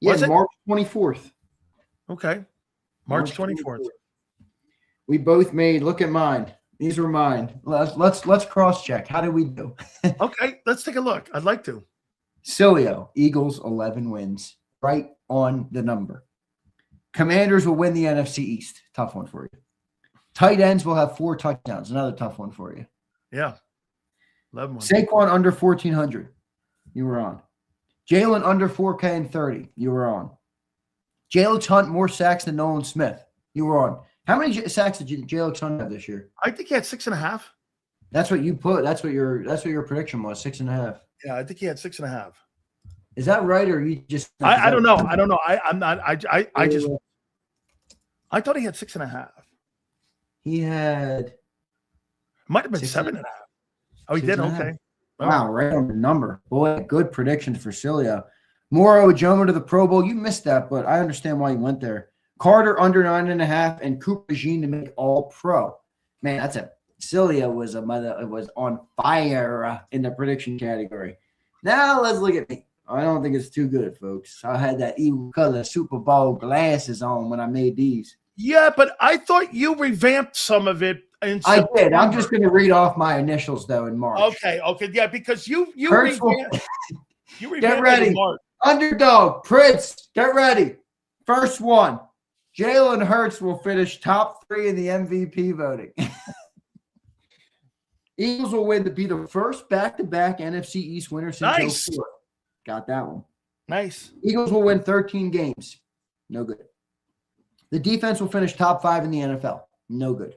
Yeah, March 24th. Okay, March 24th. We both made. Look at mine. These were mine. Let's cross check. How did we do? Okay, let's take a look. I'd like to. Sileo, Eagles 11 wins, right on the number. Commanders will win the NFC East. Tough one for you. Tight ends will have 4 touchdowns. Another tough one for you. Yeah, 11 wins. Saquon under 1,400. You were on. Jalen under 4K and 30. You were on. Jalen Hunt more sacks than Nolan Smith. You were on. How many sacks did Jalen Hunt have this year? I think he had 6.5. That's what you put. That's what your prediction was, 6.5. Yeah, I think he had 6.5. Is that right, or you just? I don't know. I don't know. I'm not. I just. I thought he had 6.5. He had. Might have been 7.5. Oh, he did. Okay. Wow, right on the number. Boy, good predictions for Sileo. Moro Jomo to the Pro Bowl. You missed that, but I understand why you went there. Carter under 9.5, and Cooper Jean to make All Pro. Man, that's a Sileo was on fire in the prediction category. Now let's look at me. I don't think it's too good, folks. I had that evil color Super Bowl glasses on when I made these. Yeah, but I thought you revamped some of it. I did. I'm just going to read off my initials though in March. Okay, yeah, because you revamped. You revamped. Get ready. Underdog, Prince, get ready. First one. Jalen Hurts will finish top 3 in the MVP voting. Eagles will win to be the first back-to-back NFC East winner since 2004. Got that one. Nice. Eagles will win 13 games. No good. The defense will finish top 5 in the NFL. No good.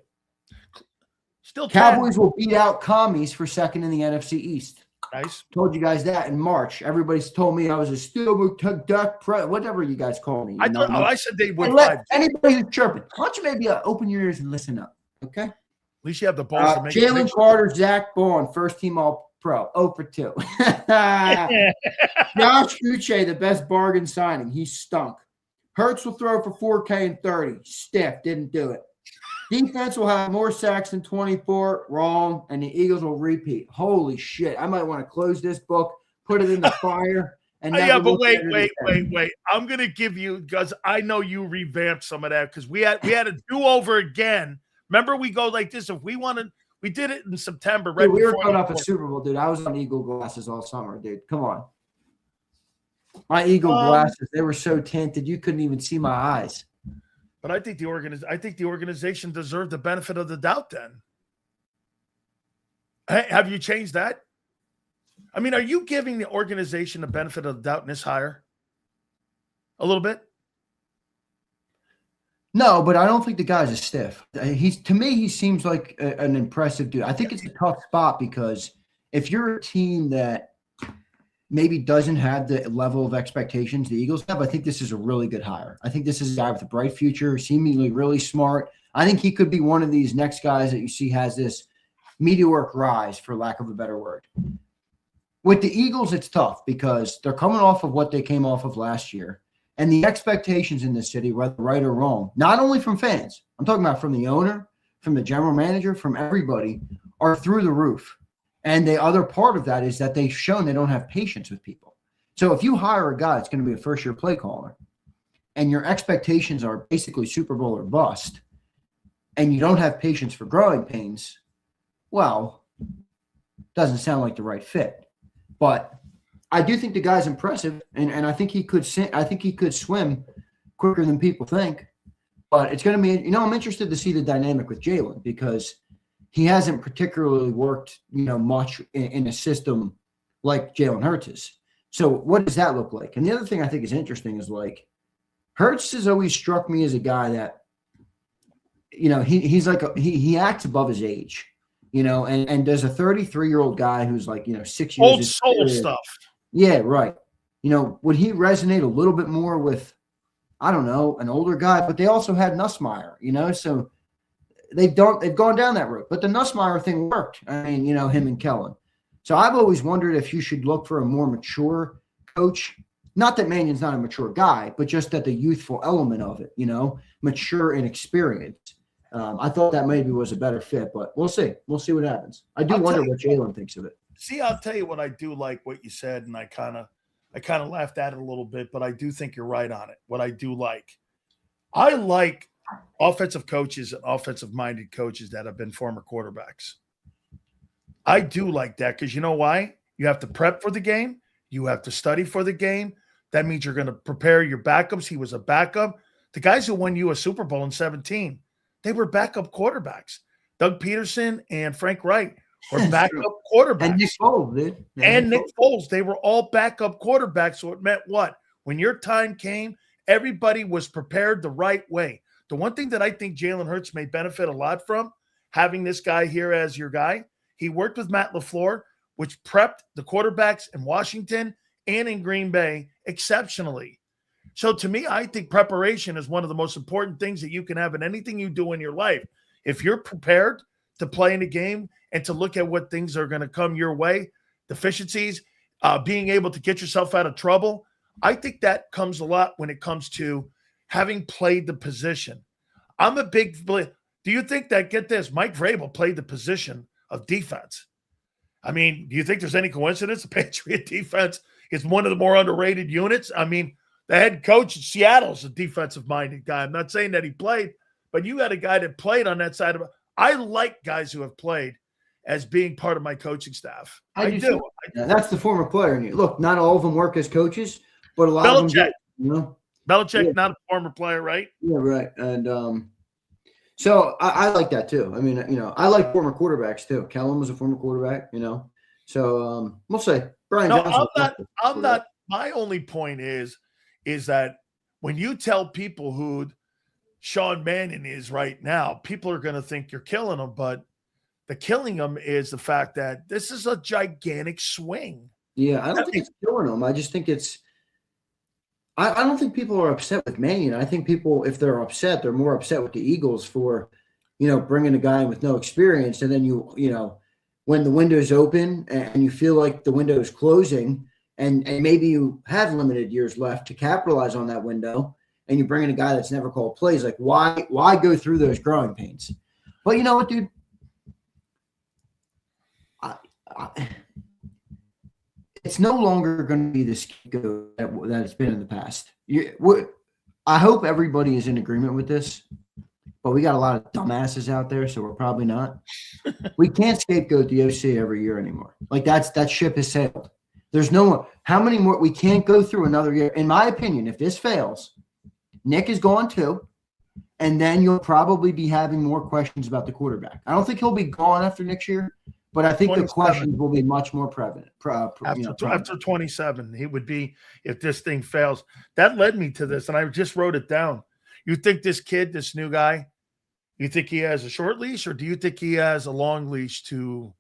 Still 10. Cowboys will beat out Commies for second in the NFC East. Nice. Told you guys that in March. Everybody's told me I was a steel duck, whatever you guys call me. I said they would. Anybody who's chirping, why don't you maybe open your ears and listen up, okay? At least you have the balls to make it. Jalen Carter, Zach Bourne, first team All-Pro, 0 for 2. Josh Uche, the best bargain signing. He stunk. Hurts will throw for 4K and 30. Stiff, didn't do it. Defense will have more sacks than 24. Wrong. And the Eagles will repeat. Holy shit. I might want to close this book, put it in the fire. And yeah, but wait. I'm going to give you, because I know you revamped some of that, because we had a do-over again. Remember, we go like this. If we wanted, we did it in September. Right, dude, we were coming off a Super Bowl, dude. I was on Eagle glasses all summer, dude. Come on. My Eagle glasses, they were so tinted, you couldn't even see my eyes. But I think the organization deserved the benefit of the doubt then. Hey, have you changed that? I mean, are you giving the organization the benefit of the doubt in this hire? A little bit? No, but I don't think the guy's a stiff. To me, he seems like an impressive dude. I think it's a tough spot because if you're a team that maybe doesn't have the level of expectations the Eagles have, I think this is a really good hire. I think this is a guy with a bright future, seemingly really smart. I think he could be one of these next guys that you see has this meteoric rise, for lack of a better word. With the Eagles, it's tough because they're coming off of what they came off of last year. And the expectations in this city, whether right or wrong, not only from fans, I'm talking about from the owner, from the general manager, from everybody, are through the roof. And the other part of that is that they've shown they don't have patience with people. So if you hire a guy that's going to be a first-year play caller and your expectations are basically Super Bowl or bust, and you don't have patience for growing pains, well, doesn't sound like the right fit. But I do think the guy's impressive, and I think he could swim quicker than people think. But it's going to be, I'm interested to see the dynamic with Jalen because he hasn't particularly worked, much in a system like Jalen Hurts is. So what does that look like? And the other thing I think is interesting is like Hurts has always struck me as a guy that, he's like he acts above his age, and there's a 33-year-old guy who's like, 6 years old soul stuff. Yeah, right. Would he resonate a little bit more with, I don't know, an older guy? But they also had Nussmeier, so they've gone down that road. But the Nussmeier thing worked. I mean, him and Kellen. So I've always wondered if you should look for a more mature coach. Not that Mannion's not a mature guy, but just that the youthful element of it, mature and experienced. I thought that maybe was a better fit, but we'll see. We'll see what happens. I do wonder what Jalen thinks of it. See, I'll tell you what I do like what you said, and I kind of laughed at it a little bit, but I do think you're right on it. What I do like, I like offensive coaches and offensive-minded coaches that have been former quarterbacks. I do like that because you know why? You have to prep for the game. You have to study for the game. That means you're going to prepare your backups. He was a backup. The guys who won you a Super Bowl in 2017, they were backup quarterbacks. Doug Peterson and Frank Wright were backup quarterbacks. And Nick Foles, dude. And Nick Foles. They were all backup quarterbacks. So it meant what? When your time came Everybody was prepared the right way. The one thing that I think Jalen Hurts may benefit a lot from having this guy here as your guy, he worked with Matt LaFleur, which prepped the quarterbacks in Washington and in Green Bay exceptionally. So to me, I think preparation is one of the most important things that you can have in anything you do in your life. If you're prepared to play in a game and to look at what things are going to come your way, deficiencies, being able to get yourself out of trouble, I think that comes a lot when it comes to having played the position. I'm a big – do you think that, get this, Mike Vrabel played the position of defense? I mean, do you think there's any coincidence the Patriot defense is one of the more underrated units? I mean, the head coach in Seattle's a defensive-minded guy. I'm not saying that he played, but you got a guy that played on that side of it. I like guys who have played as being part of my coaching staff. I do. That's the former player in you. Look, not all of them work as coaches, but a lot of them do, you know? Belichick, yeah. Not a former player, right? Yeah, right. And so I like that too. I mean, you know, I like former quarterbacks too. Kellen was a former quarterback, you know. So we'll say Brian Johnson. I'm not. My only point is that when you tell people who Sean Mannion is right now, people are going to think you're killing him, but the killing him is the fact that this is a gigantic swing. Yeah, I don't think it's killing him. I just think it's I don't think people are upset with Mannion. I think people, if they're upset, they're more upset with the Eagles for, you know, bringing a guy in with no experience. And then you know, when the window's open and you feel like the window is closing and maybe you have limited years left to capitalize on that window and you bring in a guy that's never called plays, like why go through those growing pains? But you know what, dude? It's no longer going to be the scapegoat that it's been in the past. I hope everybody is in agreement with this, but we got a lot of dumbasses out there, so we're probably not. We can't scapegoat the OC every year anymore. Like that ship has sailed. There's no more. How many more? We can't go through another year. In my opinion, if this fails, Nick is gone too, and then you'll probably be having more questions about the quarterback. I don't think he'll be gone after next year. But I think the questions will be much more prevalent. After 27, he would be if this thing fails. That led me to this, and I just wrote it down. You think this kid, this new guy, you think he has a short leash, or do you think he has a long leash to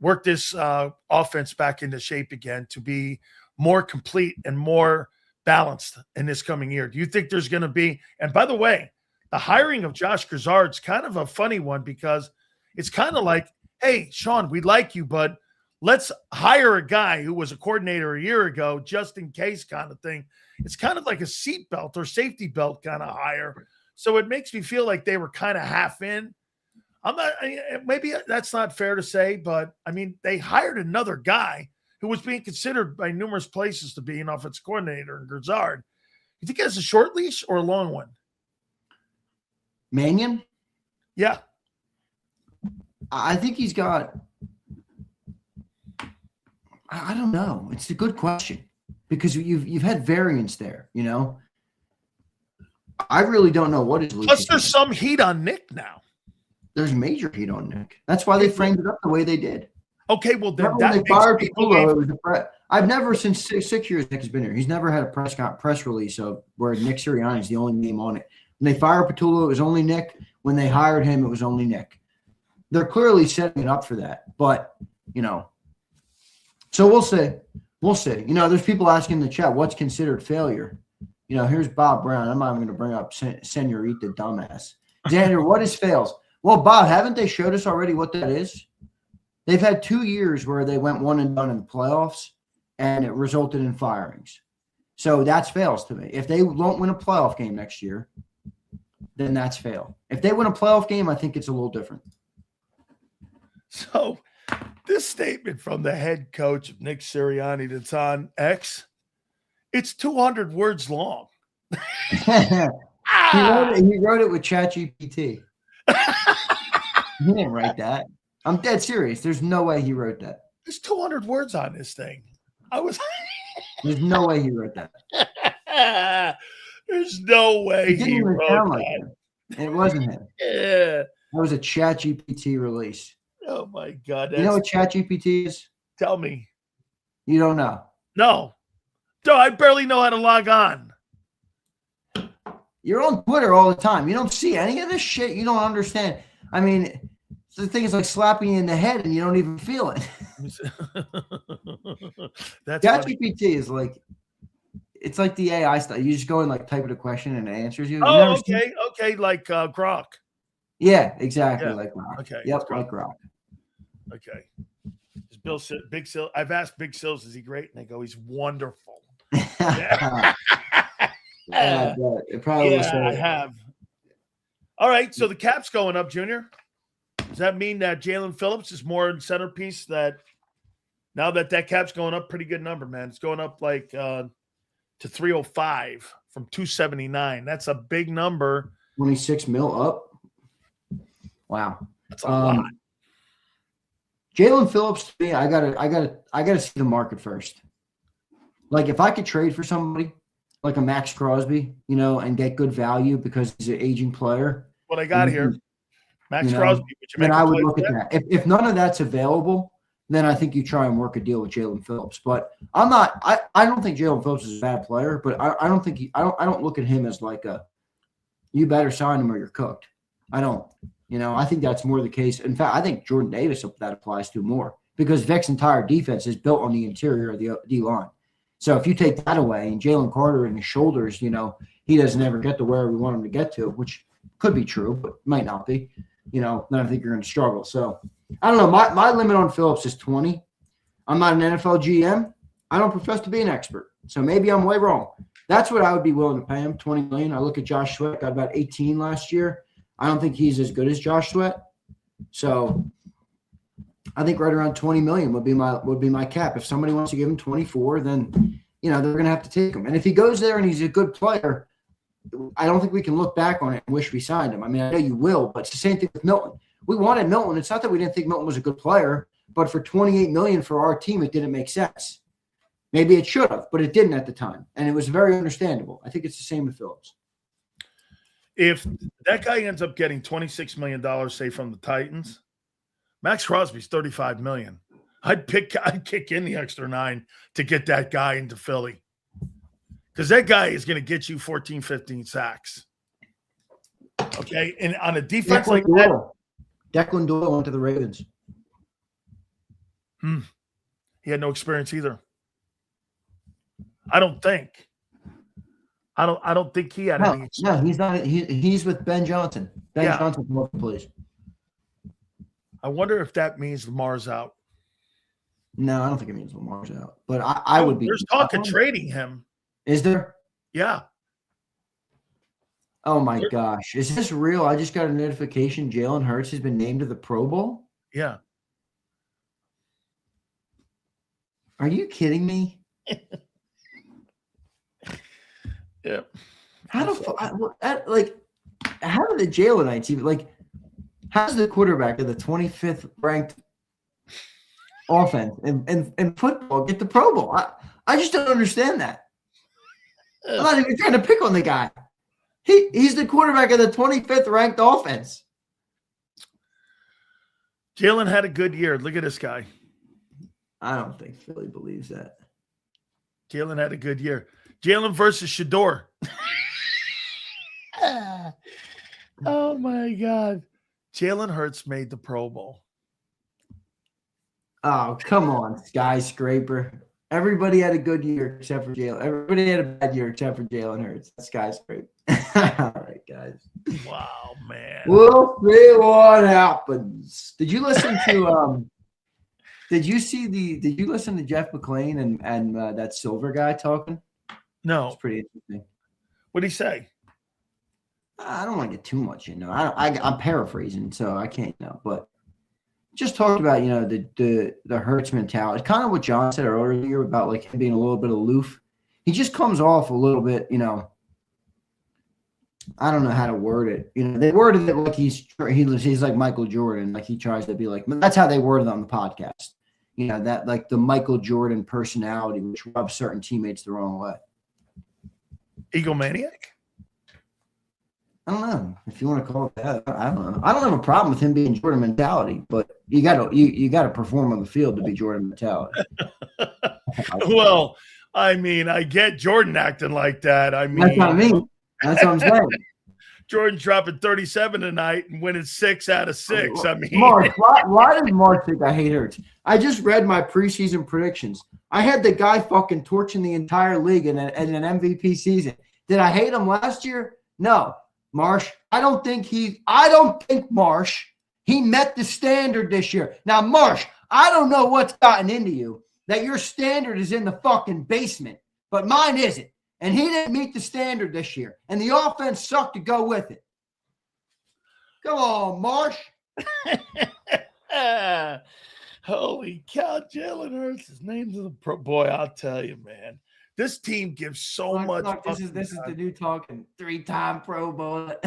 work this offense back into shape again to be more complete and more balanced in this coming year? Do you think there's going to be – and by the way, the hiring of Josh Grizzard's kind of a funny one because it's kind of like, hey, Sean, we like you, but let's hire a guy who was a coordinator a year ago just in case kind of thing. It's kind of like a seatbelt or safety belt kind of hire. So it makes me feel like they were kind of half in. Maybe that's not fair to say, but, I mean, they hired another guy who was being considered by numerous places to be an offensive coordinator in Grizzard. You think he has a short leash or a long one? Mannion? Yeah. I think he's got – I don't know. It's a good question because you've had variance there, you know. I really don't know what his – Plus there's some heat on Nick now. There's major heat on Nick. That's why they framed it up the way they did. Okay, well then they fired Capullo. I've never since 6 years Nick has been here. He's never had a press release of where Nick Sirianni is the only name on it. When they fired Patullo, it was only Nick. When they hired him, it was only Nick. They're clearly setting it up for that, but you know. So we'll see. We'll see. You know, there's people asking in the chat, what's considered failure? You know, here's Bob Brown. I'm not even going to bring up Senorita Dumbass. Xander, what is fails? Well, Bob, haven't they showed us already what that is? They've had 2 years where they went one and done in the playoffs, and it resulted in firings. So that's fails to me. If they won't win a playoff game next year, then that's fail. If they win a playoff game, I think it's a little different. So this statement from the head coach of Nick Sirianni that's on X, it's 200 words long. He wrote it with ChatGPT. He didn't write that. I'm dead serious. There's no way he wrote that. There's 200 words on this thing. There's no way he wrote that. There's no way he wrote that. Like him. It wasn't him. Yeah. That was a ChatGPT release. Oh my God. You know what ChatGPT is? Tell me. You don't know? No. I barely know how to log on. You're on Twitter all the time. You don't see any of this shit. You don't understand. I mean, the thing is like slapping you in the head and you don't even feel it. That's ChatGPT is like, it's like the AI stuff. You just go and like type it a question and it answers you. Oh, okay, like Grok. Yeah, exactly, Yeah. like Grok. Okay, Yep, like Grok. Okay. Is Big Sills. I've asked Big Sills, is he great? And they go, he's wonderful. Yeah, it probably was. I have. All right, so the cap's going up, Junior. Does that mean that Jalen Phillips is more in centerpiece? That now that cap's going up, pretty good number, man. It's going up like to 305 from 279. That's a big number. 26 mil up. Wow, that's a lot. Jalen Phillips, to me, I gotta see the market first. Like if I could trade for somebody like a Max Crosby, and get good value because he's an aging player. What I got here, Max Crosby. Then I would look at that. If none of that's available, then I think you try and work a deal with Jalen Phillips. But I'm not. I don't think Jalen Phillips is a bad player, but I don't think I don't look at him as like a you better sign him or you're cooked. I don't. I think that's more the case. In fact, I think Jordan Davis that applies to more because Vic's entire defense is built on the interior of the D-line. So if you take that away and Jalen Carter and his shoulders, he doesn't ever get to where we want him to get to, which could be true, but might not be, then I think you're going to struggle. So I don't know. My limit on Phillips is 20. I'm not an NFL GM. I don't profess to be an expert. So maybe I'm way wrong. That's what I would be willing to pay him, $20 million. I look at Josh Sweat, got about 18 last year. I don't think he's as good as Josh Sweat. So I think right around 20 million would be my cap. If somebody wants to give him 24, then they're going to have to take him. And if he goes there and he's a good player, I don't think we can look back on it and wish we signed him. I mean, I know you will, but it's the same thing with Milton. We wanted Milton. It's not that we didn't think Milton was a good player, but for 28 million for our team, it didn't make sense. Maybe it should have, but it didn't at the time, and it was very understandable. I think it's the same with Phillips. If that guy ends up getting $26 million, say from the Titans, Max Crosby's $35 million. I'd kick in the extra 9 to get that guy into Philly. Because that guy is going to get you 14, 15 sacks. Okay? And on a defense like that. Declan Doyle went to the Ravens. He had no experience either. I don't think he had any experience. No, he's not. He's with Ben Johnson. Johnson, please. I wonder if that means Lamar's out. No, I don't think it means Lamar's out. But I would be. There's talk of trading him. Is there? Yeah. Oh, my gosh. Is this real? I just got a notification. Jalen Hurts has been named to the Pro Bowl? Yeah. Are you kidding me? Yeah. How did the Jalenites even how's the quarterback of the 25th ranked offense in football get the Pro Bowl? I just don't understand that. I'm not even trying to pick on the guy. He's the quarterback of the 25th ranked offense. Jalen had a good year. Look at this guy. I don't think Philly believes that. Jalen had a good year. Jalen versus Shador. Oh, my God. Jalen Hurts made the Pro Bowl. Oh, come on, skyscraper. Everybody had a good year except for Jalen. Everybody had a bad year except for Jalen Hurts. That's skyscraper. All right, guys. Wow, man. We'll see what happens. Did you listen to Did you listen to Jeff McClain and that Silver guy talking? No. It's pretty interesting. What did he say? I don't want to get too much into it. I'm paraphrasing, so I can't but just talked about, the Hurts mentality. Kind of what John said earlier about him being a little bit aloof. He just comes off a little bit, I don't know how to word it. They worded it like he's like Michael Jordan, like he tries to be like. That's how they worded it on the podcast. That the Michael Jordan personality, which rubs certain teammates the wrong way. Egomaniac? I don't know if you want to call it that. I don't know. I don't have a problem with him being Jordan mentality, but you got to perform on the field to be Jordan mentality. Well, I mean, I get Jordan acting like that. I mean, that's what I mean. That's what I'm saying. Jordan dropping 37 tonight and winning 6 out of 6. I mean, Mark, why does Mark think I hate Hurts? I just read my preseason predictions. I had the guy fucking torching the entire league in an MVP season. Did I hate him last year? No. Marsh, I don't think Marsh, he met the standard this year. Now, Marsh, I don't know what's gotten into you, that your standard is in the fucking basement, but mine isn't. And he didn't meet the standard this year. And the offense sucked to go with it. Come on, Marsh. Holy cow, Jalen Hurts. His name's the pro boy. I'll tell you, man. This team gives so much. Look, this is the new talking 3-time Pro Bowler.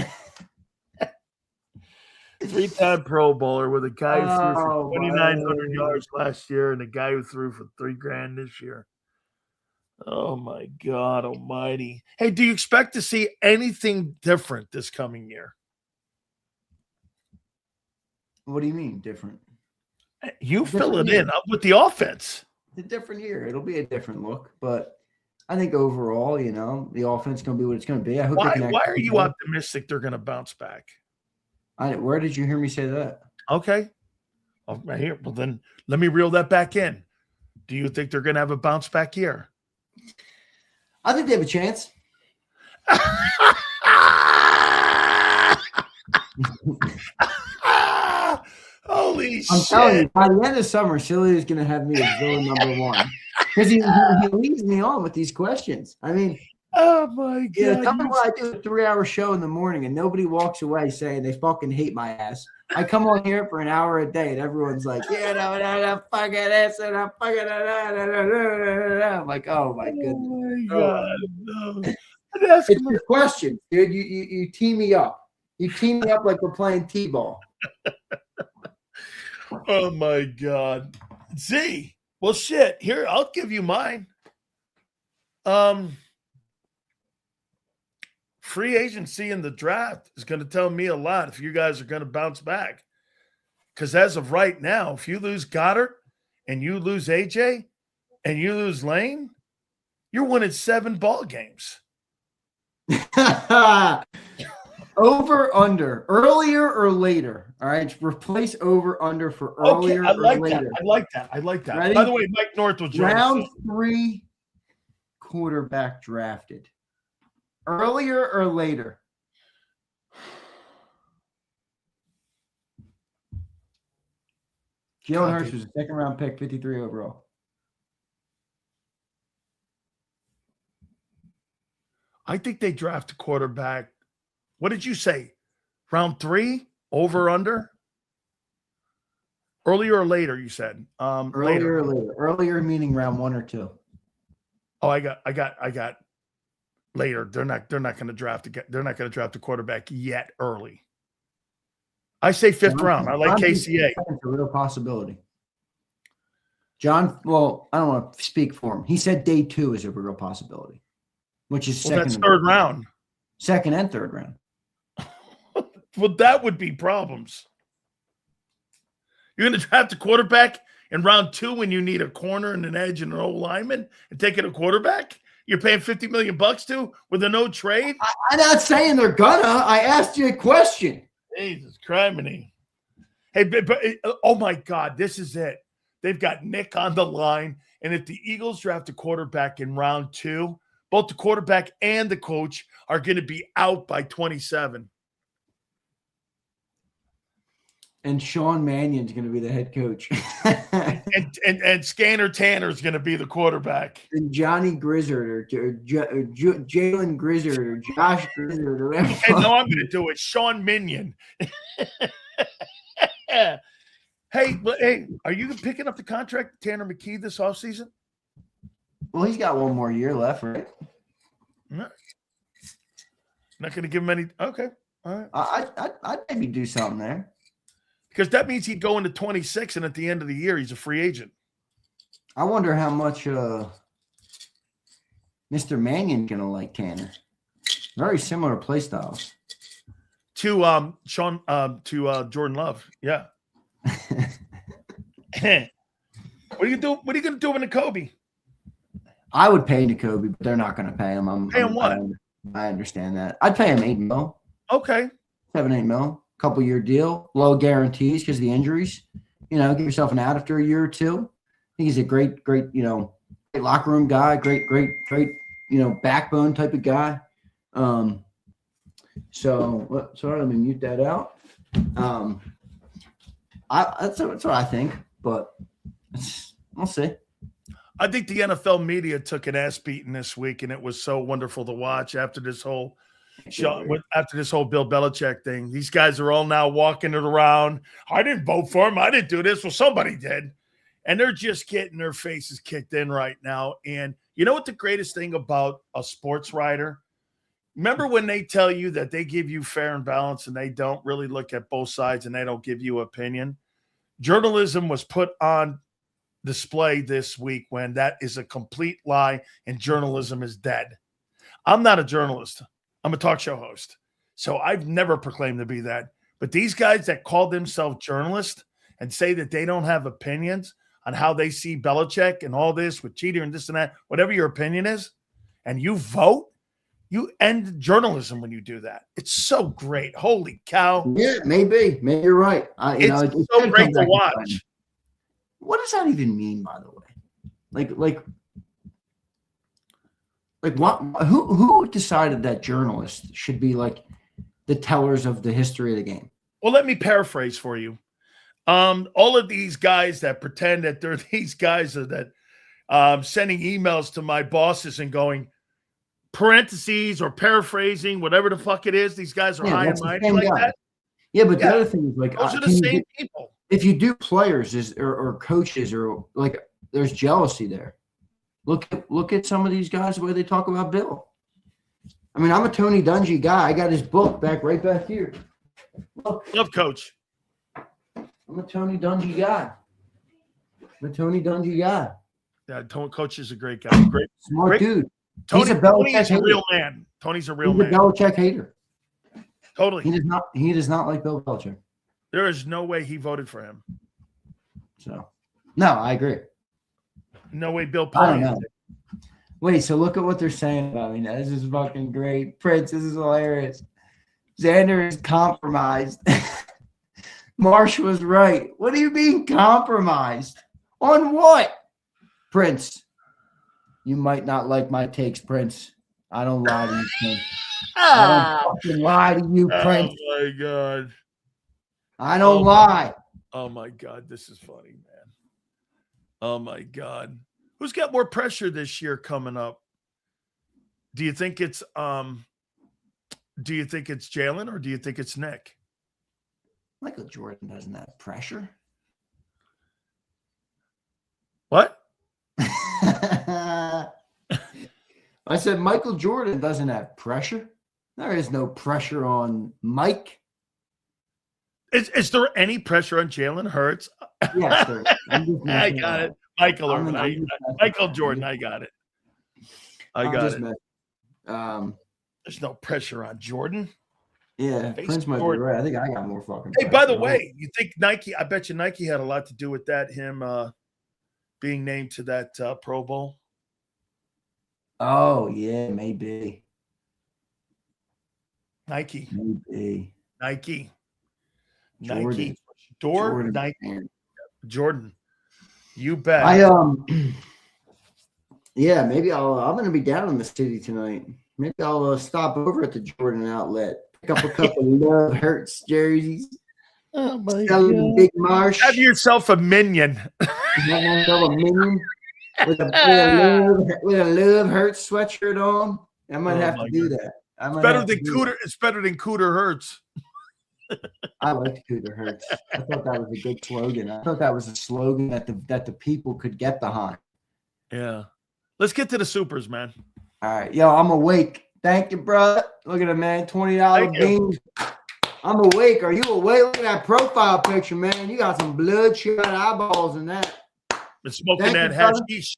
3-time Pro Bowler with a guy who threw for 2,900 yards last year and a guy who threw for $3,000 this year. Oh my God Almighty! Hey, do you expect to see anything different this coming year? What do you mean different? You fill it in up with the offense. It's a different year. It'll be a different look, but I think overall, the offense is going to be what it's going to be. I hope. Why are you optimistic they're going to bounce back? Where did you hear me say that? Okay, right here. Well, then let me reel that back in. Do you think they're going to have a bounce back year? I think they have a chance. Holy shit. I'm telling you, by the end of summer, Sileo is going to have me as villain number one. Because he leads me on with these questions. I mean, oh my God. Yeah, tell me why I do a 3-hour show in the morning and nobody walks away saying they fucking hate my ass. I come on here for an hour a day and everyone's like, no, fucking this and I'm fucking I'm like, oh my goodness. Oh my God. No. It's your question, dude. You tee me up. You tee me up like we're playing T-ball. Oh my God. Z. Well, shit. Here, I'll give you mine. Free agency in the draft is going to tell me a lot if you guys are going to bounce back. Because as of right now, if you lose Goddard and you lose AJ and you lose Lane, you're winning 7 ball games. Over, under, earlier or later. All right, replace over, under for earlier or later. I like that. Ready? By the way, Mike North will join Round 3 quarterback drafted. Earlier or later? Jalen Hurts was a second-round pick, 53 overall. I think they draft a quarterback. What did you say? Round 3? Over, under? Earlier or later, you said? Earlier or later? Earlier meaning round 1 or 2. Oh, I got later. They're not going to draft a quarterback yet early. I say 5th round. I like KCA. It's a real possibility. John, well, I don't want to speak for him. He said day 2 is a real possibility, which is that's 3rd round. 2nd and 3rd round. Well, that would be problems. You're going to draft a quarterback in round 2 when you need a corner and an edge and an old lineman and taking a quarterback you're paying $50 million to with a no trade? I'm not saying they're gonna. I asked you a question. Jesus criminy. Hey, but oh my God, this is it. They've got Nick on the line. And if the Eagles draft a quarterback in round 2, both the quarterback and the coach are going to be out by 27. And Sean Mannion's going to be the head coach. and Scanner Tanner's going to be the quarterback. And Johnny Grizzard or Jalen Grizzard or Josh Grizzard or whatever. And no, I'm going to do it. Sean Mannion. Hey, are you picking up the contract of Tanner McKee this offseason? Well, he's got 1 more year left, right? No. Not going to give him any. Okay. All right. I'd maybe do something there. Because that means he'd go into 26, and at the end of the year, he's a free agent. I wonder how much Mr. Mannion's going to like Tanner. Very similar play styles. To Jordan Love. Yeah. What are you going to do with Nakobe? I would pay Nakobe, but they're not going to pay him. Pay him what? I understand that. I'd pay him $8 million, Okay. 7-8 million, couple year deal, low guarantees because of the injuries. Give yourself an out after a year or two. I think he's a great, great, great locker room guy, great, backbone type of guy. So sorry, let me mute that out. That's what I think, but we'll see. I think the NFL media took an ass beating this week, and it was so wonderful to watch after this whole Bill Belichick thing. These guys are all now walking it around. I didn't vote for him. I didn't do this. Well, somebody did. And they're just getting their faces kicked in right now. And you know what the greatest thing about a sports writer? Remember when they tell you that they give you fair and balance and they don't really look at both sides and they don't give you opinion? Journalism was put on display this week when that is a complete lie and journalism is dead. I'm not a journalist. I'm a talk show host. So I've never proclaimed to be that. But these guys that call themselves journalists and say that they don't have opinions on how they see Belichick and all this with Cheater and this and that, whatever your opinion is, and you vote, you end journalism when you do that. It's so great. Holy cow. Yeah, maybe. Maybe you're right. It's so great to watch. What does that even mean, by the way? Like what? Who decided that journalists should be like the tellers of the history of the game? Well, let me paraphrase for you. All of these guys that pretend that they're these guys that sending emails to my bosses and going parentheses or paraphrasing, whatever the fuck it is. These guys are high and mighty like that. Yeah, but the other thing is like those are the same people. If you do players or coaches or like, there's jealousy there. Look at some of these guys the way they talk about Bill. I mean, I'm a Tony Dungy guy. I got his book right back here. Look. Love Coach. I'm a Tony Dungy guy. Yeah, Coach is a great guy. Great, smart dude. Tony's a real man. Tony's a real man. He's a Belichick hater. Totally. He does not like Bill Belichick. There is no way he voted for him. So, no, I agree. No way Bill I don't know. Wait, so look at what they're saying about me now. This is fucking great. Prince, this is hilarious. Xander is compromised. Marsh was right. What do you mean compromised? On what? Prince, you might not like my takes, Prince. I don't lie to you, Prince. I don't fucking lie to you, Prince. Oh, my God. I don't lie. Oh, my God. This is funny, man. Oh, my God. Who's got more pressure this year coming up? Do you think it's Jalen or do you think it's Nick? Michael Jordan doesn't have pressure. What? I said Michael Jordan doesn't have pressure. There is no pressure on Mike. Is there any pressure on Jalen Hurts? Yes, sir. I got it. Michael Jordan, I got it. I got it. There's no pressure on Jordan. Yeah, Prince might be right. I think I got more fucking pressure. Hey, by the way, you think Nike, I bet you Nike had a lot to do with that, him being named to that Pro Bowl? Oh, yeah, maybe. Nike. Maybe. Nike. Jordan. Jordan. You bet. Yeah, maybe I'm going to be down in the city tonight. Maybe I'll stop over at the Jordan outlet, pick up a couple of Love Hurts jerseys. Oh my God. Big Marsh. Have yourself a minion. Have myself a minion with a Love Hurts sweatshirt on. I might have to do that. It's better than Cooter Hurts. I like Cooter Hurts. I thought that was a good slogan. I thought that was a slogan that the people could get behind. Yeah. Let's get to the supers, man. All right. Yo, I'm awake. Thank you, brother. Look at it, man. $20 beans. I'm awake. Are you awake? Look at that profile picture, man. You got some bloodshot eyeballs in that. Been smoking that hashish.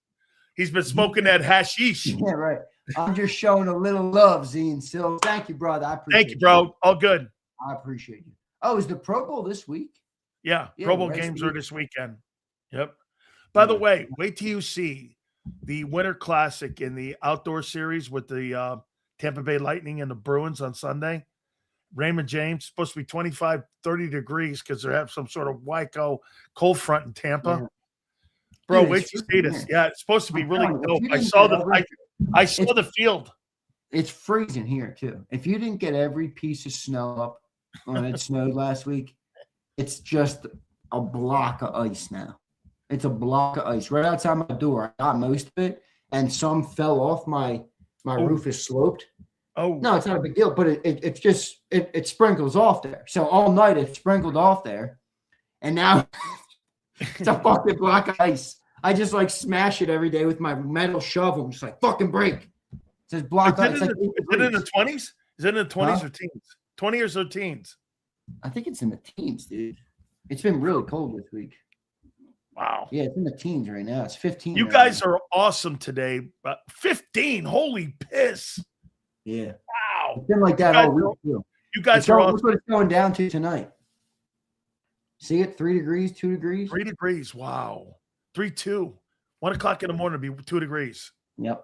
He's been smoking that hashish. Yeah, right. I'm just showing a little love, Zine. So thank you, brother. I appreciate it. Thank you, bro. All good. I appreciate you. Oh, is the Pro Bowl this week? Yeah, Pro Bowl games are this weekend. Yep. By the way, wait till you see the Winter Classic in the outdoor series with the Tampa Bay Lightning and the Bruins on Sunday. Raymond James, supposed to be 25, 30 degrees because they have some sort of wacko cold front in Tampa. Yeah. Bro, Dude, wait to see this. Yeah, it's supposed to be really telling you, dope. if I you saw didn't the get I saw the field. It's freezing here too. If you didn't get every piece of snow up when it snowed last week, it's just a block of ice now. It's a block of ice right outside my door. I got most of it, and some fell off. My roof is sloped. Oh no, it's not a big deal, but it's just it sprinkles off there. So all night it sprinkled off there, and now it's a fucking block of ice. I just like smash it every day with my metal shovel. I'm just like fucking break. It says block ice. Is it in the 20s? Is it in the 20s or teens? 20s or teens? I think it's in the teens, dude. It's been really cold this week. Wow. Yeah, it's in the teens right now. It's 15. You guys are awesome today. 15. Holy piss. Yeah. Wow. It's been like that all week, too. You guys are awesome. Look what it's going down to tonight. See it? 3 degrees, 2 degrees? 3 degrees. Wow. 3-2. 1 o'clock in the morning to be 2 degrees. Yep.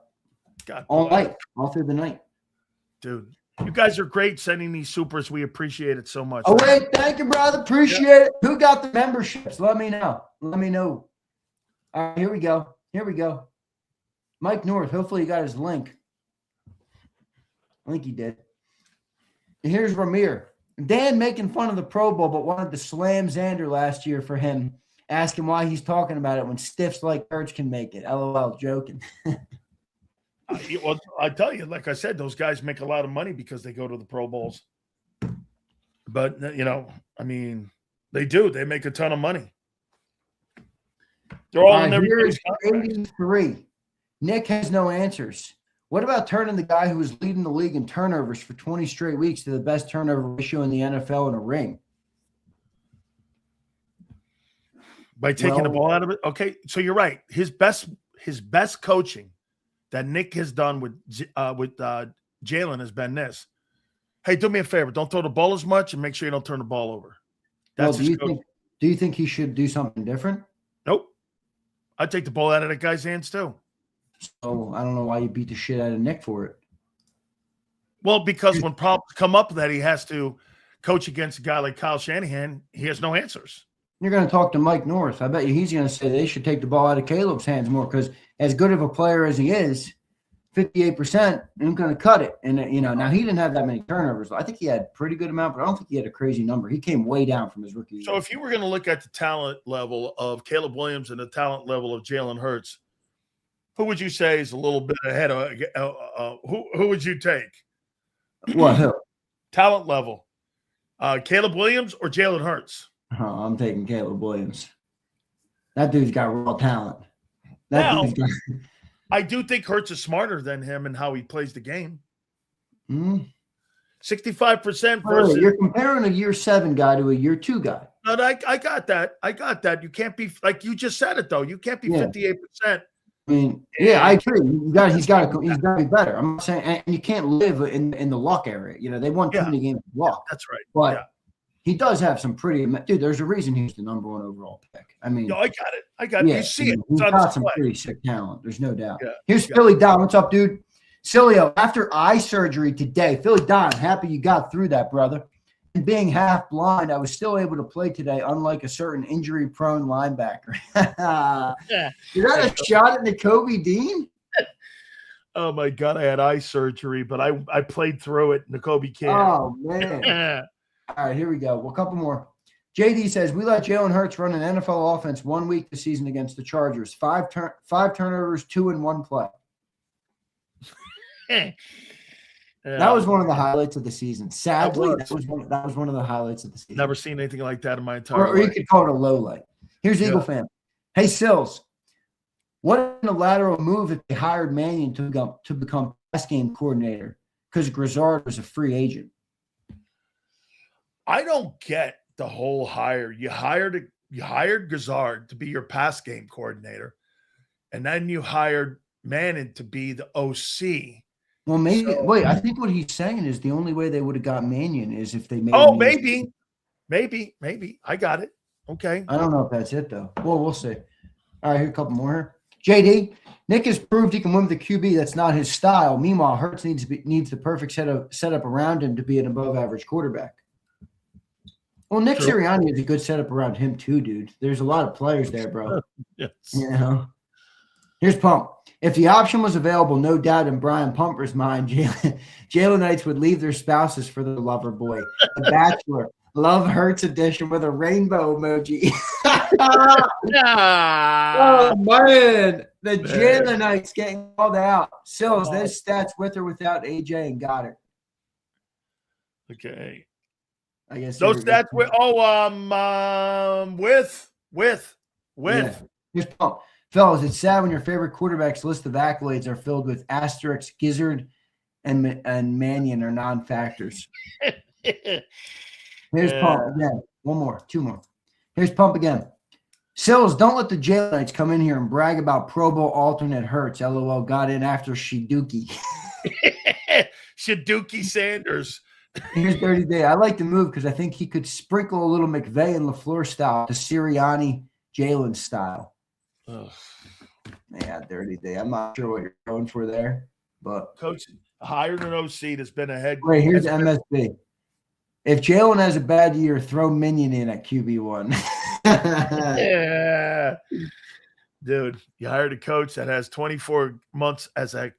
God all night. All through the night. Dude. You guys are great sending these supers. We appreciate it so much. Oh, wait. Thank you, brother. Appreciate it. Who got the memberships? Let me know. Let me know. All right, here we go. Here we go. Mike North. Hopefully he got his link. I think he did. And here's Ramir. Dan making fun of the Pro Bowl, but wanted to slam Xander last year for him. Ask him why he's talking about it when stiffs like Hurts can make it. LOL, joking. Well, I tell you, like I said, those guys make a lot of money because they go to the Pro Bowls. But, I mean, they do. They make a ton of money. They're all in everybody's contract. 83. Nick has no answers. What about turning the guy who was leading the league in turnovers for 20 straight weeks to the best turnover ratio in the NFL in a ring? By taking the ball out of it? Okay, so you're right. His best coaching that Nick has done with Jalen has been this. Hey, do me a favor. Don't throw the ball as much and make sure you don't turn the ball over. That's do you think he should do something different? Nope. I'd take the ball out of that guy's hands too. So I don't know why you beat the shit out of Nick for it. Well, because when problems come up that he has to coach against a guy like Kyle Shanahan, he has no answers. You're going to talk to Mike Norris. I bet you he's going to say they should take the ball out of Caleb's hands more because as good of a player as he is, 58% ain't going to cut it. And, now he didn't have that many turnovers. I think he had a pretty good amount, but I don't think he had a crazy number. He came way down from his rookie year. So if you were going to look at the talent level of Caleb Williams and the talent level of Jalen Hurts, who would you say is a little bit ahead of who would you take? What? Who? Talent level. Caleb Williams or Jalen Hurts? Oh, I'm taking Caleb Williams. That dude's got raw talent. I do think Hurts is smarter than him in how he plays the game. 65% versus. You're comparing a year 7 guy to a year 2 guy. No, I got that. I got that. You can't be like you just said it though. You can't be 58%. I mean, yeah, I agree. He's got to be better. I'm not saying, and you can't live in the luck area. They won too many games with luck. That's right. But he does have some pretty dude. There's a reason he's the number 1 overall pick. I mean, I got it. You see it. He's got some pretty sick talent. There's no doubt. Yeah. Here's Philly Don. What's up, dude? Sileo, after eye surgery today, Philly Don, happy you got through that, brother. And being half blind, I was still able to play today, unlike a certain injury-prone linebacker. Is that a shot at Nakobe Dean? Oh my God, I had eye surgery, but I played through it. Nakobe can't. Oh man. All right, here we go. Well, a couple more. JD says, we let Jalen Hurts run an NFL offense 1 week this season against the Chargers. 5 turnovers, 2 in 1 play. That was one of the highlights of the season. Sadly, that was one of the highlights of the season. Never seen anything like that in my entire life. Or you could call it a low light. Here's Eagle fan. Hey, Sills, what in a lateral move if they hired Mannion to become pass game coordinator because Grizzard was a free agent? I don't get the whole hire. You hired Grizzard to be your pass game coordinator, and then you hired Mannion to be the OC. Well, maybe I think what he's saying is the only way they would have got Mannion is if they made. Oh, maybe. I got it. Okay. I don't know if that's it though. Well, we'll see. All right, here a couple more. JD, Nick has proved he can win with the QB. That's not his style. Meanwhile, Hurts needs the perfect setup around him to be an above-average quarterback. Well, Nick Sirianni is a good setup around him too, dude. There's a lot of players there, bro. Yes. You know. Here's Pump. If the option was available, no doubt in Brian Pumper's mind, Jalenites would leave their spouses for the lover boy. The Bachelor. Love Hurts edition with a rainbow emoji. Oh, man. The Jalenites getting called out. Sills, those stats with or without AJ and Goddard. Okay. I guess those stats with with. Yeah. Here's Pump. Fellas, it's sad when your favorite quarterback's list of accolades are filled with asterisks, Gizzard, and Mannion are non-factors. Here's Pump again. One more, two more. Here's Pump again. Sills, don't let the Jalenites come in here and brag about Pro Bowl alternate Hurts. LOL got in after Shiduki. Shiduki Sanders. Here's Dirty Day. I like the move because I think he could sprinkle a little McVay and LaFleur style, the Sirianni Jalen style. Ugh. Yeah, Dirty Day. I'm not sure what you're going for there, but Coach hired an OC that's been a head. Wait, here's MSB. If Jalen has a bad year, throw Mannion in at QB1. Yeah. Dude, you hired a coach that has 24 months as a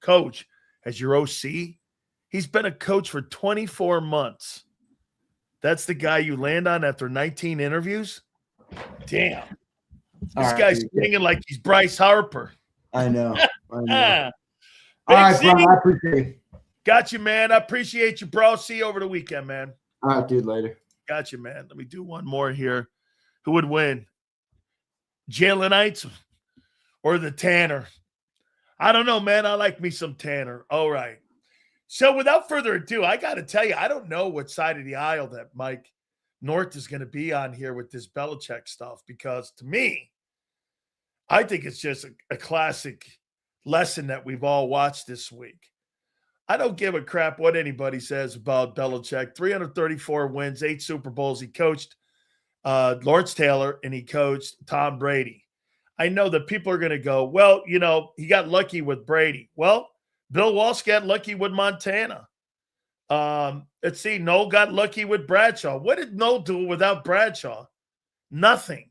coach, as your OC. He's been a coach for 24 months. That's the guy you land on after 19 interviews? Damn. This guy's singing like he's Bryce Harper. I know. All right, bro. I appreciate you. Got you, man. I appreciate you, bro. See you over the weekend, man. All right, dude. Later. Got you, man. Let me do one more here. Who would win? Jalenites or the Tanner? I don't know, man. I like me some Tanner. All right. So without further ado, I got to tell you, I don't know what side of the aisle that Mike North is going to be on here with this Belichick stuff, because to me, I think it's just a classic lesson that we've all watched this week. I don't give a crap what anybody says about Belichick. 334 wins, 8 Super Bowls. He coached Lawrence Taylor and he coached Tom Brady. I know that people are going to go, well, you know, he got lucky with Brady. Well, Bill Walsh got lucky with Montana. Let's see. Noel got lucky with Bradshaw. What did Noel do without Bradshaw? Nothing.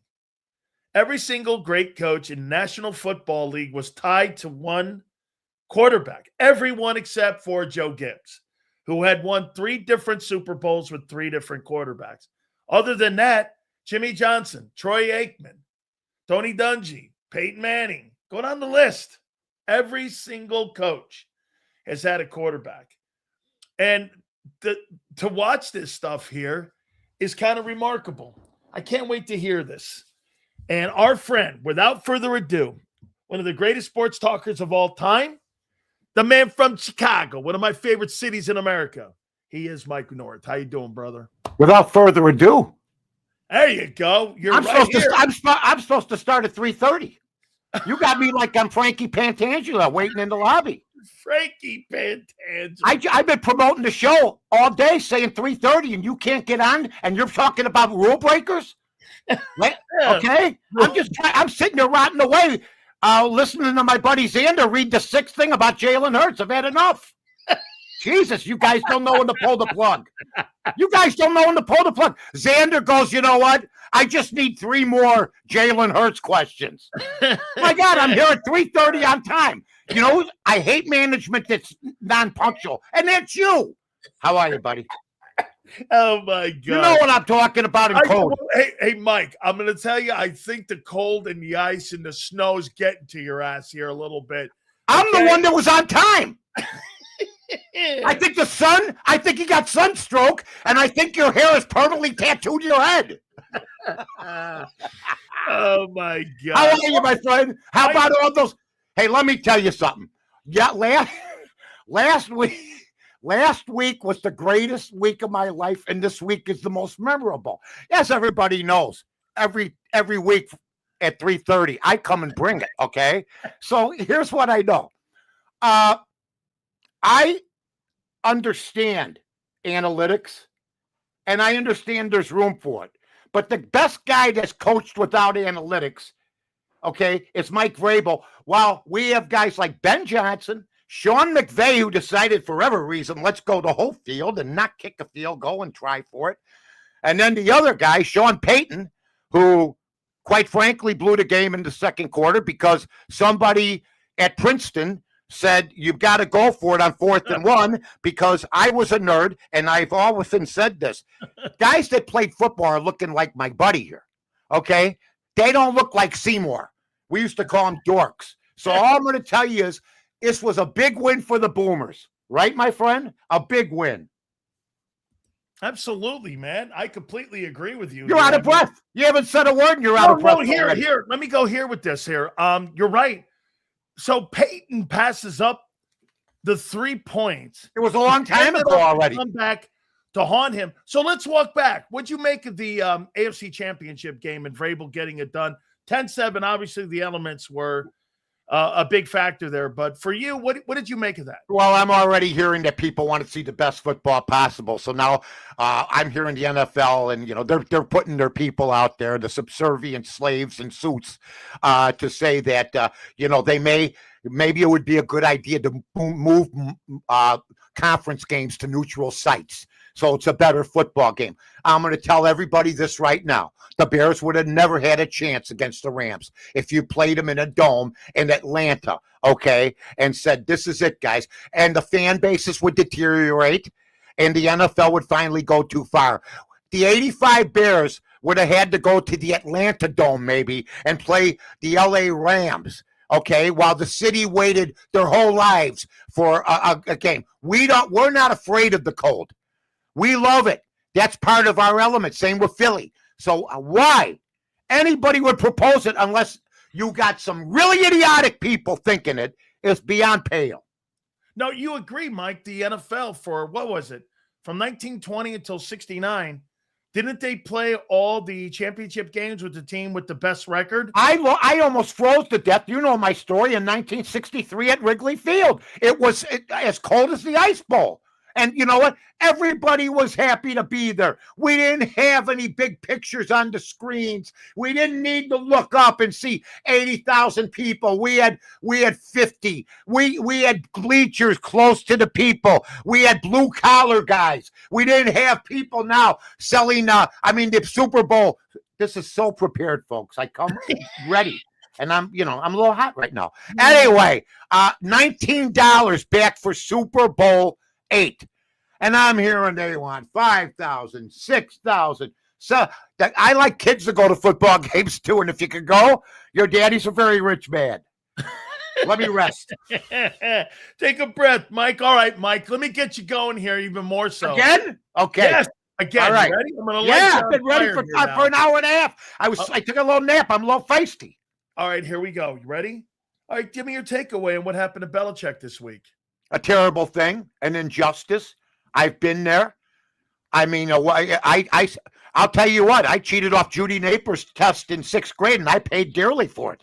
Every single great coach in National Football League was tied to one quarterback. Everyone except for Joe Gibbs, who had won 3 different Super Bowls with 3 different quarterbacks. Other than that, Jimmy Johnson, Troy Aikman, Tony Dungy, Peyton Manning. Go down the list. Every single coach has had a quarterback. And to watch this stuff here is kind of remarkable. I can't wait to hear this. And our friend, without further ado, one of the greatest sports talkers of all time, the man from Chicago, one of my favorite cities in America. He is Mike North. How you doing, brother? Without further ado. There you go. I'm supposed to start at 3:30. You got me like I'm Frankie Pantangela waiting in the lobby. Frankie Pantangela. I've been promoting the show all day saying 3:30 and you can't get on and you're talking about rule breakers? Okay? I'm sitting there rotting away listening to my buddy Xander read the 6th thing about Jalen Hurts. I've had enough. Jesus, you guys don't know when to pull the plug. You guys don't know when to pull the plug. Xander goes, you know what? I just need 3 more Jalen Hurts questions. My God, I'm here at 3:30 on time. You know, I hate management that's non-punctual, and that's you. How are you, buddy? Oh, my God. You know what I'm talking about in cold. Hey, Mike, I'm going to tell you, I think the cold and the ice and the snow is getting to your ass here a little bit. I'm the one that was on time. I think the sun, I think you got sunstroke, and I think your hair is permanently tattooed to your head. Oh, my God. How are you, my friend? How about all those? Hey, let me tell you something. Yeah, last week was the greatest week of my life, and this week is the most memorable. As everybody knows, every week at 3:30, I come and bring it, okay? So here's what I know. I understand analytics, and I understand there's room for it. But the best guy that's coached without analytics Okay, it's Mike Vrabel. While we have guys like Ben Johnson, Sean McVay, who decided for whatever reason, let's go the whole field and not kick a field goal and try for it. And then the other guy, Sean Payton, who quite frankly blew the game in the second quarter because somebody at Princeton said, you've got to go for it on 4th and 1, because I was a nerd, and I've often said this. Guys that played football are looking like my buddy here, okay? They don't look like Seymour. We used to call them dorks. So all I'm going to tell you is this was a big win for the Boomers. Right, my friend? A big win. Absolutely, man. I completely agree with you. You're out of breath. You haven't said a word and you're out of breath. No, here. Let me go here with this here. You're right. So Peyton passes up the 3 points. It was a long time ago already. Come back to haunt him. So let's walk back. What'd you make of the AFC Championship game and Vrabel getting it done? 10-7, obviously the elements were a big factor there. But for you, what did you make of that? Well, I'm already hearing that people want to see the best football possible. So now I'm hearing the NFL, and they're putting their people out there, the subservient slaves in suits, to say that maybe it would be a good idea to move conference games to neutral sites. So it's a better football game. I'm going to tell everybody this right now. The Bears would have never had a chance against the Rams if you played them in a dome in Atlanta, okay, and said, this is it, guys. And the fan bases would deteriorate, and the NFL would finally go too far. The 85 Bears would have had to go to the Atlanta Dome maybe and play the LA Rams, okay, while the city waited their whole lives for a game. We're not afraid of the cold. We love it. That's part of our element. Same with Philly. So why anybody would propose it unless you got some really idiotic people thinking it is beyond pale. No, you agree, Mike. The NFL for, what was it, from 1920 until 69, didn't they play all the championship games with the team with the best record? I almost froze to death. You know my story in 1963 at Wrigley Field. It was as cold as the ice bowl. And you know what? Everybody was happy to be there. We didn't have any big pictures on the screens. We didn't need to look up and see 80,000 people. We had 50. We had bleachers close to the people. We had blue collar guys. We didn't have people now selling. The Super Bowl. This is so prepared, folks. I come ready. And I'm a little hot right now. Anyway, $19 back for Super Bowl 8. And I'm hearing they want 5,000, 6,000. So I like kids to go to football games too. And if you could go, your daddy's a very rich man. Let me rest. Take a breath, Mike. All right, Mike, let me get you going here even more so. Again? Okay. Yes, again. All right. Ready? I'm gonna I've been ready for an hour and a half. I took a little nap. I'm a little feisty. All right, here we go. You ready? All right, give me your takeaway on what happened to Belichick this week. A terrible thing, an injustice. I've been there. I mean, I'll tell you what. I cheated off Judy Naper's test in 6th grade, and I paid dearly for it.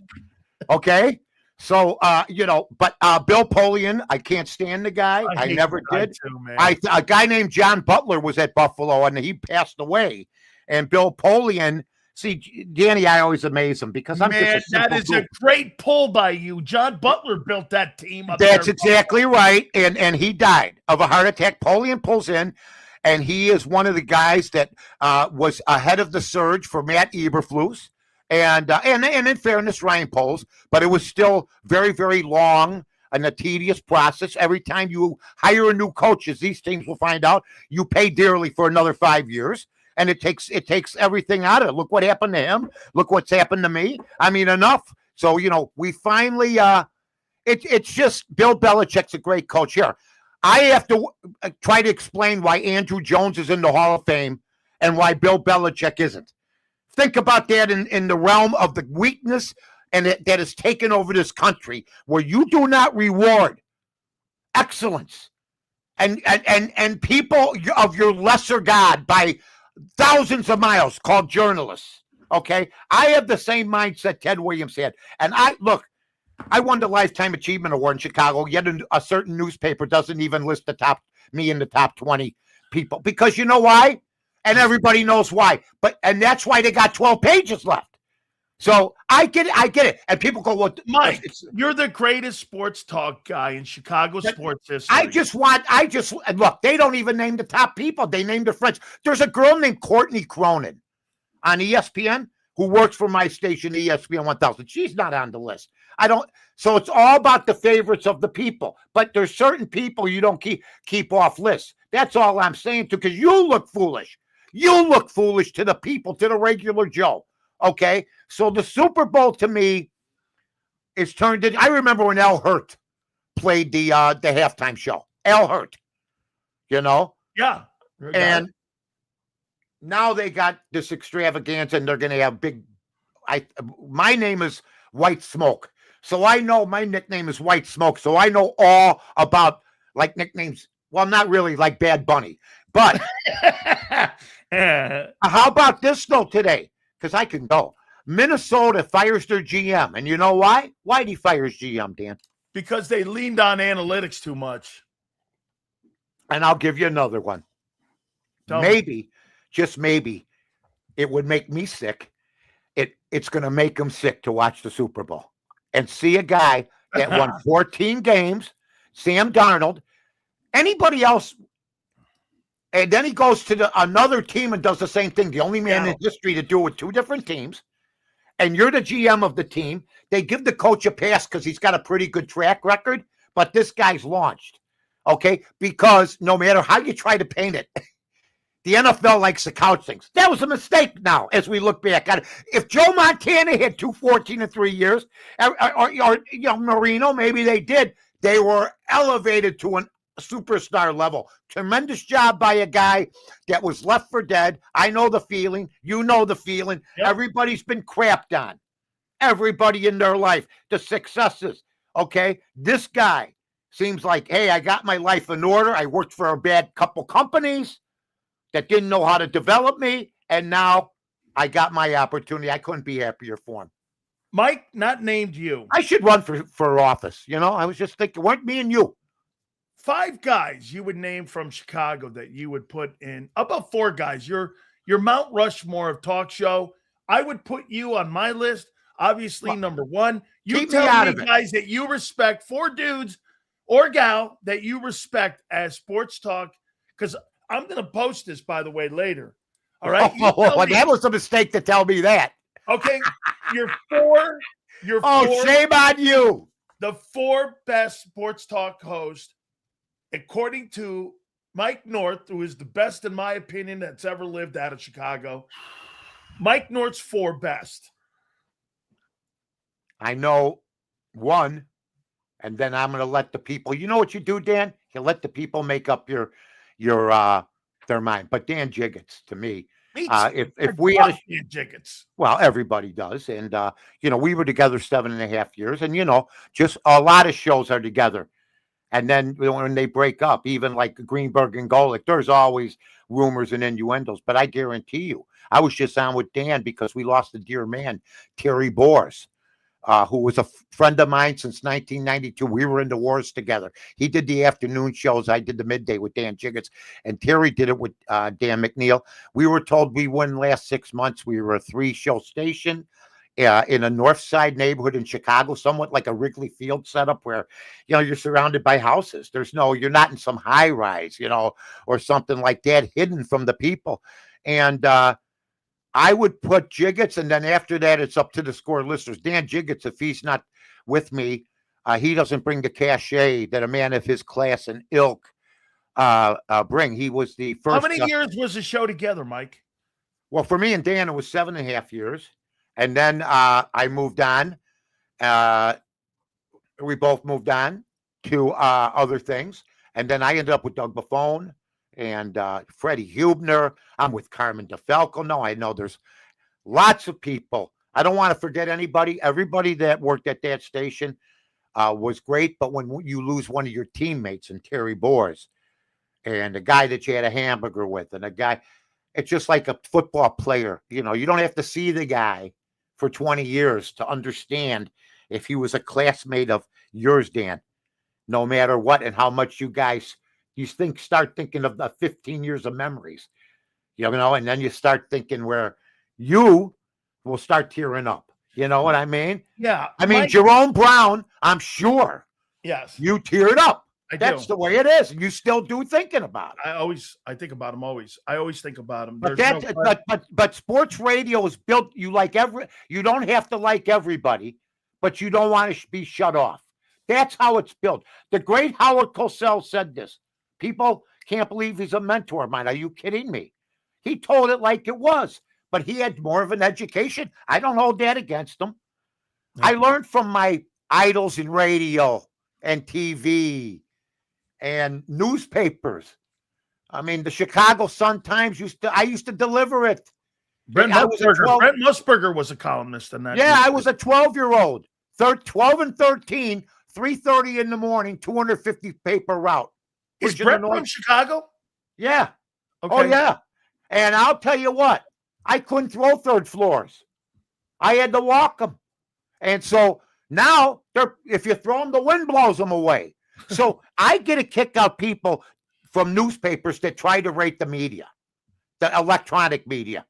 Okay, so but Bill Polian, I can't stand the guy. I never did. Too, man. A guy named John Butler was at Buffalo, and he passed away. And Bill Polian. See, Danny, I always amaze him because I'm just a that is a great pull by you. John Butler built that team up. That's exactly right. And he died of a heart attack. Polian pulls in, and he is one of the guys that was ahead of the surge for Matt Eberflus. And in fairness, Ryan Poles, but it was still very, very long and a tedious process. Every time you hire a new coach, as these teams will find out, you pay dearly for another 5 years. And it takes everything out of it. Look what happened to him. Look what's happened to me. I mean, enough. So, we finally it's just Bill Belichick's a great coach. Here, I have to try to explain why Andrew Jones is in the Hall of Fame and why Bill Belichick isn't. Think about that in the realm of the weakness and that has taken over this country, where you do not reward excellence and people of your lesser God by thousands of miles, called journalists. Okay, I have the same mindset Ted Williams had, and I won the Lifetime Achievement Award in Chicago. Yet a certain newspaper doesn't even list me in the top 20 people, because you know why, and everybody knows why. And that's why they got 12 pages left. So I get it. And people go, well, Mike, you're the greatest sports talk guy in Chicago sports history. I just look, they don't even name the top people. They name their friends. There's a girl named Courtney Cronin on ESPN who works for my station, ESPN 1000. She's not on the list. So it's all about the favorites of the people. But there's certain people you don't keep off lists. That's all I'm saying too, because you look foolish. You look foolish to the people, to the regular Joe. Okay? So the Super Bowl to me is turned into, I remember when Al Hurt played the halftime show. Al Hurt. You know? Yeah. And now they got this extravaganza and they're going to have my name is White Smoke. So I know my nickname is White Smoke. So I know all about like nicknames. Well, not really like Bad Bunny, but how about this though today? Because I can go. Minnesota fires their GM. And you know why? Why did he fire his GM, Dan? Because they leaned on analytics too much. And I'll give you another one. Maybe, just maybe, it would make me sick. It's going to make him sick to watch the Super Bowl and see a guy that won 14 games, Sam Darnold, anybody else, and then he goes to another team and does the same thing. The only man in history to do it with two different teams, and you're the GM of the team. They give the coach a pass because he's got a pretty good track record, but this guy's launched, okay? Because no matter how you try to paint it, the NFL likes to couch things. That was a mistake now as we look back at it. If Joe Montana had 214 in 3 years, or Marino, maybe they did. They were elevated to a superstar level. Tremendous job by a guy that was left for dead. I know the feeling. You know the feeling. Yep. Everybody's been crapped on. Everybody in their life. The successes. Okay? This guy seems like, hey, I got my life in order. I worked for a bad couple companies that didn't know how to develop me, and now I got my opportunity. I couldn't be happier for him. Mike, not named you. I should run for office. You know, I was just thinking, weren't me and you? 5 guys you would name from Chicago that you would put in. About 4 guys. You're Mount Rushmore of talk show. I would put you on my list. Obviously, number 1. You tell me guys that you respect, 4 dudes or gal that you respect as sports talk, because I'm going to post this, by the way, later. All right. That was a mistake to tell me that. Okay. Your 4. Shame on you. The 4 best sports talk hosts, according to Mike North, who is the best, in my opinion, that's ever lived out of Chicago. Mike North's 4 best. I know 1, and then I'm going to let the people. You know what you do, Dan? You let the people make up their mind. But Dan Jiggets, to me, if we had Dan Jiggets, well, everybody does, and we were together 7.5 years, and just a lot of shows are together, and then when they break up, even like Greenberg and Golick, there's always rumors and innuendos. But I guarantee you, I was just on with Dan because we lost a dear man, Terry Bors. Who was a friend of mine since 1992. We were in the wars together. He did the afternoon shows. I did the midday with Dan Jiggets, and Terry did it with Dan McNeil. We were told we wouldn't last 6 months. We were a 3-show station in a north side neighborhood in Chicago, somewhat like a Wrigley Field setup where, you're surrounded by houses. You're not in some high rise, or something like that, hidden from the people. And, I would put Jiggets, and then after that, it's up to the score listeners. Dan Jiggets, if he's not with me, he doesn't bring the cachet that a man of his class and ilk bring. He was the first. How many years was the show together, Mike? Well, for me and Dan, it was 7.5 years. And then I moved on. We both moved on to other things. And then I ended up with Doug Buffone and Freddie Hubner. I'm with Carmen DeFalco. No, I know there's lots of people. I don't want to forget anybody. Everybody that worked at that station was great. But when you lose one of your teammates, and Terry Bors, and a guy that you had a hamburger with, and a guy, it's just like a football player. You don't have to see the guy for 20 years to understand if he was a classmate of yours, Dan, no matter what, and how much you guys start thinking of the 15 years of memories, and then you start thinking where you will start tearing up. You know what I mean? Yeah. I mean, Jerome Brown, I'm sure Yes. you teared up. That's do. the way it is. And you still do thinking about it. I think about him always. I always think about him. But sports radio is built. You don't have to like everybody, but you don't want to be shut off. That's how it's built. The great Howard Cosell said this. People can't believe he's a mentor of mine. Are you kidding me? He told it like it was, but he had more of an education. I don't hold that against him. I learned from my idols in radio and TV and newspapers. I mean, the Chicago Sun-Times I used to deliver it. Brent Musburger was a columnist in that. Yeah, I was a 12-year-old. 12 and 13, 3:30 in the morning, 250 paper route. Is Brent from Chicago? Yeah. Okay. Oh, yeah. And I'll tell you what, I couldn't throw third floors. I had to walk them. And so now, if you throw them, the wind blows them away. So I get a kick out people from newspapers that try to rate the media, the electronic media,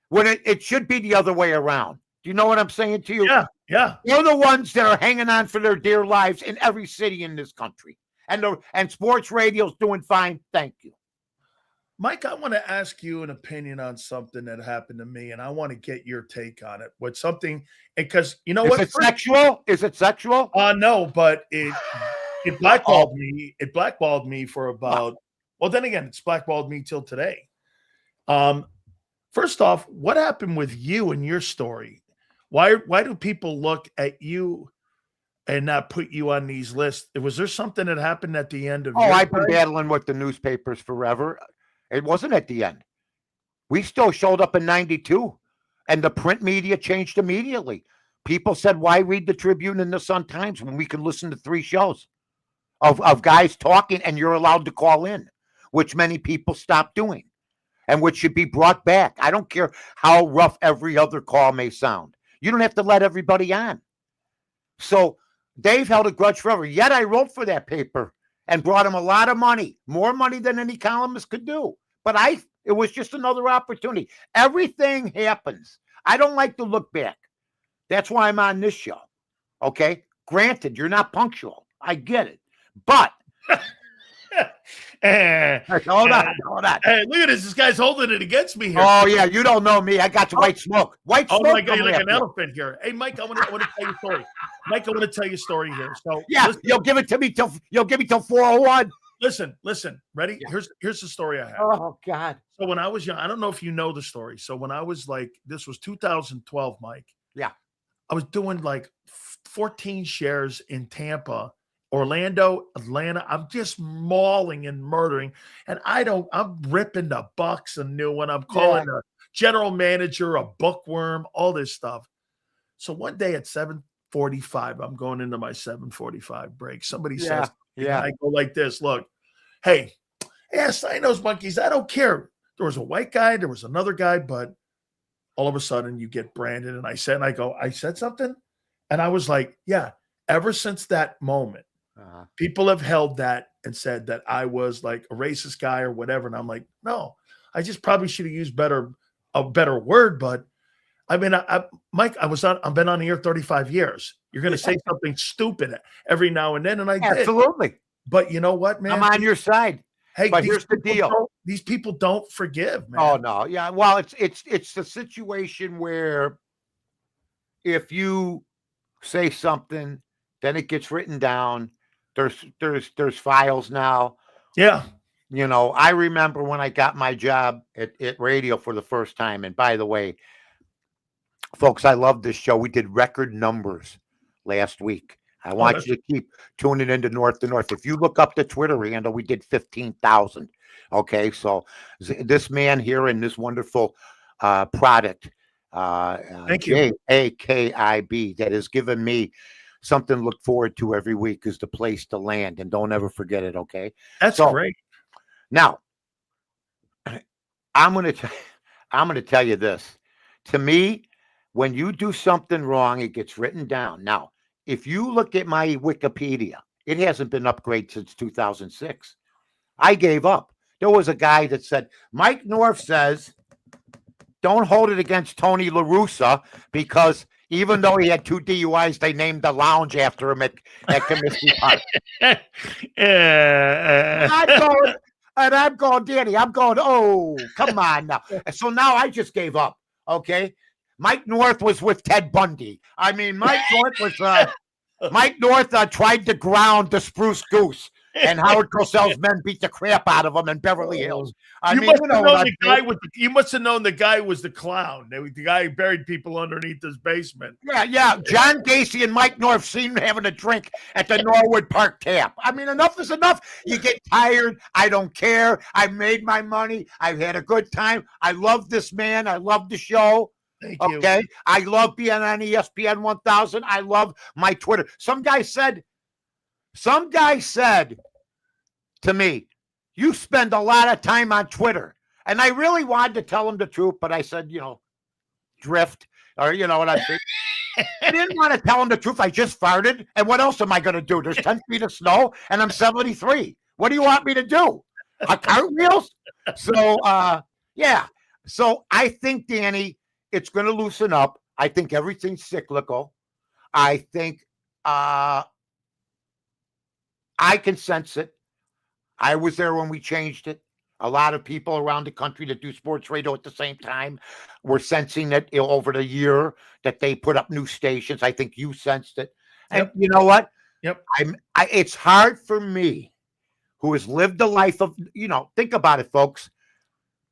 when it should be the other way around. Do you know what I'm saying to you? Yeah, yeah. They're the ones that are hanging on for their dear lives in every city in this country. And sports radio's doing fine. Thank you. Mike, I want to ask you an opinion on something that happened to me, and I want to get your take on it. What something, because you know what? Is it sexual? Is it sexual? No, but it blackballed me. It blackballed me for about. Well, then again, it's blackballed me till today. First off, what happened with you and your story? Why do people look at you and not put you on these lists? Was there something that happened at the end of? I've been battling with the newspapers forever. It wasn't at the end. We still showed up in 92, and the print media changed immediately. People said, why read the Tribune and the Sun-Times when we can listen to 3 shows of guys talking and you're allowed to call in, which many people stopped doing and which should be brought back. I don't care how rough every other call may sound. You don't have to let everybody on. So Dave held a grudge forever. Yet I wrote for that paper and brought him a lot of money, more money than any columnist could do. But it was just another opportunity. Everything happens. I don't like to look back. That's why I'm on this show. Okay? Granted, you're not punctual. I get it. But hold on. Hey, look at this. This guy's holding it against me here. Oh, yeah. You don't know me. I got you white smoke. White smoke. Oh, my God, you're like an elephant here. Hey, Mike, I want to tell you a story. Mike, I want to tell you a story here. So yeah, you'll give it to me till 4:01. Listen. Ready? Yeah. Here's the story I have. Oh, God. So when I was young, I don't know if you know the story. So when I was this was 2012, Mike. Yeah. I was doing 14 shares in Tampa, Orlando, Atlanta. I'm just mauling and murdering. And I'm ripping the Bucks a new one. I'm calling the general manager a bookworm, all this stuff. So one day at 7:45, I'm going into my 7:45 break. Somebody says, I go like this, look, hey, I know those monkeys. I don't care. There was a white guy. There was another guy, but all of a sudden you get branded. And I said something. And I was like, yeah, ever since that moment, people have held that and said that I was like a racist guy or whatever. And I'm like, no, I just probably should have used a better word. But I mean, Mike, I've been on the air 35 years. You're going to say something stupid every now and then. And I did. Absolutely. But you know what, man? I'm on your side. Hey, but here's the deal. These people don't forgive, man. Oh, no. Yeah. Well, it's the situation where if you say something, then it gets written down. There's files now. Yeah. You know, I remember when I got my job at radio for the first time. And by the way, folks, I love this show. We did record numbers last week. I want you to keep tuning into North to North. If you look up the Twitter handle, we did 15,000. Okay, so this man here in this wonderful product, thank you, JAKIB, that has given me something to look forward to every week is the place to land, and don't ever forget it. Okay, that's great. Now, I'm gonna tell you this. To me, when you do something wrong, it gets written down. Now, if you look at my Wikipedia, it hasn't been upgraded since 2006. I gave up. There was a guy that said, Mike North says, don't hold it against Tony La Russa because Even though he had 2 DUIs, they named the lounge after him at Comiskey Park. I'm going, Danny, oh, come on now. So now I just gave up, okay? Mike North was with Ted Bundy. I mean, Mike North tried to ground the Spruce Goose, and Howard Cosell's men beat the crap out of him in Beverly Hills. You must have known the guy was the clown. The guy who buried people underneath his basement. Yeah. John Gacy and Mike North seen him having a drink at the Norwood Park tap. I mean, enough is enough. You get tired. I don't care. I made my money. I've had a good time. I love this man. I love the show. Thank you. Okay. I love being on ESPN 1000. I love my Twitter. Some guy said to me, you spend a lot of time on Twitter. And I really wanted to tell him the truth, but I said, drift, or you know what I think. I didn't want to tell him the truth. I just farted. And what else am I going to do? There's 10 feet of snow and I'm 73. What do you want me to do? Cartwheels? So, yeah. So I think, Danny, it's going to loosen up. I think everything's cyclical. I think I can sense it. I was there when we changed it. A lot of people around the country that do sports radio at the same time were sensing it over the year that they put up new stations. I think you sensed it. And you know what? Yep. It's hard for me, who has lived the life of, think about it, folks.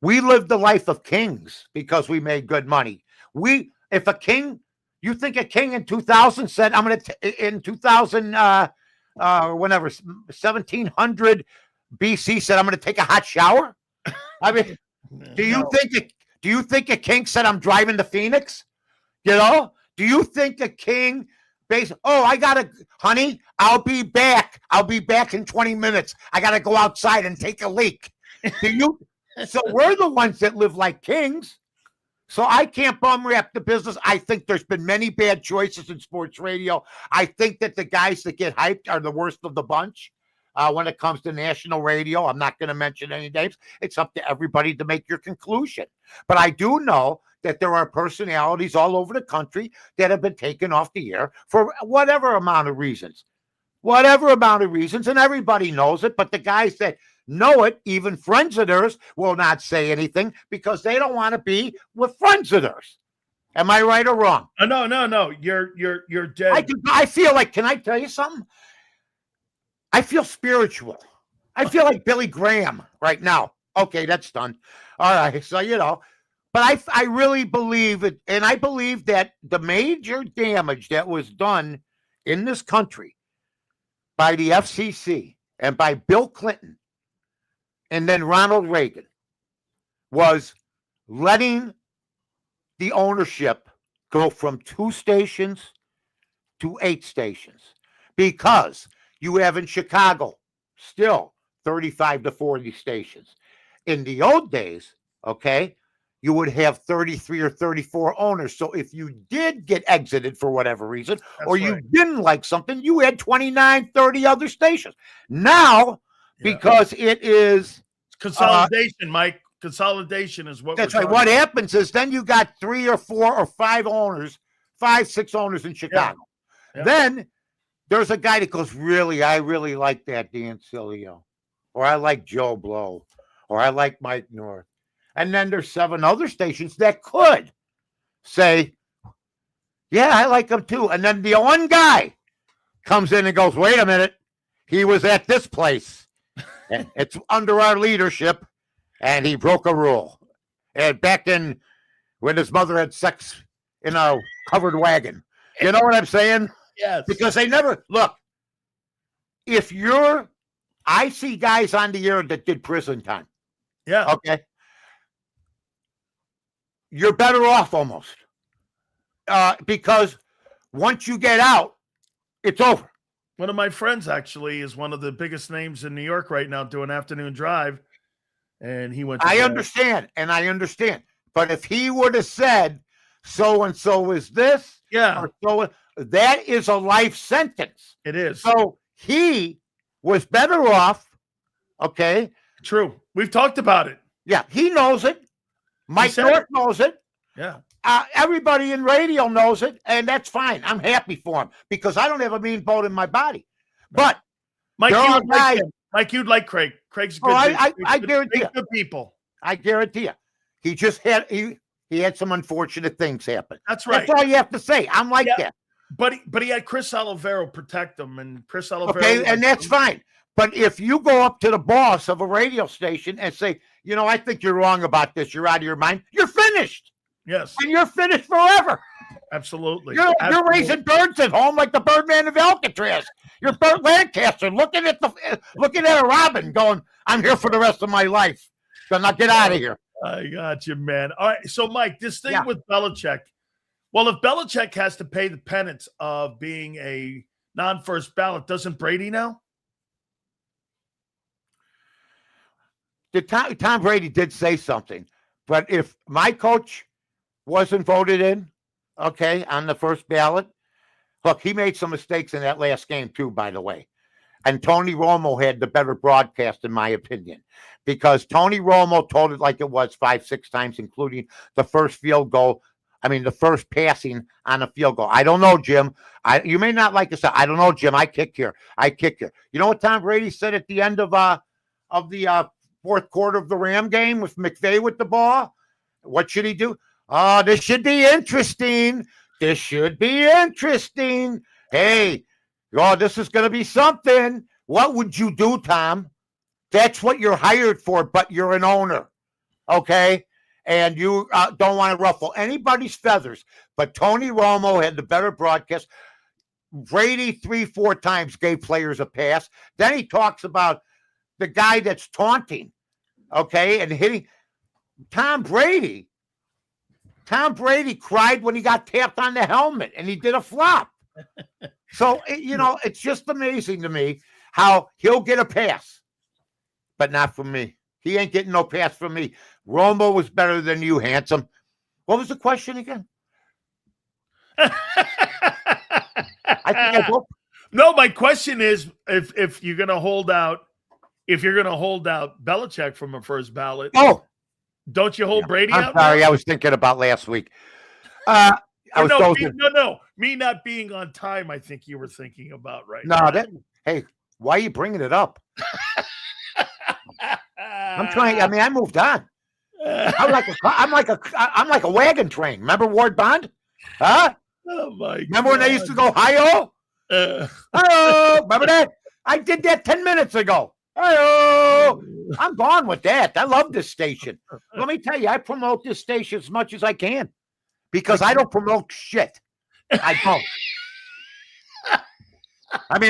We lived the life of kings because we made good money. If a king, you think a king in 2000 said, in 2000, whenever, 1700 BC said, I'm going to take a hot shower? I mean, do you think a king said, I'm driving to Phoenix? Do you think a king honey, I'll be back. I'll be back in 20 minutes. I got to go outside and take a leak. So we're the ones that live like kings. So I can't bum rap the business. I think there's been many bad choices in sports radio. I think that the guys that get hyped are the worst of the bunch when it comes to national radio. I'm not going to mention any names. It's up to everybody to make your conclusion. But I do know that there are personalities all over the country that have been taken off the air for whatever amount of reasons. And everybody knows it. But the guys that know it, even friends of theirs, will not say anything because they don't want to be with friends of theirs. Am I right or wrong? No. You're dead. I feel like, can I tell you something? I feel spiritual. I feel like Billy Graham right now. Okay, that's done. All right. So, but I really believe it. And I believe that the major damage that was done in this country by the FCC and by Bill Clinton and then Ronald Reagan was letting the ownership go from 2 stations to 8 stations, because you have in Chicago still 35 to 40 stations. In the old days, okay, you would have 33 or 34 owners. So if you did get exited for whatever reason, you didn't like something, you had 29, 30 other stations. Now, because it is consolidation, Mike. Consolidation is what. That's right. What happens is then you got 3 or 4 or 5 owners, 5, 6 owners in Chicago. Yeah. Then there's a guy that goes, I really like that Dan Sileo, or I like Joe Blow, or I like Mike North. And then there's 7 other stations that could say, yeah, I like him too. And then the one guy comes in and goes, wait a minute, he was at this place. And it's under our leadership, and he broke a rule. And back in when his mother had sex in a covered wagon. You know what I'm saying? Yes. Because they never look. I see guys on the air that did prison time. Yeah. Okay. You're better off almost. Because once you get out, it's over. One of my friends actually is one of the biggest names in New York right now doing afternoon drive. And he went to understand. But if he would have said, so-and-so is this, that is a life sentence. It is. So he was better off. Okay. True. We've talked about it. Yeah. He knows it. Mike North knows it. Yeah. everybody in radio knows it, and that's fine. I'm happy for him because I don't have a mean bone in my body. But Mike, there you are would like guys. him. Mike, you'd like Craig. Craig's good. I guarantee you. Good people. I guarantee you. He just had he had some unfortunate things happen. That's right. That's all you have to say. I'm like that. But he had Chris Olivero protect him, and Chris Olivero. Okay, and that's fine. But if you go up to the boss of a radio station and say, I think you're wrong about this, you're out of your mind, you're finished. Yes. And you're finished forever. Absolutely. You're raising birds at home like the Birdman of Alcatraz. You're Burt Lancaster looking at a robin going, I'm here for the rest of my life. So now get out of here. I got you, man. All right. So, Mike, this thing with Belichick. Well, if Belichick has to pay the penance of being a non-first ballot, doesn't Brady now? Tom Brady did say something. But if my coach wasn't voted in, on the first ballot, look, he made some mistakes in that last game too, by the way. And Tony Romo had the better broadcast, in my opinion, because Tony Romo told it like it was 5-6 times, including the first field goal. The first passing on a field goal. I don't know, Jim. You may not like this. I don't know, Jim. I kick here. You know what Tom Brady said at the end of the fourth quarter of the Ram game with McVay with the ball? What should he do? Oh, this should be interesting. This should be interesting. Hey, this is going to be something. What would you do, Tom? That's what you're hired for, but you're an owner, okay? And you don't want to ruffle anybody's feathers. But Tony Romo had the better broadcast. Brady 3-4 times gave players a pass. Then he talks about the guy that's taunting, and hitting. Tom Brady cried when he got tapped on the helmet, and he did a flop. So, it's just amazing to me how he'll get a pass, but not from me. He ain't getting no pass from me. Romo was better than you, handsome. What was the question again? No, my question is if you're going to hold out, Belichick from a first ballot. Oh, don't you hold Brady out? I'm sorry, now? I was thinking about last week. Me not being on time, I think you were thinking about right now. Hey, why are you bringing it up? I'm trying. I moved on. I'm like a wagon train. Remember Ward Bond? Huh? Oh my! Remember when they used to go hi-oh? Hi-oh! Remember that? I did that 10 minutes ago. Hi-oh! I'm gone with that. I love this station. Let me tell you, I promote this station as much as I can because I don't promote shit. I don't.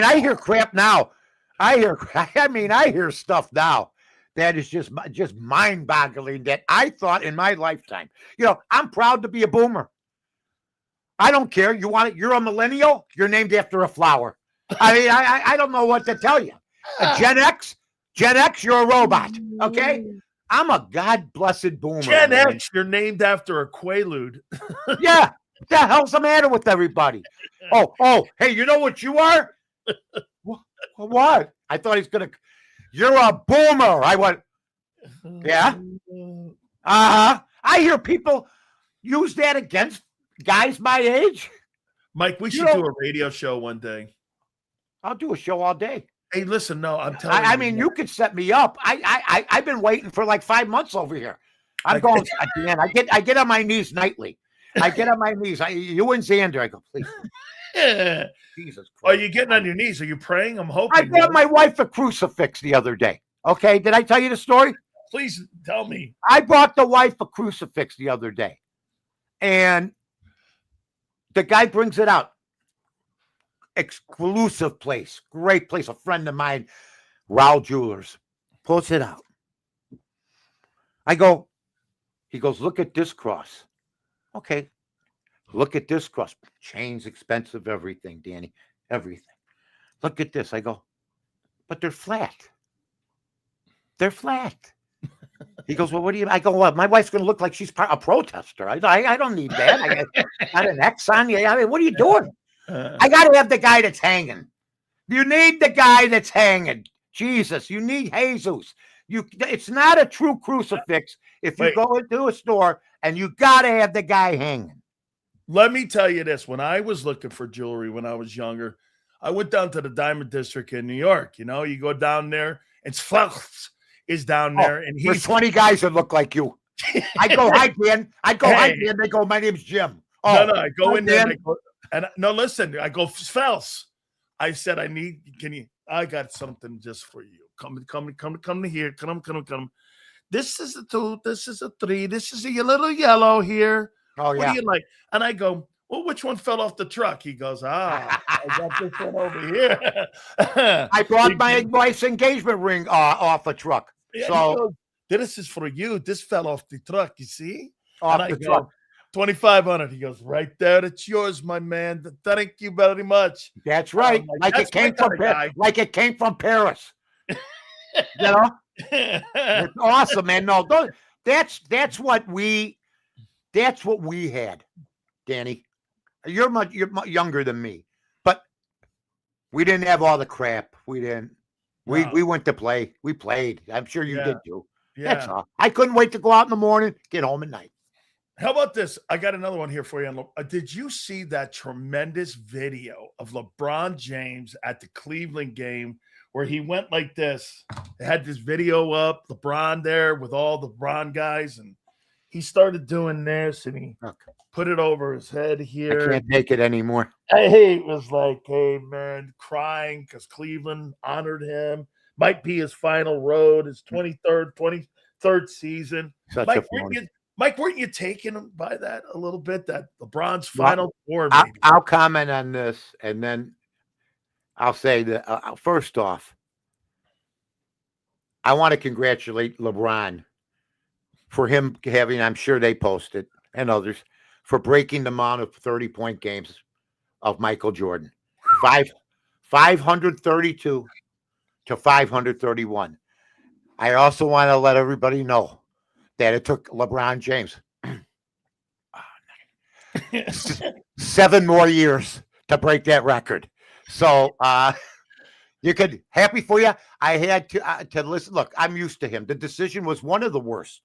I hear crap now. I hear stuff now that is just mind-boggling that I thought in my lifetime. I'm proud to be a boomer. I don't care. You want it? You're a millennial. You're named after a flower. I don't know what to tell you. Gen X, you're a robot. Okay, I'm a God-blessed boomer. Gen X, you're named after a Quaalude. Yeah, what the hell's the matter with everybody? Oh, hey, you know what you are? What? I thought he's gonna. You're a boomer. I went. Yeah. I hear people use that against guys my age. Mike, we should do a radio show one day. I'll do a show all day. Hey, listen, no, I'm telling you. You could set me up. I've been waiting for like 5 months over here. I'm going. Man, I get on my knees nightly. I get on my knees. You and Xander. I go, please. Yeah. Jesus Christ. Are you getting on your knees? Are you praying? I'm hoping. I got my wife a crucifix the other day. Okay, did I tell you the story? Please tell me. I bought the wife a crucifix the other day, and the guy brings it out. Exclusive place, great place. A friend of mine, Raul Jewelers, pulls it out. He goes, look at this cross. Okay. Look at this cross. Chains, expensive, everything, Danny. Everything. Look at this. I go, but they're flat. They're flat. He goes, well, what do you? I go, well, my wife's going to look like she's a protester. I don't need that. I got an X on you. What are you doing? I got to have the guy that's hanging. You need the guy that's hanging. Jesus, you need Jesus. It's not a true crucifix if you Wait. go into a store and you gotta have the guy hanging. Let me tell you this. When I was looking for jewelry when I was younger, I went down to the Diamond District in New York. You know, you go down there, and Sfels is down there, and There's he's 20 guys that look like you. I go, hi, Dan. I go, hi, Dan. They go, my name's Jim. no, I go hi, in there, Dan. no, listen, I go, Sfels. I said, I got something just for you. Come to here. Come. This is a 2. This is a 3. This is a little yellow here. Oh, What yeah. do you like? And I go, well, which one fell off the truck? He goes, I got this one over here. I brought my wife's engagement ring off a truck. Yeah, So he goes, this is for you. This fell off the truck, you see? off And I the go, truck. 2,500. He goes, right there. It's yours, my man. Thank you very much. That's right. like, Like it came from Paris. You know? It's awesome, man. No, that's what we had, Danny. You're much younger than me, but we didn't have all the crap. We didn't. No. We went to play. We played. I'm sure you did too. That's Yeah. all. I couldn't wait to go out in the morning, get home at night. How about this? I got another one here for you. Did you see that tremendous video of LeBron James at the Cleveland game where he went like this? They had this video up, LeBron there with all the LeBron guys, and he started doing this, and he put it over his head here. I can't take it anymore. Hey, it was like, hey, man, crying because Cleveland honored him. Might be his final road, his 23rd season. Such a Mike, weren't you taken by that a little bit? That LeBron's final four, maybe? I'll comment on this, and then I'll say that first off, I want to congratulate LeBron for him having, I'm sure they posted, and others, for breaking the amount of 30-point games of Michael Jordan. 532 to 531. I also want to let everybody know that it took LeBron James 7 more years to break that record. So you could, happy for you. I had to listen. Look, I'm used to him. The decision was one of the worst,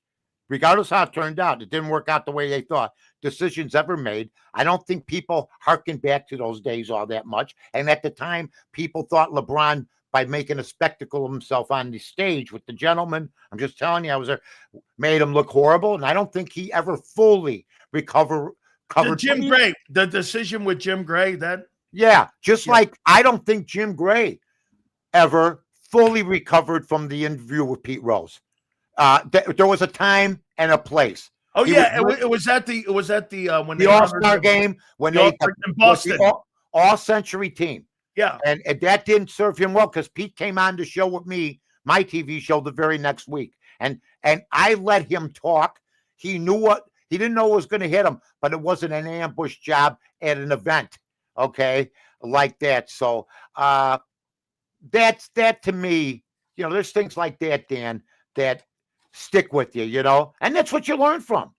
regardless how it turned out. It didn't work out the way they thought. Decisions ever made. I don't think people harken back to those days all that much. And at the time, people thought LeBron, by making a spectacle of himself on the stage with the gentleman, I'm just telling you, I was there, made him look horrible. And I don't think he ever fully covered Jim Gray, the decision with Jim Gray, like I don't think Jim Gray ever fully recovered from the interview with Pete Rose. There was a time and a place. Oh, it was at the when the All-Star game when they in Boston, the all-century team. Yeah, and that didn't serve him well because Pete came on the show with me, my TV show, the very next week, and I let him talk. He didn't know what was going to hit him, but it wasn't an ambush job at an event, okay, like that. So that's that to me. You know, there's things like that, Dan, that stick with you, you know, and that's what you learn from,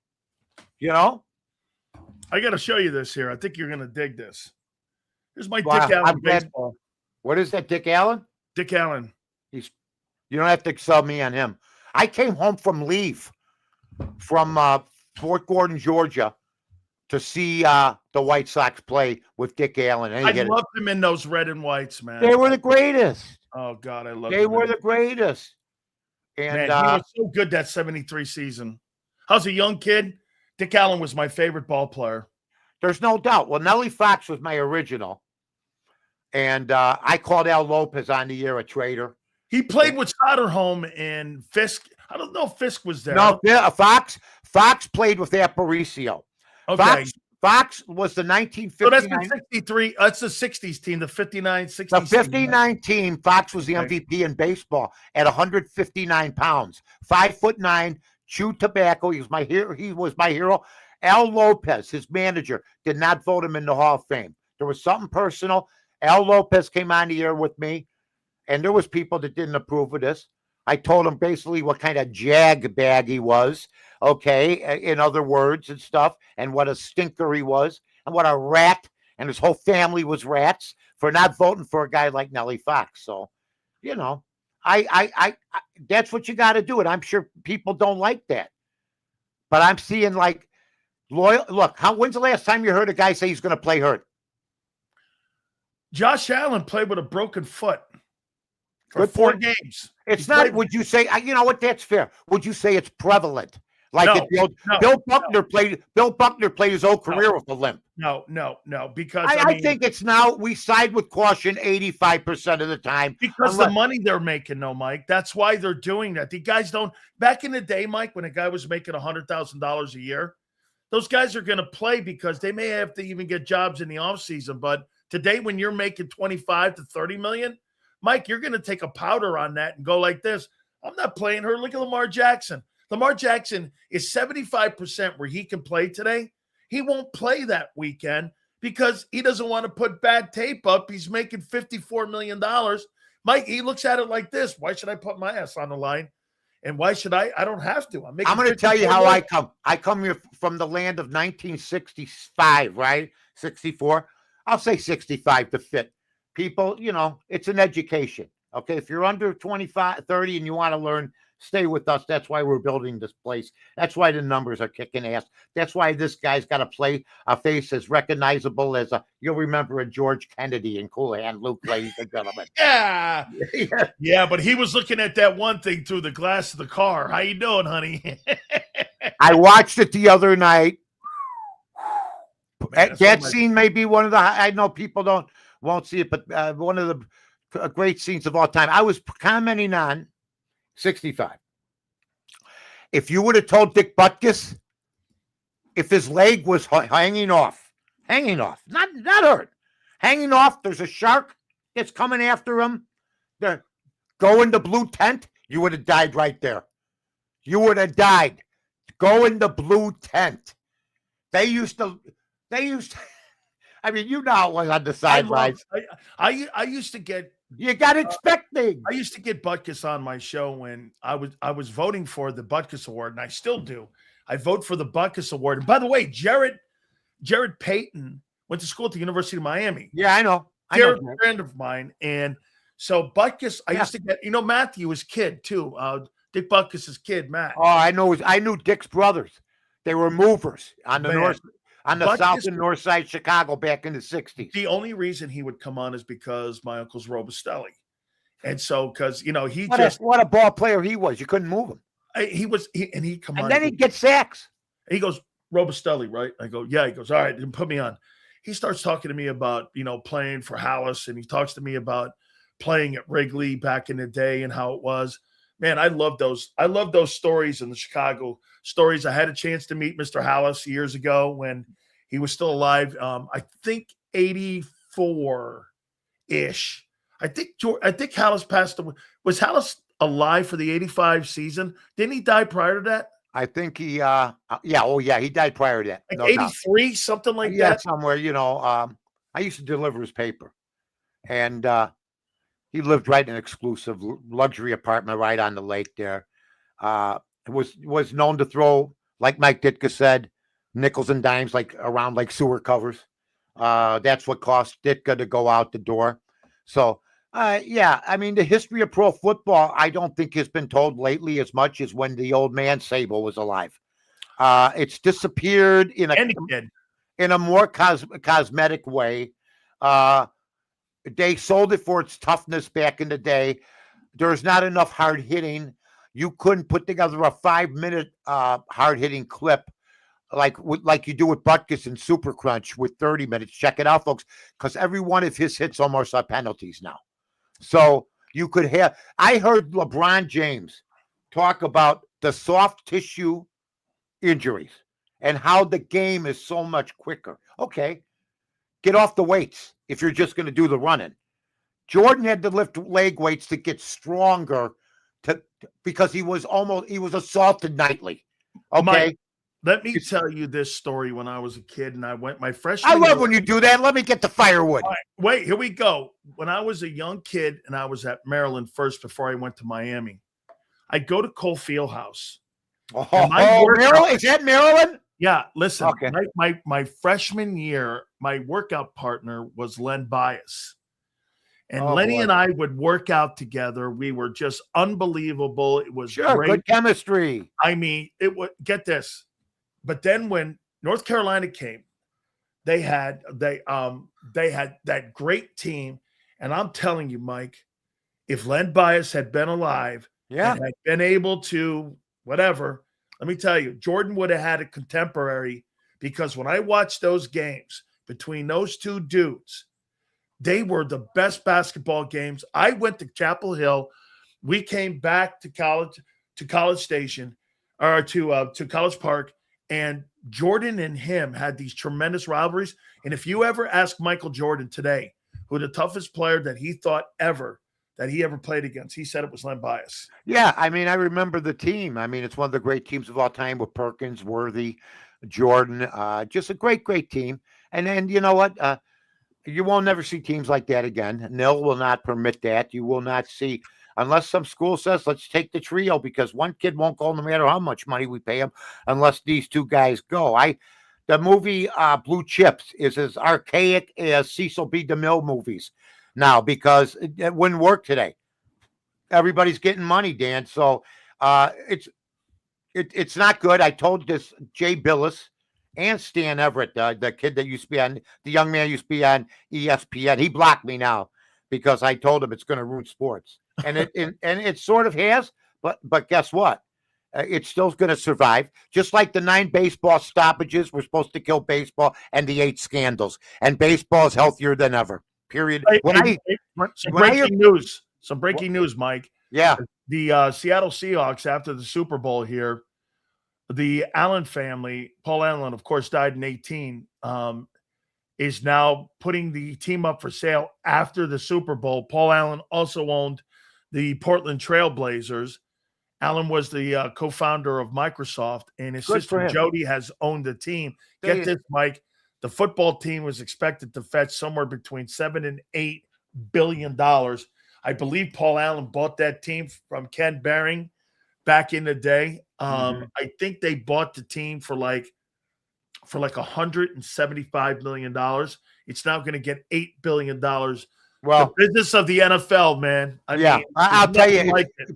you know. I got to show you this here. I think you're going to dig this. Here's my Dick Allen baseball. What is that, Dick Allen? Dick Allen. You don't have to sell me on him. I came home from leave from Fort Gordon, Georgia, to see the White Sox play with Dick Allen. I loved him in those red and whites, man. They were the greatest. Oh God, I love. They were the greatest. And man, he was so good that '73 season. I was a young kid. Dick Allen was my favorite ball player. There's no doubt. Well, Nellie Fox was my original. And I called Al Lopez on the air a traitor. He played with Soderholm and Fisk. I don't know if Fisk was there. No, Fox played with Aparicio. Okay. Fox was the 1959. So that's the 63. That's the 60s team, the 59, 60s. The 59 team, Fox was the MVP in baseball at 159 pounds. 5'9", chewed tobacco. He was my hero. Al Lopez, his manager, did not vote him in the Hall of Fame. There was something personal. Al Lopez came on the air with me, and there was people that didn't approve of this. I told him basically what kind of jag bag he was, okay, in other words and stuff, and what a stinker he was, and what a rat, and his whole family was rats for not voting for a guy like Nellie Fox. So, you know, that's what you got to do. And I'm sure people don't like that. But I'm seeing like loyal. Look, when's the last time you heard a guy say he's going to play hurt? Josh Allen played with a broken foot for Good 4 point. games. It's not. Would you say? You know what? That's fair. Would you say it's prevalent? Like No, Bill Buckner played. Bill Buckner played his whole career with a limp. No. Because I think it's now we side with caution 85% of the time. Because the money they're making, no, Mike. That's why they're doing that. The guys don't. Back in the day, Mike, when a guy was making $100,000 a year, those guys are going to play because they may have to even get jobs in the offseason. But today, when you're making 25 to 30 million, Mike, you're going to take a powder on that and go like this. I'm not playing her. Look at Lamar Jackson. Lamar Jackson is 75% where he can play today. He won't play that weekend because he doesn't want to put bad tape up. He's making $54 million. Mike, he looks at it like this. Why should I put my ass on the line? And why should I? I don't have to. I'm going to tell you how I come. I come here from the land of 1965, right? 64. I'll say 65 to fit. People, it's an education. Okay. If you're under 25, 30 and you want to learn, stay with us. That's why we're building this place. That's why the numbers are kicking ass. That's why this guy's got a face as recognizable as you'll remember a George Kennedy and Cool Hand Luke, ladies and gentlemen. Yeah. Yeah, but he was looking at that one thing through the glass of the car. How you doing, honey? I watched it the other night. Man, that scene may be one of the, I know people won't see it, but one of the great scenes of all time. I was commenting on 65. If you would have told Dick Butkus if his leg was hanging off, not hurt, hanging off, there's a shark that's coming after him, go in the blue tent, you would have died right there. You would have died. Go in the blue tent. They used to I mean, how it was on the sidelines. I used to get. You got to expect things. I used to get Butkus on my show when I was voting for the Butkus Award, and I still do. I vote for the Butkus Award. And by the way, Jared Payton went to school at the University of Miami. Yeah, I know. Jared's a friend of mine, and so Butkus, I used to get. Matthew, his kid too. Dick Butkus's kid, Matt. Oh, I know. I knew Dick's brothers. They were movers on the north. On the south and north side of Chicago back in the 60s. The only reason he would come on is because my uncle's Robustelli. And so, because, what a ball player he was. You couldn't move him. He'd come on. And then he'd get sacks. He goes, Robustelli, right? I go, yeah. He goes, all right, then put me on. He starts talking to me about, playing for Hallis, and he talks to me about playing at Wrigley back in the day and how it was. Man, I love those stories in the Chicago stories. I had a chance to meet Mr. Hallis years ago when he was still alive. I think 84-ish. I think Hallis passed away. Was Hallis alive for the 85 season? Didn't he die prior to that? I think he he died prior to that. Like 83, something like that. Yeah, somewhere, I used to deliver his paper. And he lived right in an exclusive luxury apartment right on the lake there. Was known to throw, like Mike Ditka said, nickels and dimes around like sewer covers. That's what cost Ditka to go out the door. So, I mean, the history of pro football, I don't think has been told lately as much as when the old man Sable was alive. It's disappeared in a more cosmetic way. They sold it for its toughness back in the day. There's not enough hard hitting. You couldn't put together a 5-minute hard hitting clip like you do with Butkus and Super Crunch with 30 minutes. Check it out, folks, because every one of his hits almost are penalties now. So you could have. I heard LeBron James talk about the soft tissue injuries and how the game is so much quicker. Okay, get off the weights if you're just going to do the running. Jordan had to lift leg weights to get stronger because he was assaulted nightly. Okay. Mike, let me tell you this story. When I was a kid and I went my freshman I love when you do that. Let me get the firewood. Right, wait, here we go. When I was a young kid and I was at Maryland first before I went to Miami, I'd go to Cole Fieldhouse. Maryland? Is that Maryland? Yeah, listen, okay. My freshman year, my workout partner was Len Bias. And Oh, Lenny boy. and I would work out together. We were just unbelievable. It was Sure, great. good chemistry. I mean, it would get this. But then when North Carolina came, they had that great team. And I'm telling you, Mike, if Len Bias had been alive Yeah. and had been able to whatever, let me tell you, Jordan would have had a contemporary, because when I watched those games between those two dudes, they were the best basketball games. I went to Chapel Hill. We came back to College Station, or to College Park, and Jordan and him had these tremendous rivalries. And if you ever ask Michael Jordan today who the toughest player that he thought that he ever played against, he said it was Len Bias. Yeah, I mean, I remember the team. I mean, it's one of the great teams of all time with Perkins, Worthy, Jordan. Just a great, great team. And then, you know what? You won't never see teams like that again. NIL will not permit that. You will not see, unless some school says, let's take the trio, because one kid won't go no matter how much money we pay him unless these two guys go. The movie Blue Chips is as archaic as Cecil B. DeMille movies now, because it wouldn't work today. Everybody's getting money, Dan. So it's not good. I told this Jay Billis and Stan Everett, the kid that used to be on, the young man used to be on ESPN. He blocked me now because I told him it's going to ruin sports, and it sort of has. But guess what? It's still going to survive, just like the 9 baseball stoppages were supposed to kill baseball, and the 8 scandals. And baseball is healthier than ever. Period. Some breaking news, Mike. Yeah. The Seattle Seahawks, after the Super Bowl here, the Allen family, Paul Allen, of course, died in 18, is now putting the team up for sale after the Super Bowl. Paul Allen also owned the Portland Trail Blazers. Allen was the co-founder of Microsoft, and his sister Jody has owned the team. Get this, Mike. The football team was expected to fetch somewhere between $7 and $8 billion. I believe Paul Allen bought that team from Ken Behring back in the day. I think they bought the team for like $175 million. It's now going to get $8 billion. Well, the business of the NFL, man. I mean, I'll tell you,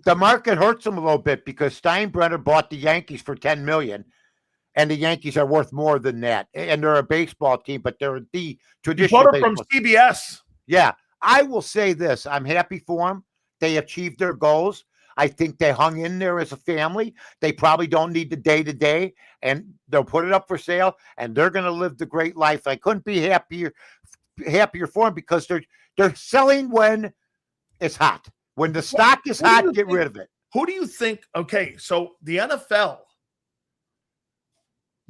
the market hurts them a little bit because Steinbrenner bought the Yankees for $10 million, and the Yankees are worth more than that. And they're a baseball team, but they're the traditional. He bought it from CBS. Yeah, I will say this: I'm happy for them. They achieved their goals. I think they hung in there as a family. They probably don't need the day-to-day, and they'll put it up for sale, and they're going to live the great life. I couldn't be happier for them because they're selling when it's hot. When the stock is hot, get rid of it. Who do you think? Okay, so the NFL.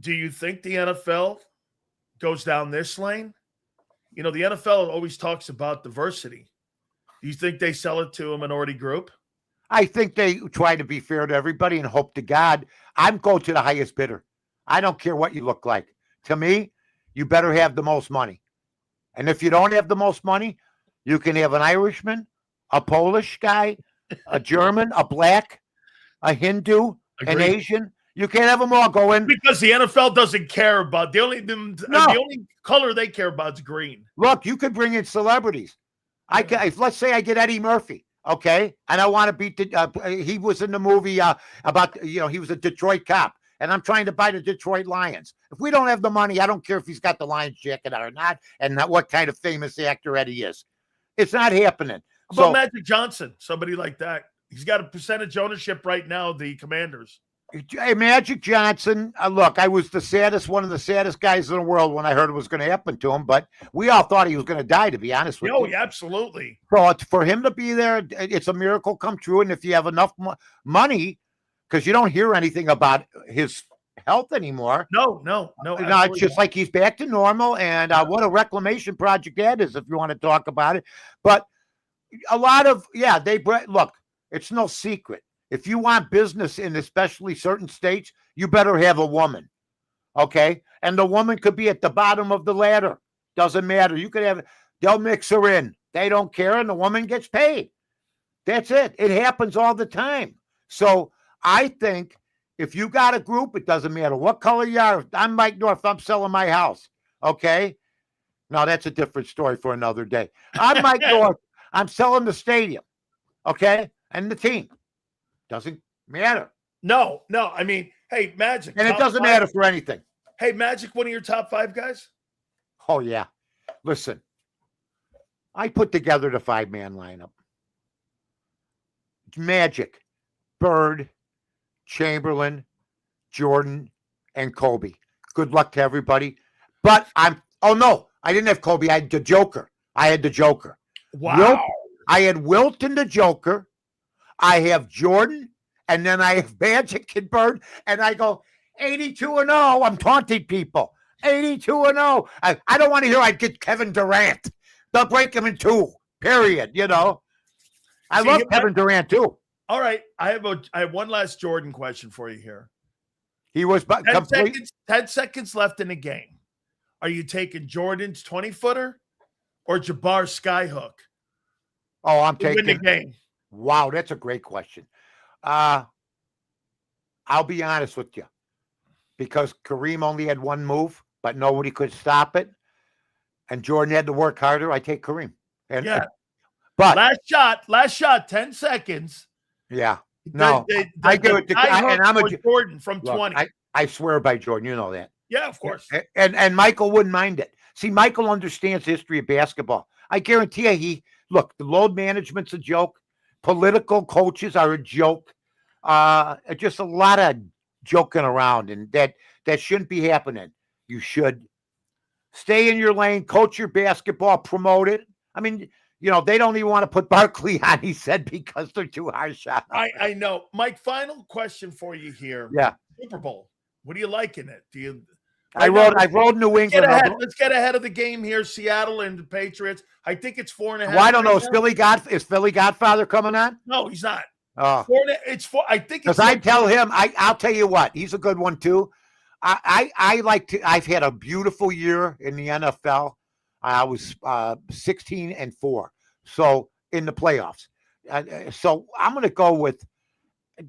Do you think the NFL goes down this lane? You know, the NFL always talks about diversity. Do you think they sell it to a minority group? I think they try to be fair to everybody and hope to God. I'm going to the highest bidder. I don't care what you look like. To me, you better have the most money. And if you don't have the most money, you can have an Irishman, a Polish guy, a German, a black, a Hindu, an Asian. You can't have them all go in. Because the NFL doesn't care about the only color they care about is green. Look, you could bring in celebrities. Let's say I get Eddie Murphy, okay, and I want to beat he was in the movie about he was a Detroit cop, and I'm trying to buy the Detroit Lions. If we don't have the money, I don't care if he's got the Lions jacket or not, and what kind of famous actor Eddie is. It's not happening. How about Magic Johnson, somebody like that? He's got a percentage ownership right now, the Commanders. Hey, Magic Johnson, look, I was one of the saddest guys in the world when I heard it was going to happen to him, but we all thought he was going to die, to be honest with you. Oh, yeah, absolutely. So for him to be there, it's a miracle come true, and if you have enough money, because you don't hear anything about his health anymore. No. It's just like he's back to normal, and what a reclamation project that is, if you want to talk about it. But a lot of, look, it's no secret. If you want business in especially certain states, you better have a woman, okay? And the woman could be at the bottom of the ladder. Doesn't matter. You could they'll mix her in. They don't care, and the woman gets paid. That's it. It happens all the time. So I think if you got a group, it doesn't matter what color you are. I'm Mike North. I'm selling my house, okay? Now, that's a different story for another day. I'm Mike North. I'm selling the stadium, okay, and the team. Doesn't matter. No. I mean, hey, Magic. And it doesn't matter for anything. Hey, Magic, one of your top 5 guys? Oh, yeah. Listen, I put together the 5-man lineup. Magic, Bird, Chamberlain, Jordan, and Kobe. Good luck to everybody. But I didn't have Kobe. I had the Joker. Wow. I had Wilt and the Joker. I have Jordan, and then I have Magic and Bird, and I go 82-0. I'm taunting people. 82-0. I don't want to hear I'd get Kevin Durant. They'll break him in 2, period. I love Kevin Durant, too. All right. I have one last Jordan question for you here. He was 10 seconds left in the game. Are you taking Jordan's 20-footer or Jabbar's skyhook? Oh, I'm taking win the game. Wow, that's a great question. I'll be honest with you, because Kareem only had one move, but nobody could stop it, and Jordan had to work harder. I take Kareem. But last shot, 10 seconds. Yeah, no, I give it to I'm a Jordan from 20. I swear by Jordan. You know that. Yeah, of course. And Michael wouldn't mind it. See, Michael understands the history of basketball. I guarantee you, the load management's a joke. Political coaches are a joke. Just a lot of joking around, and that shouldn't be happening. You should stay in your lane, coach your basketball, promote it. I mean, they don't even want to put Barkley on, he said, because they're too high shot. I know. Mike, final question for you here. Yeah. Super Bowl. What do you like in it? I rode New England. Let's get ahead of the game here. Seattle and the Patriots. I think it's 4.5. Well, I don't know. Is Philly Godfather coming on? No, he's not. Oh, it's 4. I think because I tell him, I'll tell you what, he's a good one too. I've had a beautiful year in the NFL. I was 16-4. So in the playoffs. So I'm going to go with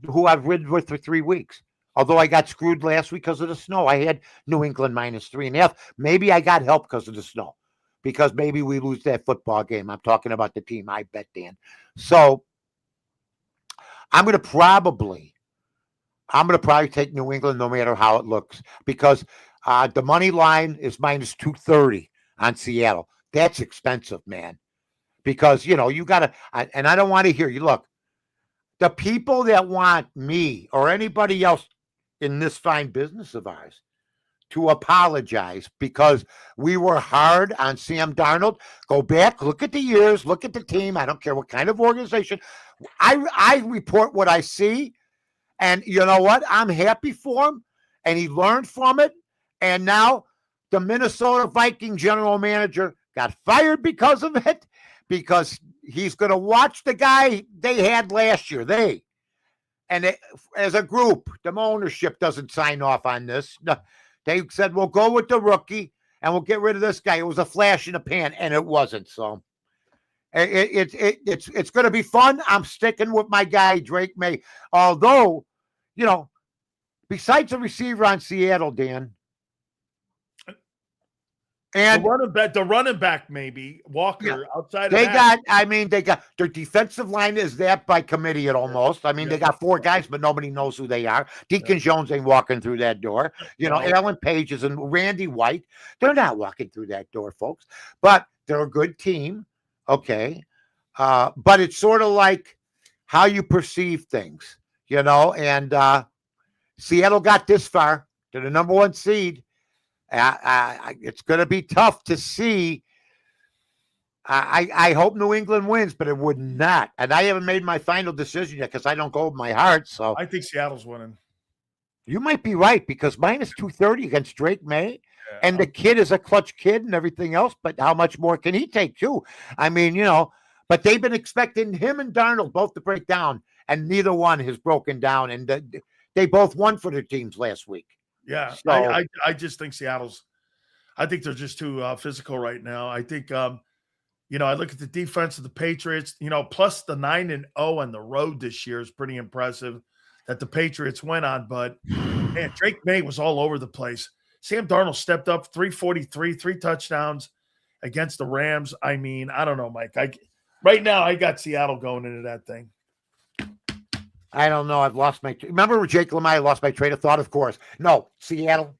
who I've ridden with for 3 weeks. Although I got screwed last week because of the snow. I had New England -3.5. Maybe I got help because of the snow. Because maybe we lose that football game. I'm talking about the team I bet, Dan. So I'm going to probably take New England no matter how it looks. Because the money line is -230 on Seattle. That's expensive, man. Because, you got to, and I don't want to hear you. Look, the people that want me or anybody else in this fine business of ours to apologize because we were hard on Sam Darnold, go back, look at the years, look at the team. I don't care what kind of organization. I report what I see, and you know what? I'm happy for him, and he learned from it, and now the Minnesota Viking general manager got fired because of it, because he's going to watch the guy they had last year. As a group, the ownership doesn't sign off on this. No, they said, we'll go with the rookie and we'll get rid of this guy. It was a flash in the pan, and it wasn't. So it's going to be fun. I'm sticking with my guy, Drake May. Although, besides the receiver on Seattle, Dan, and the running back, maybe Walker outside of they that. they got their defensive line is that by committee at almost. They got 4 guys, but nobody knows who they are. Deacon Jones ain't walking through that door. Alan Pages and Randy White, they're not walking through that door, folks. But they're a good team, okay. But it's sort of like how you perceive things, And Seattle got this far to the number 1 seed. It's going to be tough to see. I hope New England wins, but it would not. And I haven't made my final decision yet because I don't go with my heart. So I think Seattle's winning. You might be right because -230 against Drake May. Yeah, and the kid is a clutch kid and everything else. But how much more can he take too? But they've been expecting him and Darnold both to break down, and neither one has broken down. And they both won for their teams last week. Yeah, so, I just think I think they're just too physical right now. I think, I look at the defense of the Patriots, plus the 9-0 on the road this year is pretty impressive that the Patriots went on. But, man, Drake May was all over the place. Sam Darnold stepped up 343, 3 touchdowns against the Rams. I mean, I don't know, Mike. Right now, I got Seattle going into that thing. I don't know. I've lost my. Remember Jake LaMotta? I lost my train of thought. Of course, no Seattle.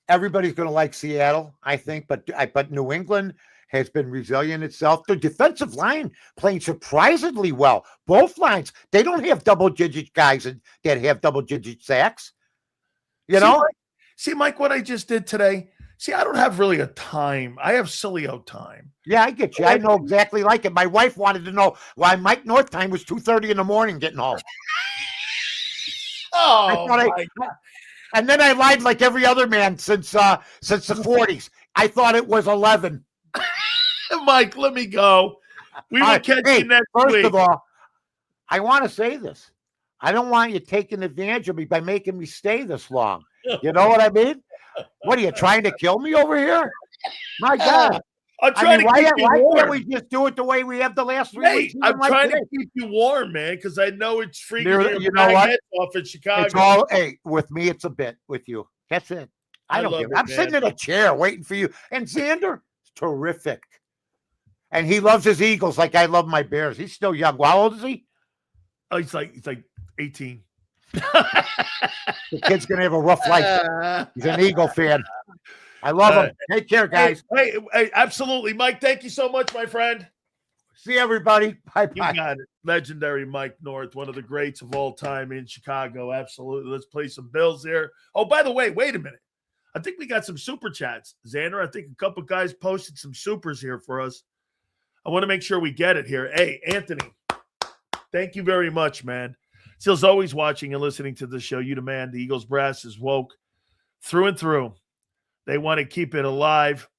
Everybody's going to like Seattle, I think, but New England has been resilient itself. Their defensive line playing surprisingly well. Both lines. They don't have double-digit guys that have double-digit sacks. You know. See, Mike, what I just did today. See, I don't have really a time. I have Sileo time. Yeah, I get you. I know exactly like it. My wife wanted to know why Mike North time was 2:30 in the morning getting home. And then I lied like every other man since the 40s. I thought it was 11. Mike, let me go. We will catch you next week. First of all, I want to say this. I don't want you taking advantage of me by making me stay this long. You know what I mean? What are you trying to kill me over here? My God. I'm trying to keep you warm. Why can't we just do it the way we have the last 3 weeks? I'm trying to keep you warm, man, because I know it's freaking you know what? Off in Chicago. It's all, with me, it's a bit. With you, that's it. I don't give. I'm sitting in a chair waiting for you. And Xander is terrific, and he loves his Eagles like I love my Bears. He's still young. Well, how old is he? Oh, he's like 18. The kid's gonna have a rough life. He's an Eagle fan. I love him. Take care, guys. Hey, absolutely, Mike. Thank you so much, my friend. See everybody. Bye. You got it. Legendary Mike North, one of the greats of all time in Chicago. Absolutely. Let's play some Bills here. Oh, by the way, wait a minute. I think we got some super chats, Xander. I think a couple guys posted some supers here for us. I want to make sure we get it here. Hey, Anthony, thank you very much, man. Steel's always watching and listening to the show. You the man. The Eagles brass is woke through and through. They want to keep it alive.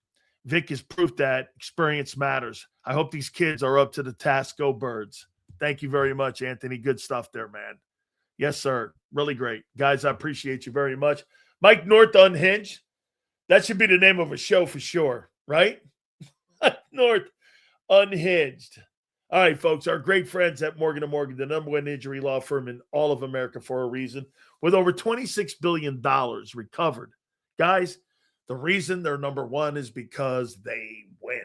Vic is proof that experience matters. I hope these kids are up to the task. Go Birds. Thank you very much, Anthony. Good stuff there, man. Yes, sir. Really great. Guys, I appreciate you very much. Mike North Unhinged. That should be the name of a show for sure, right? North Unhinged. All right, folks, our great friends at Morgan & Morgan, the number one injury law firm in all of America for a reason, with over $26 billion recovered. Guys, the reason they're number one is because they win.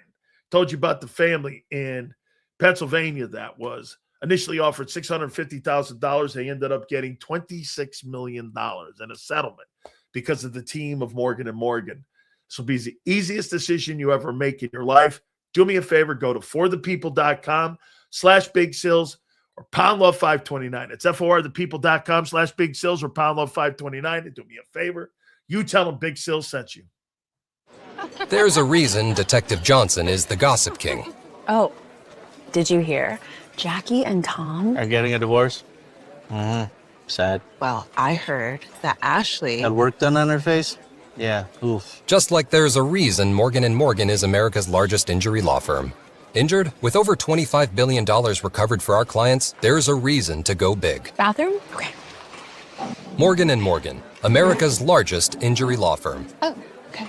Told you about the family in Pennsylvania that was initially offered $650,000. They ended up getting $26 million in a settlement because of the team of Morgan & Morgan. This will be the easiest decision you ever make in your life. Do me a favor, go to forthepeople.com/Big Sills or Pound Love 529. It's forthepeople.com/Big Sills or Pound Love 529. And do me a favor, you tell them Big Sills sent you. There's a reason Detective Johnson is the gossip king. Oh, did you hear? Jackie and Tom are getting a divorce? Sad. Well, I heard that Ashley had work done on her face? Yeah, oof. Just like there's a reason Morgan & Morgan is America's largest injury law firm. Injured? With over $25 billion recovered for our clients, there's a reason to go big. Bathroom? Okay. Morgan & Morgan, America's largest injury law firm. Oh, okay.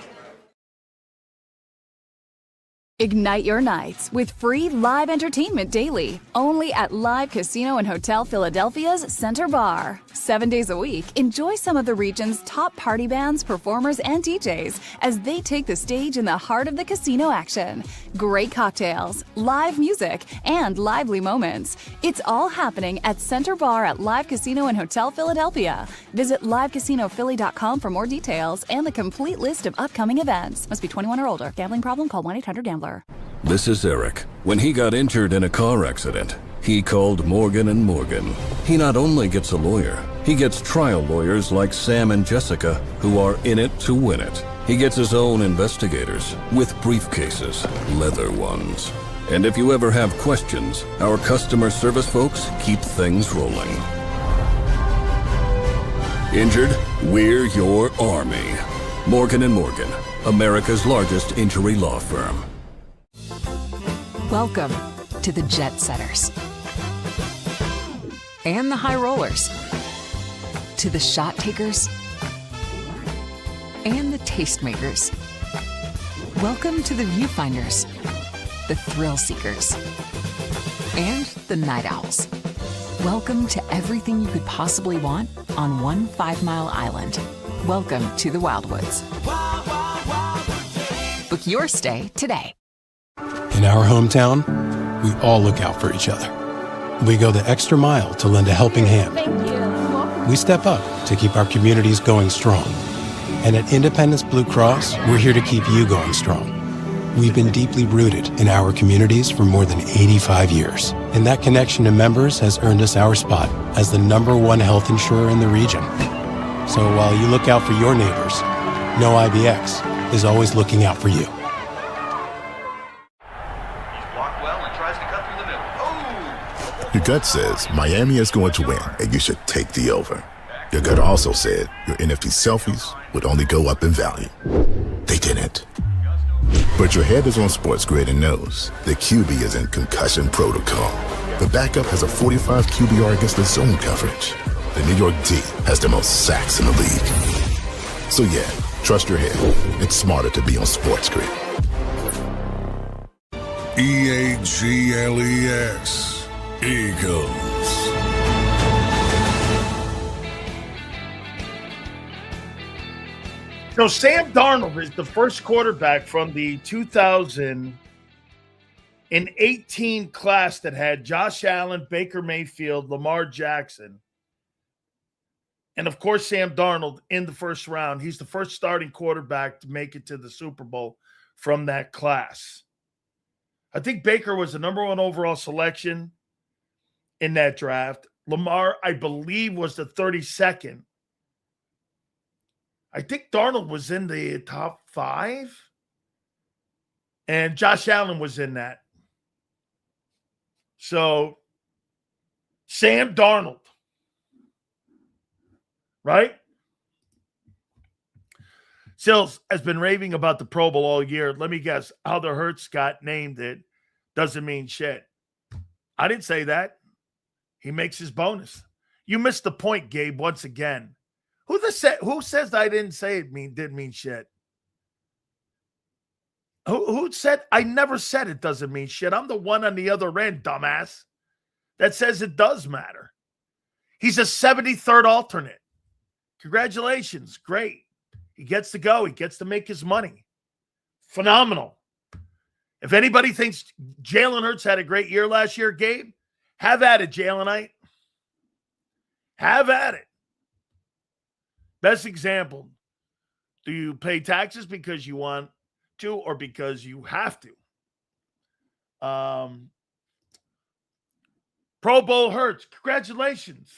Ignite your nights with free live entertainment daily, only at Live Casino and Hotel Philadelphia's Center Bar. 7 days a week, enjoy some of the region's top party bands, performers, and DJs as they take the stage in the heart of the casino action. Great cocktails, live music, and lively moments. It's all happening at Center Bar at Live Casino and Hotel Philadelphia. Visit livecasinophilly.com for more details and the complete list of upcoming events. Must be 21 or older. Gambling problem? Call 1-800-GAMBLER. This is Eric. When he got injured in a car accident, he called Morgan & Morgan. He not only gets a lawyer, he gets trial lawyers like Sam and Jessica, who are in it to win it. He gets his own investigators with briefcases, leather ones. And if you ever have questions, our customer service folks keep things rolling. Injured? We're your army. Morgan & Morgan, America's largest injury law firm. Welcome to the Jet Setters and the High Rollers, to the Shot Takers and the Tastemakers. Welcome to the Viewfinders, the Thrill Seekers, and the Night Owls. Welcome to everything you could possibly want on one 5-mile island. Welcome to the Wildwoods. Book your stay today. In our hometown, we all look out for each other. We go the extra mile to lend a helping hand. We step up to keep our communities going strong. And at Independence Blue Cross, we're here to keep you going strong. We've been deeply rooted in our communities for more than 85 years. And that connection to members has earned us our spot as the #1 health insurer in the region. So while you look out for your neighbors, know IBX is always looking out for you. He's blocked well and tries to cut through the middle. Oh! Your gut says Miami is going to win, and you should take the over. Your gut also said your NFT selfies would only go up in value. They didn't. But your head is on Sports Grid and knows the QB is in concussion protocol. The backup has a 45 QBR against the zone coverage. The New York D has the most sacks in the league. So yeah, trust your head. It's smarter to be on Sports Grid. EAGLES. Eagles. So Sam Darnold is the first quarterback from the 2018 class that had Josh Allen, Baker Mayfield, Lamar Jackson, and of course Sam Darnold in the first round. He's the first starting quarterback to make it to the Super Bowl from that class. I think Baker was the #1 overall selection in that draft. Lamar, I believe, was the 32nd. I think Darnold was in the top 5. And Josh Allen was in that. So, Sam Darnold. Right? Sills has been raving about the Pro Bowl all year. Let me guess how the Hurts got named it doesn't mean shit. I didn't say that. He makes his bonus. You missed the point, Gabe, once again. Who says I didn't say it didn't mean shit? Who said I never said it doesn't mean shit? I'm the one on the other end, dumbass, that says it does matter. He's a 73rd alternate. Congratulations. Great. He gets to go. He gets to make his money. Phenomenal. If anybody thinks Jalen Hurts had a great year last year, Gabe, have at it, Jalenite. Have at it. Best example. Do you pay taxes because you want to or because you have to? Pro Bowl Hurts. Congratulations.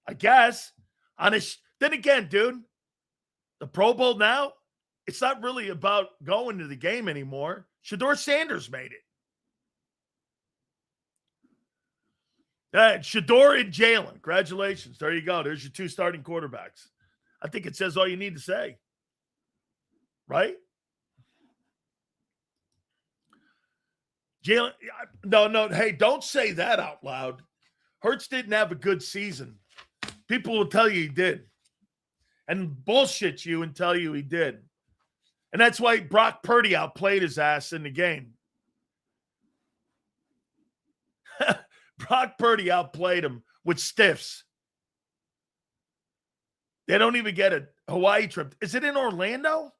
I guess. Then again, dude, the Pro Bowl now, it's not really about going to the game anymore. Shedeur Sanders made it. Shedeur and Jalen. Congratulations. There you go. There's your 2 starting quarterbacks. I think it says all you need to say. Right? Jalen, no. Hey, don't say that out loud. Hurts didn't have a good season. People will tell you he did. And bullshit you and tell you he did. And that's why Brock Purdy outplayed his ass in the game. Brock Purdy outplayed him with stiffs. They don't even get a Hawaii trip. Is it in Orlando?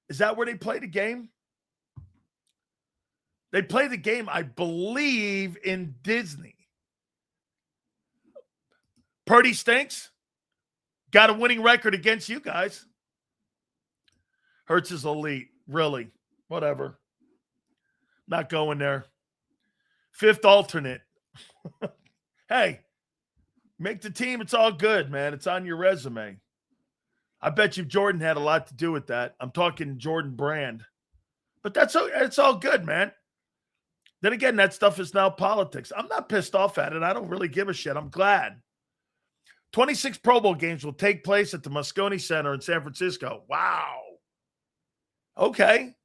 Is that where they play the game? They play the game, I believe, in Disney. Purdy stinks. Got a winning record against you guys. Hurts is elite. Really. Whatever. Not going there. 5th alternate. Hey, make the team. It's all good, man. It's on your resume. I bet you Jordan had a lot to do with that. I'm talking Jordan Brand. But it's all good, man. Then again, that stuff is now politics. I'm not pissed off at it. I don't really give a shit. I'm glad. 26 Pro Bowl games will take place at the Moscone Center in San Francisco. Wow. Okay.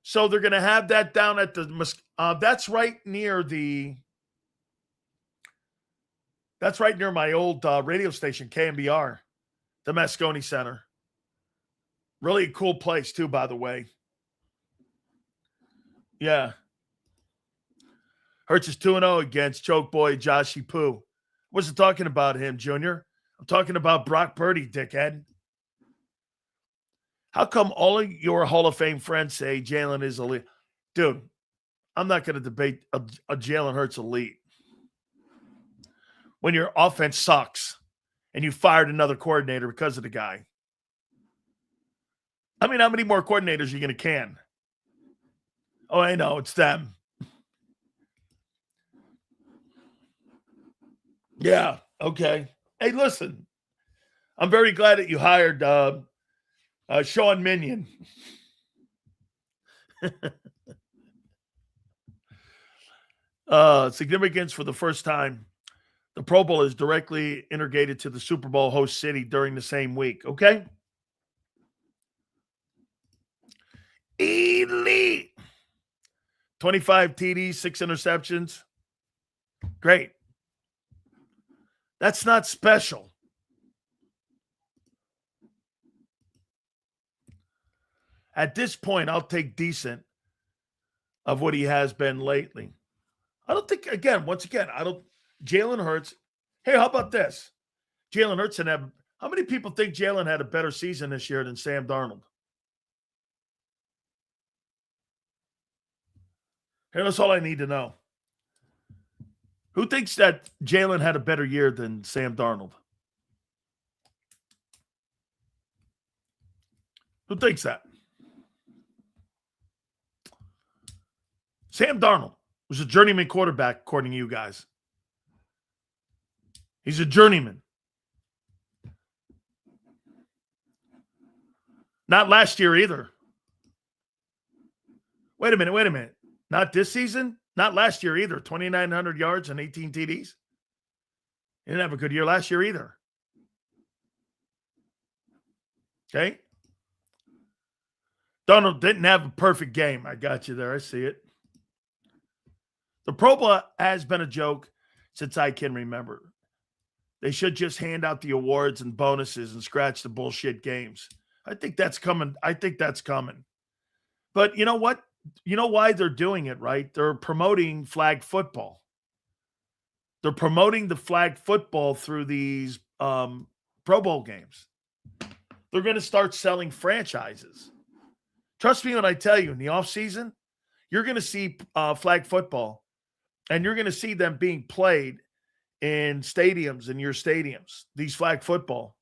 So they're going to have that down at the that's right near my old radio station, KMBR, the Moscone Center. Really a cool place too, by the way. Yeah. Hurts is 2-0 against choke boy Joshie Poo. Wasn't talking about him, Junior. I'm talking about Brock Purdy, dickhead. How come all of your Hall of Fame friends say Jalen is elite? Dude, I'm not going to debate a Jalen Hurts elite. When your offense sucks and you fired another coordinator because of the guy. I mean, how many more coordinators are you going to can? Oh, I know. It's them. Yeah. Okay. Hey, listen. I'm very glad that you hired Sean Mannion. Significance for the first time. The Pro Bowl is directly integrated to the Super Bowl host city during the same week. Okay? Elite. 25 TDs, 6 interceptions. Great. That's not special. At this point, I'll take decent of what he has been lately. I don't think, Jalen Hurts. Hey, how about this? Jalen Hurts how many people think Jalen had a better season this year than Sam Darnold? Hey, that's all I need to know. Who thinks that Jalen had a better year than Sam Darnold? Who thinks that? Sam Darnold was a journeyman quarterback, according to you guys. He's a journeyman. Not last year either. Wait a minute. Not this season? Not last year either. 2,900 yards and 18 TDs. He didn't have a good year last year either. Okay? Darnold didn't have a perfect game. I got you there. I see it. The Pro Bowl has been a joke since I can remember. They should just hand out the awards and bonuses and scratch the bullshit games. I think that's coming. But you know what? You know why they're doing it, right? They're promoting flag football. They're promoting the flag football through these Pro Bowl games. They're going to start selling franchises. Trust me when I tell you, in the offseason, you're going to see flag football, and you're going to see them being played in stadiums, in your stadiums, these flag football.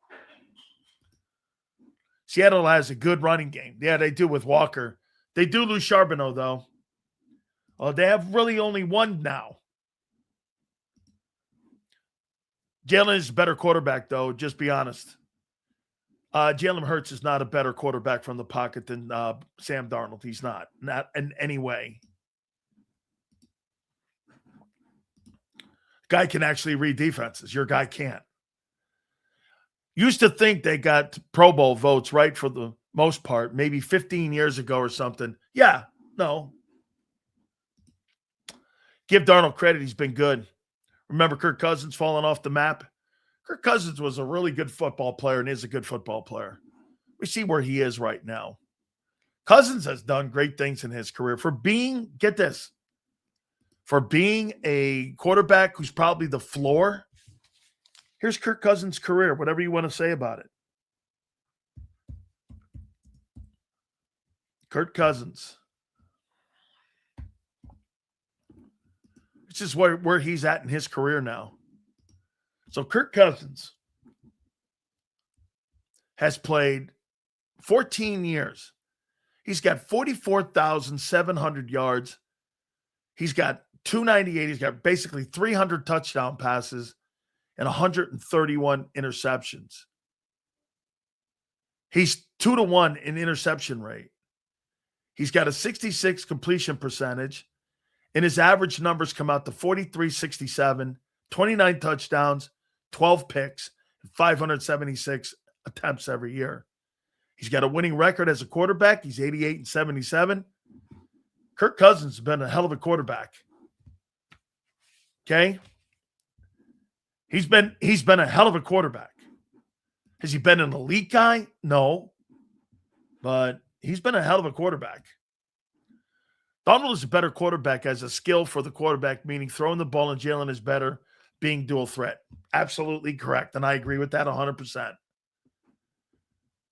Seattle has a good running game. Yeah, they do with Walker. They do lose Charbonneau, though. Oh, they have really only one now. Jalen is a better quarterback, though. Just be honest. Jalen Hurts is not a better quarterback from the pocket than Sam Darnold. He's not in any way. Guy can actually read defenses. Your guy can't. Used to think they got Pro Bowl votes, right, for the most part, maybe 15 years ago or something. Yeah, no. Give Darnold credit. He's been good. Remember Kirk Cousins falling off the map? Kirk Cousins was a really good football player and is a good football player. We see where he is right now. Cousins has done great things in his career for being, get this, for being a quarterback who's probably the floor. Here's Kirk Cousins' career, whatever you want to say about it. Kirk Cousins. This is where he's at in his career now. So Kirk Cousins has played 14 years. He's got 44,700 yards. He's got 298. He's got basically 300 touchdown passes and 131 interceptions. He's 2-1 in interception rate. He's got a 66 completion percentage, and his average numbers come out to 43.67, 29 touchdowns, 12 picks, and 576 attempts every year. He's got a winning record as a quarterback. He's 88-77. Kirk Cousins has been a hell of a quarterback. Okay? He's been a hell of a quarterback. Has he been an elite guy? No. But he's been a hell of a quarterback. Donald is a better quarterback as a skill for the quarterback, meaning throwing the ball, and Jalen is better being dual threat. Absolutely correct. And I agree with that 100%.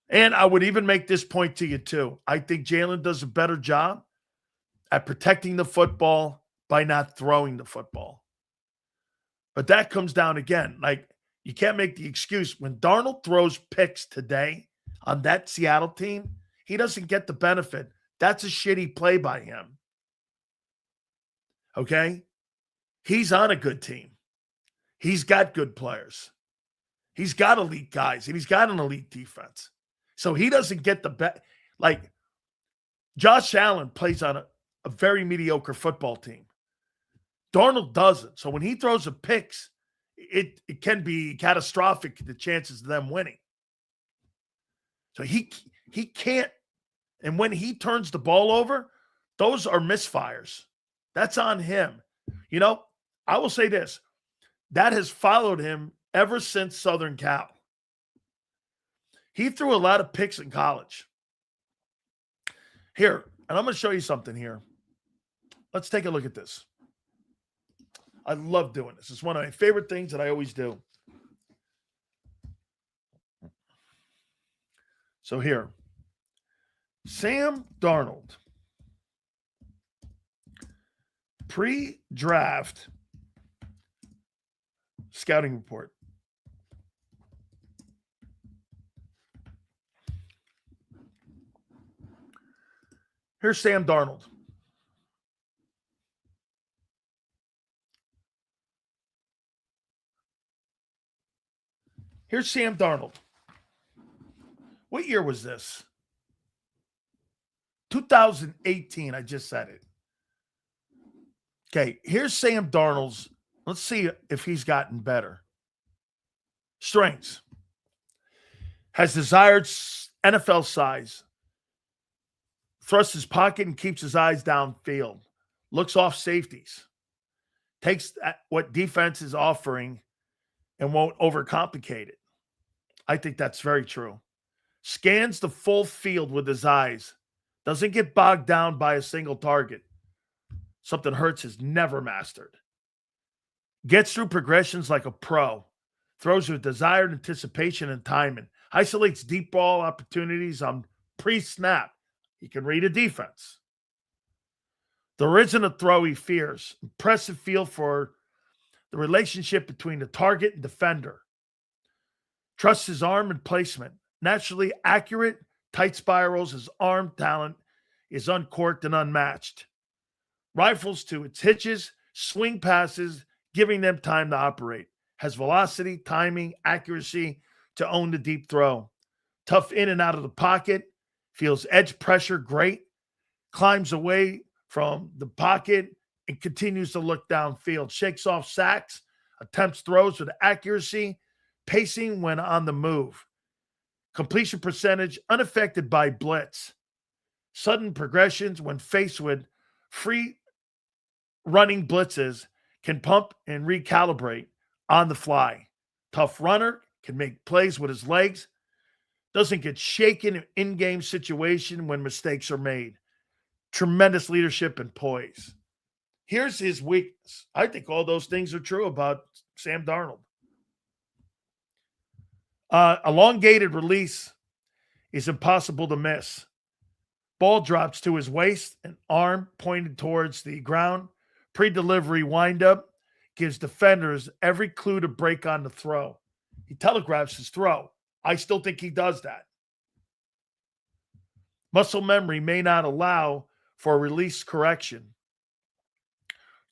And I would even make this point to you too. I think Jalen does a better job at protecting the football by not throwing the football. But that comes down again. Like, you can't make the excuse. When Darnold throws picks today on that Seattle team, he doesn't get the benefit. That's a shitty play by him. Okay? He's on a good team. He's got good players. He's got elite guys, and he's got an elite defense. So he doesn't get the like, Josh Allen plays on a very mediocre football team. Darnold doesn't. So when he throws a picks, it can be catastrophic, the chances of them winning. So he can't. And when he turns the ball over, those are misfires. That's on him. You know, I will say this. That has followed him ever since Southern Cal. He threw a lot of picks in college. Here, and I'm going to show you something here. Let's take a look at this. I love doing this. It's one of my favorite things that I always do. So here, Sam Darnold, pre-draft scouting report. Here's Sam Darnold. Here's Sam Darnold. What year was this? 2018. I just said it. Okay, here's Sam Darnold's. Let's see if he's gotten better. Strengths. Has desired NFL size. Thrusts his pocket and keeps his eyes downfield. Looks off safeties. Takes what defense is offering and won't overcomplicate it. I think that's very true. Scans the full field with his eyes. Doesn't get bogged down by a single target. Something Hurts has never mastered. Gets through progressions like a pro. Throws with desired anticipation and timing. Isolates deep ball opportunities on pre-snap. He can read a defense. There isn't a throw he fears. Impressive feel for the relationship between the target and defender. Trusts his arm and placement. Naturally accurate, tight spirals. His arm talent is uncorked and unmatched. Rifles to its hitches, swing passes, giving them time to operate. Has velocity, timing, accuracy to own the deep throw. Tough in and out of the pocket. Feels edge pressure great. Climbs away from the pocket and continues to look downfield. Shakes off sacks. Attempts throws with accuracy. Pacing when on the move. Completion percentage unaffected by blitz. Sudden progressions when faced with free running blitzes can pump and recalibrate on the fly. Tough runner, can make plays with his legs. Doesn't get shaken in in-game situation when mistakes are made. Tremendous leadership and poise. Here's his weakness. I think all those things are true about Sam Darnold. Elongated release is impossible to miss. Ball drops to his waist and arm pointed towards the ground. Pre-delivery windup gives defenders every clue to break on the throw. He telegraphs his throw. I still think he does that. Muscle memory may not allow for release correction.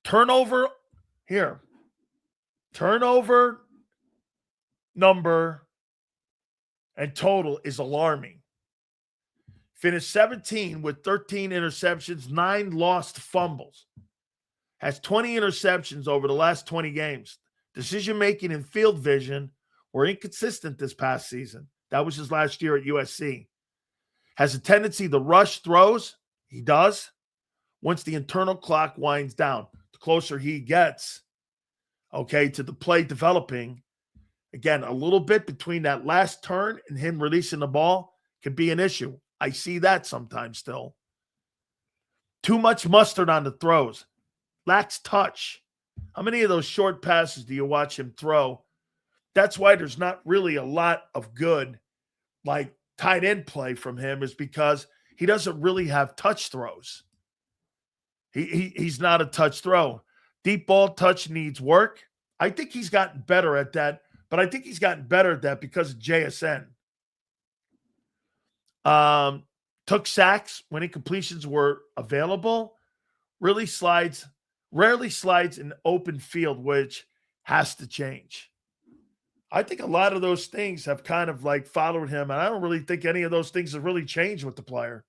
Turnover number and total is alarming. Finished 17 with 13 interceptions, 9 lost fumbles. Has 20 interceptions over the last 20 games. Decision-making and field vision were inconsistent this past season. That was his last year at USC. Has a tendency to rush throws. He does. Once the internal clock winds down, the closer he gets, to the play developing, again, a little bit between that last turn and him releasing the ball could be an issue. I see that sometimes still. Too much mustard on the throws. Lacks touch. How many of those short passes do you watch him throw? That's why there's not really a lot of good, like, tight end play from him, is because he doesn't really have touch throws. He's not a touch throw. Deep ball touch needs work. I think he's gotten better at that, but I think he's gotten better at that because of JSN. Took sacks when incompletions were available. Rarely slides in open field, which has to change. I think a lot of those things have kind of like followed him, and I don't really think any of those things have really changed with the player.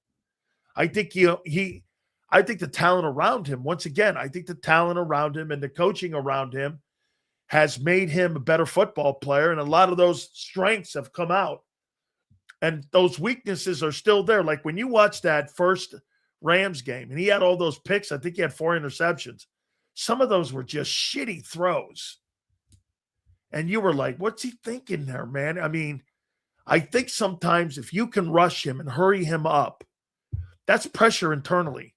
I think I think the talent around him, once again, I think the talent around him and the coaching around him has made him a better football player, and a lot of those strengths have come out. And those weaknesses are still there. Like when you watch that first Rams game, and he had all those picks, I think he had 4 interceptions. Some of those were just shitty throws. And you were like, what's he thinking there, man? I mean, I think sometimes if you can rush him and hurry him up, that's pressure internally.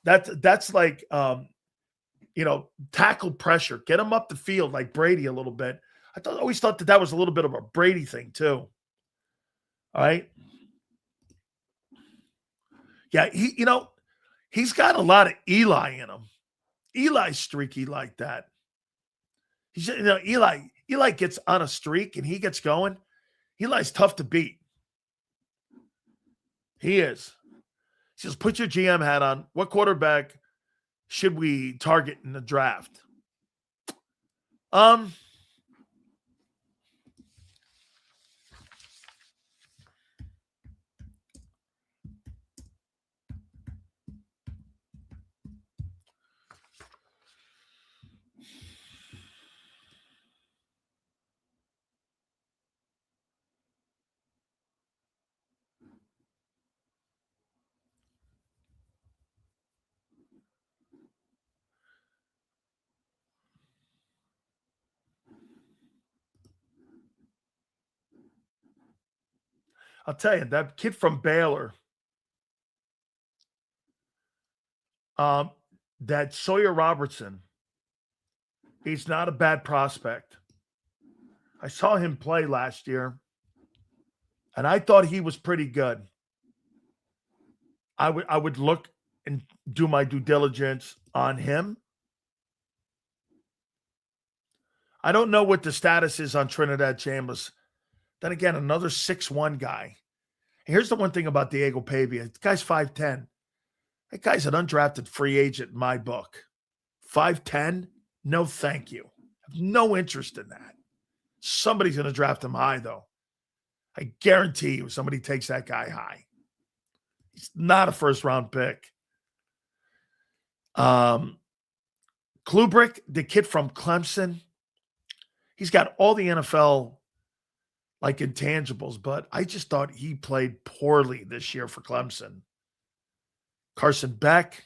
That's like, tackle pressure. Get him up the field like Brady a little bit. Always thought that was a little bit of a Brady thing too. All right. Yeah, he's got a lot of Eli in him. Eli's streaky like that. Eli gets on a streak and he gets going. Eli's tough to beat. He is. He says, put your GM hat on. What quarterback should we target in the draft? I'll tell you, that kid from Baylor, that Sawyer Robertson, he's not a bad prospect. I saw him play last year, and I thought he was pretty good. I would look and do my due diligence on him. I don't know what the status is on Trinidad Chambers. Then again, another 6'1" guy. And here's the one thing about Diego Pavia. This guy's 5'10". That guy's an undrafted free agent in my book. 5'10"? No, thank you. I have no interest in that. Somebody's going to draft him high, though. I guarantee you somebody takes that guy high. He's not a first-round pick. Klubrick, the kid from Clemson, he's got all the NFL like intangibles, but I just thought he played poorly this year for Clemson. Carson Beck,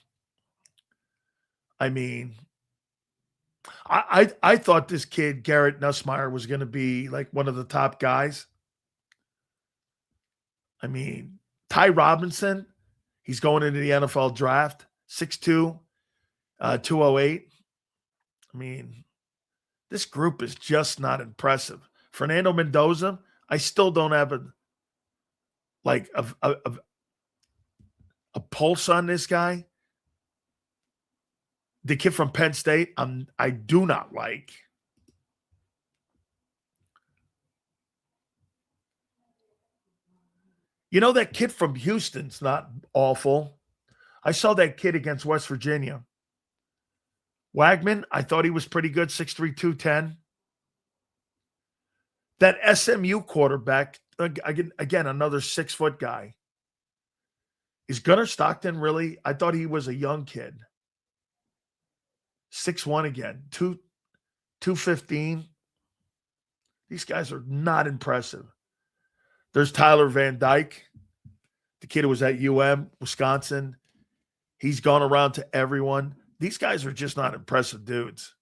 I mean, I thought this kid, Garrett Nussmeier, was going to be like one of the top guys. I mean, Ty Robinson, he's going into the NFL draft, 6'2", 208. I mean, this group is just not impressive. Fernando Mendoza, I still don't have a pulse on this guy. The kid from Penn State, I do not like. That kid from Houston's not awful. I saw that kid against West Virginia. Wagman, I thought he was pretty good, 6'3", 210. That SMU quarterback, again, another 6-foot guy. Is Gunnar Stockton really? I thought he was a young kid. 6'1" again, 215. These guys are not impressive. There's Tyler Van Dyke, the kid who was at Wisconsin. He's gone around to everyone. These guys are just not impressive dudes.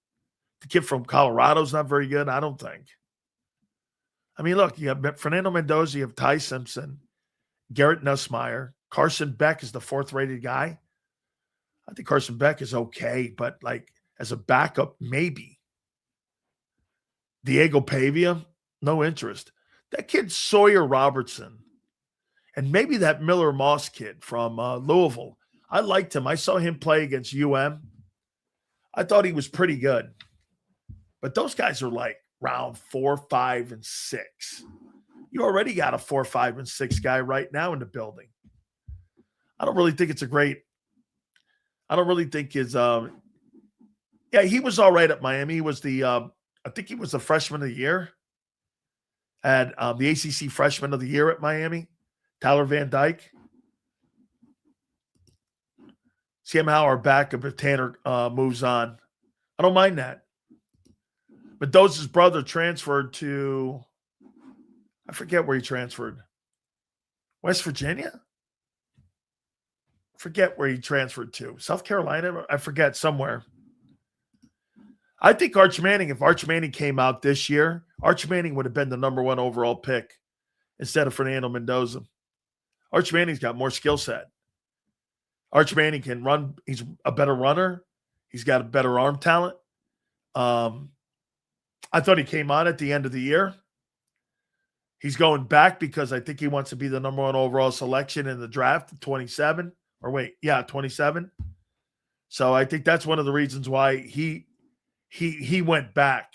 The kid from Colorado's not very good, I don't think. I mean, look, you have Fernando Mendoza, you have Ty Simpson, Garrett Nussmeier. Carson Beck is the 4th-rated guy. I think Carson Beck is okay, but like as a backup, maybe. Diego Pavia, no interest. That kid Sawyer Robertson, and maybe that Miller Moss kid from Louisville. I liked him. I saw him play against UM. I thought he was pretty good. But those guys are like round 4, 5, and 6. You already got a 4, 5, and 6 guy right now in the building. I don't really think it's a great. I don't really think his. Yeah, he was all right at Miami. He was the. I think he was the freshman of the year. At the ACC freshman of the year at Miami, Tyler Van Dyke. See him how our backup if Tanner moves on. I don't mind that. But Dose's brother transferred to, I forget where he transferred. West Virginia? Forget where he transferred to. South Carolina? I forget, somewhere. I think Arch Manning, if Arch Manning came out this year, Arch Manning would have been the number 1 overall pick instead of Fernando Mendoza. Arch Manning's got more skill set. Arch Manning can run. He's a better runner. He's got a better arm talent. I thought he came on at the end of the year. He's going back because I think he wants to be the number 1 overall selection in the draft, 27. Or wait, yeah, 27. So I think that's one of the reasons why he went back.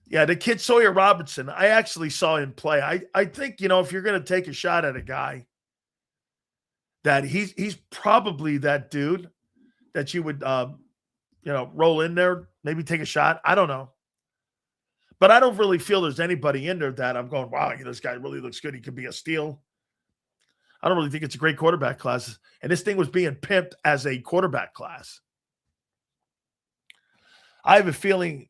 Yeah, the kid Sawyer Robertson, I actually saw him play. I think, if you're going to take a shot at a guy, that he's probably that dude that you would roll in there, maybe take a shot. I don't know. But I don't really feel there's anybody in there that I'm going, wow, this guy really looks good. He could be a steal. I don't really think it's a great quarterback class. And this thing was being pimped as a quarterback class. I have a feeling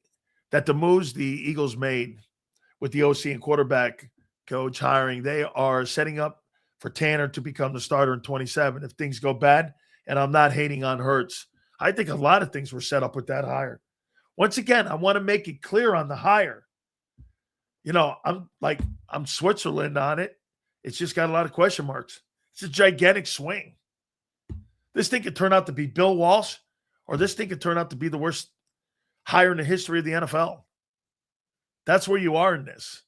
that the moves the Eagles made with the OC and quarterback coach hiring, they are setting up for Tanner to become the starter in 27 if things go bad. And I'm not hating on Hurts. I think a lot of things were set up with that hire. Once again, I want to make it clear on the hire. I'm Switzerland on it. It's just got a lot of question marks. It's a gigantic swing. This thing could turn out to be Bill Walsh, or this thing could turn out to be the worst hire in the history of the NFL. That's where you are in this.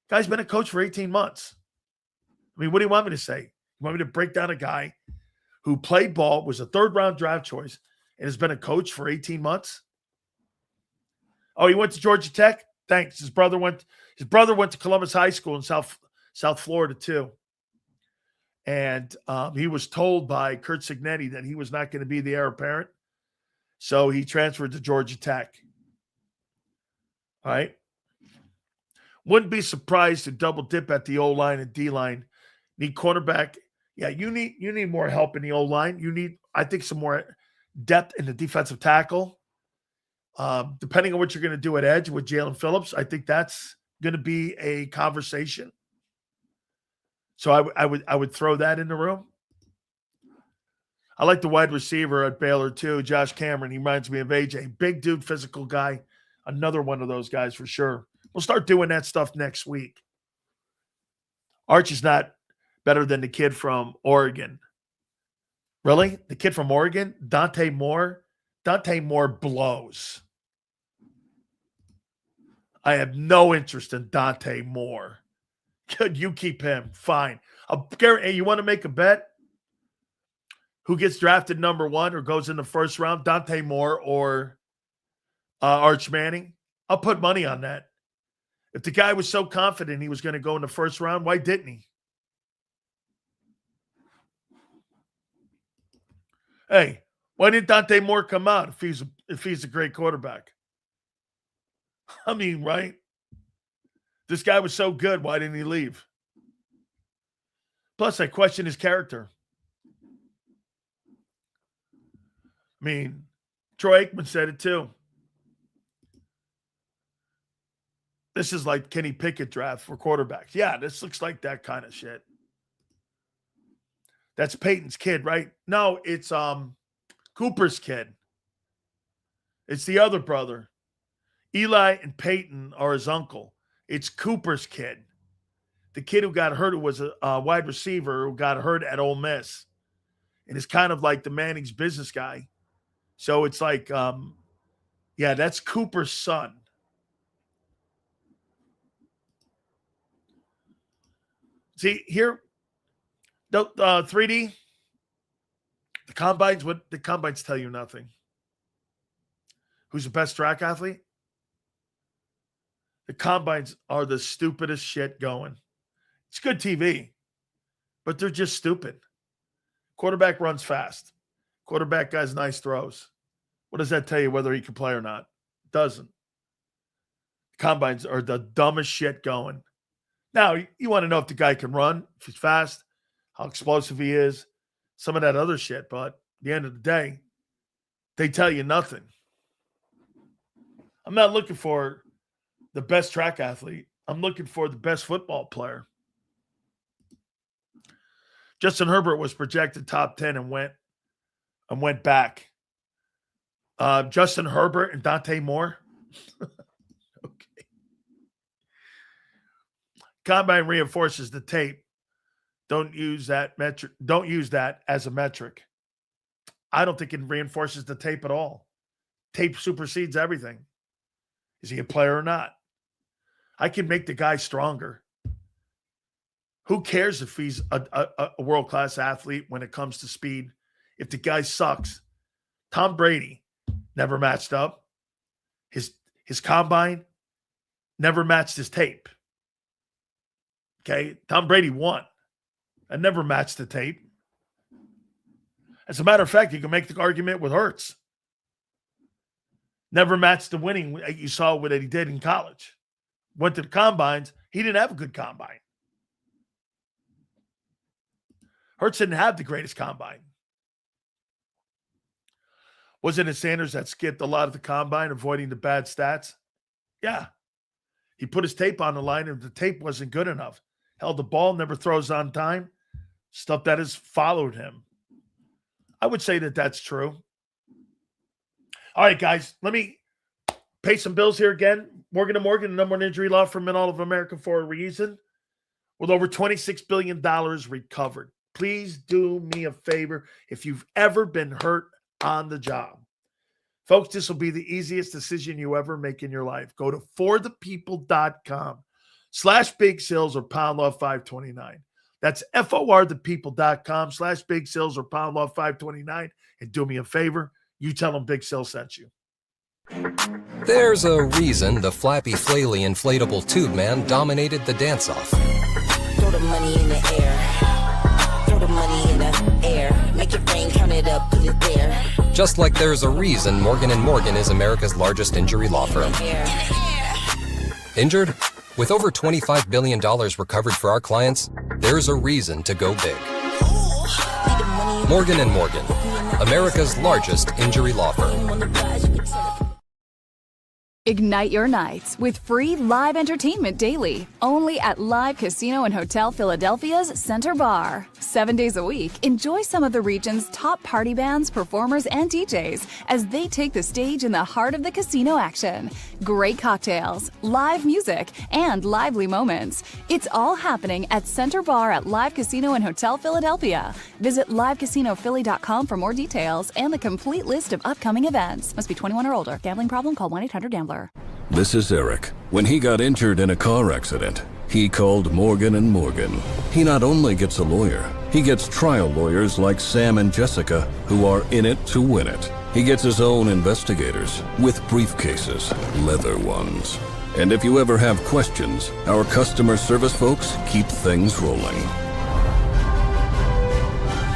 Guy's been a coach for 18 months. I mean, what do you want me to say? You want me to break down a guy who played ball, was a 3rd-round draft choice, and has been a coach for 18 months? Oh, he went to Georgia Tech? Thanks. His brother went to Columbus High School in South Florida too. And he was told by Kurt Signetti that he was not going to be the heir apparent. So he transferred to Georgia Tech. All right. Wouldn't be surprised to double dip at the O-line and D-line. Need cornerback. Yeah, you need more help in the O-line. You need, I think, some more depth in the defensive tackle. Depending on what you're going to do at edge with Jalen Phillips, I think that's going to be a conversation. So I would throw that in the room. I like the wide receiver at Baylor too, Josh Cameron. He reminds me of AJ. Big dude, physical guy. Another one of those guys for sure. We'll start doing that stuff next week. Arch is not better than the kid from Oregon. Really? The kid from Oregon? Dante Moore? Dante Moore blows. I have no interest in Dante Moore. Good, you keep him. Fine. Hey, you want to make a bet? Who gets drafted number 1 or goes in the 1st round? Dante Moore or Arch Manning? I'll put money on that. If the guy was so confident he was going to go in the 1st round, why didn't he? Hey, why didn't Dante Moore come out if he's a great quarterback? I mean, right? This guy was so good. Why didn't he leave? Plus, I question his character. I mean, Troy Aikman said it too. This is like Kenny Pickett draft for quarterbacks. Yeah, this looks like that kind of shit. That's Peyton's kid, right? No, it's Cooper's kid. It's the other brother. Eli and Peyton are his uncle. It's Cooper's kid. The kid who got hurt, who was a wide receiver, who got hurt at Ole Miss. And is kind of like the Manning's business guy. So it's like, yeah, that's Cooper's son. See, here, the 3D, The combines tell you nothing. Who's the best track athlete? The combines are the stupidest shit going. It's good TV, but they're just stupid. Quarterback runs fast. Quarterback has nice throws. What does that tell you whether he can play or not? It doesn't. Combines are the dumbest shit going. Now, you want to know if the guy can run, if he's fast, how explosive he is, some of that other shit. But at the end of the day, they tell you nothing. I'm not looking for the best track athlete. I'm looking for the best football player. Justin Herbert was projected top 10 and went back. Justin Herbert and Dante Moore. Okay. Combine reinforces the tape. Don't use that metric. Don't use that as a metric. I don't think it reinforces the tape at all. Tape supersedes everything. Is he a player or not? I can make the guy stronger. Who cares if he's a world-class athlete when it comes to speed? If the guy sucks. Tom Brady never matched up. His combine never matched his tape. Okay? Tom Brady won. I never matched the tape. As a matter of fact, you can make the argument with Hurts. Never matched the winning you saw what he did in college. Went to the combines. He didn't have a good combine. Hurts didn't have the greatest combine. Wasn't it Sanders that skipped a lot of the combine, avoiding the bad stats? Yeah. He put his tape on the line, and the tape wasn't good enough. Held the ball, never throws on time. Stuff that has followed him. I would say that that's true. All right, guys, let me pay some bills here again. Morgan & Morgan, the number one injury law firm in all of America for a reason, with over $26 billion recovered. Please do me a favor if you've ever been hurt on the job. Folks, this will be the easiest decision you ever make in your life. Go to forthepeople.com/big sales or pound law 529. That's forthepeople.com/big sales or pound law 529. And do me a favor. You tell them Big Sale sent you. There's a reason the flappy, flaily, inflatable tube man dominated the dance-off. Throw the money in the air. Throw the money in the air. Make it rain, count it up, put it there. Just like there's a reason Morgan & Morgan is America's largest injury law firm. Injured? With over $25 billion recovered for our clients, there's a reason to go big. Morgan & Morgan, America's largest injury law firm. Ignite your nights with free live entertainment daily, only at Live Casino and Hotel Philadelphia's Center Bar. 7 days a week, enjoy some of the region's top party bands, performers, and DJs as they take the stage in the heart of the casino action. Great cocktails, live music, and lively moments. It's all happening at Center Bar at Live Casino and Hotel Philadelphia. Visit livecasinophilly.com for more details and the complete list of upcoming events. Must be 21 or older. Gambling problem? Call 1-800-GAMBLER. This is Eric. When he got injured in a car accident, he called Morgan & Morgan. He not only gets a lawyer, he gets trial lawyers like Sam and Jessica, who are in it to win it. He gets his own investigators with briefcases, leather ones. And if you ever have questions, our customer service folks keep things rolling.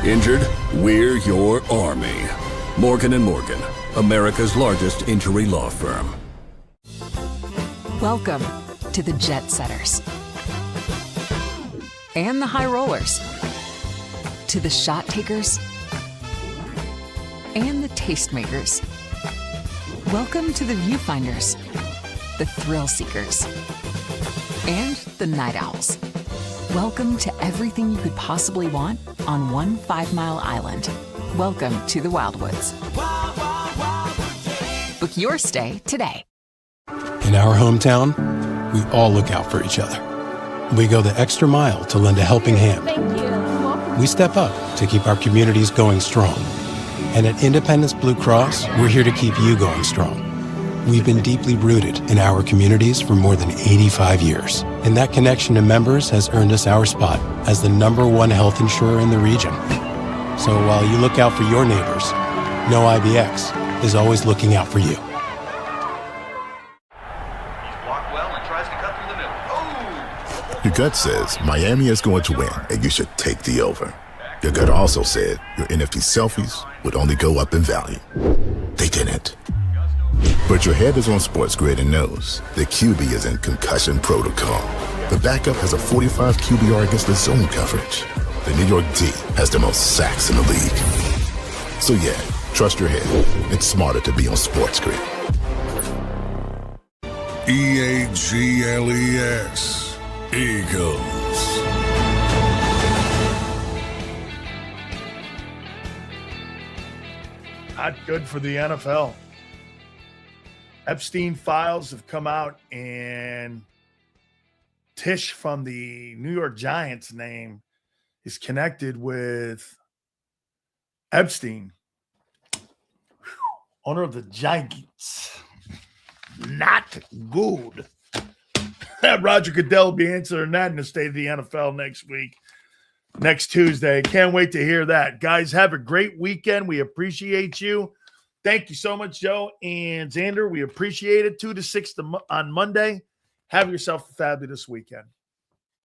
Injured? We're your army. Morgan & Morgan, America's largest injury law firm. Welcome to the Jet Setters and the High Rollers, to the Shot Takers and the Tastemakers. Welcome to the Viewfinders, the Thrill Seekers, and the Night Owls. Welcome to everything you could possibly want on one 5-mile island. Welcome to the Wildwoods. Book your stay today. In our hometown, we all look out for each other. We go the extra mile to lend a helping hand. We step up to keep our communities going strong. And at Independence Blue Cross, we're here to keep you going strong. We've been deeply rooted in our communities for more than 85 years. And that connection to members has earned us our spot as the #1 health insurer in the region. So while you look out for your neighbors, know IBX is always looking out for you. He's blocked well and tries to cut through the middle. Oh! Your gut says Miami is going to win, and you should take the over. Your gut also said your NFT selfies would only go up in value. They didn't. But your head is on Sports Grid and knows the QB is in concussion protocol. The backup has a 45 QBR against the zone coverage. The New York D has the most sacks in the league. So yeah, trust your head. It's smarter to be on Sports Grid. EAGLES. Eagles. Not good for the NFL. Epstein files have come out, and Tish from the New York Giants name is connected with Epstein, owner of the Giants. Not good. Roger Goodell will be answering that in the State of the NFL next week, next Tuesday. Can't wait to hear that. Guys, have a great weekend. We appreciate you. Thank you so much, Joe and Xander. We appreciate it. 2 to 6 on Monday. Have yourself a fabulous weekend.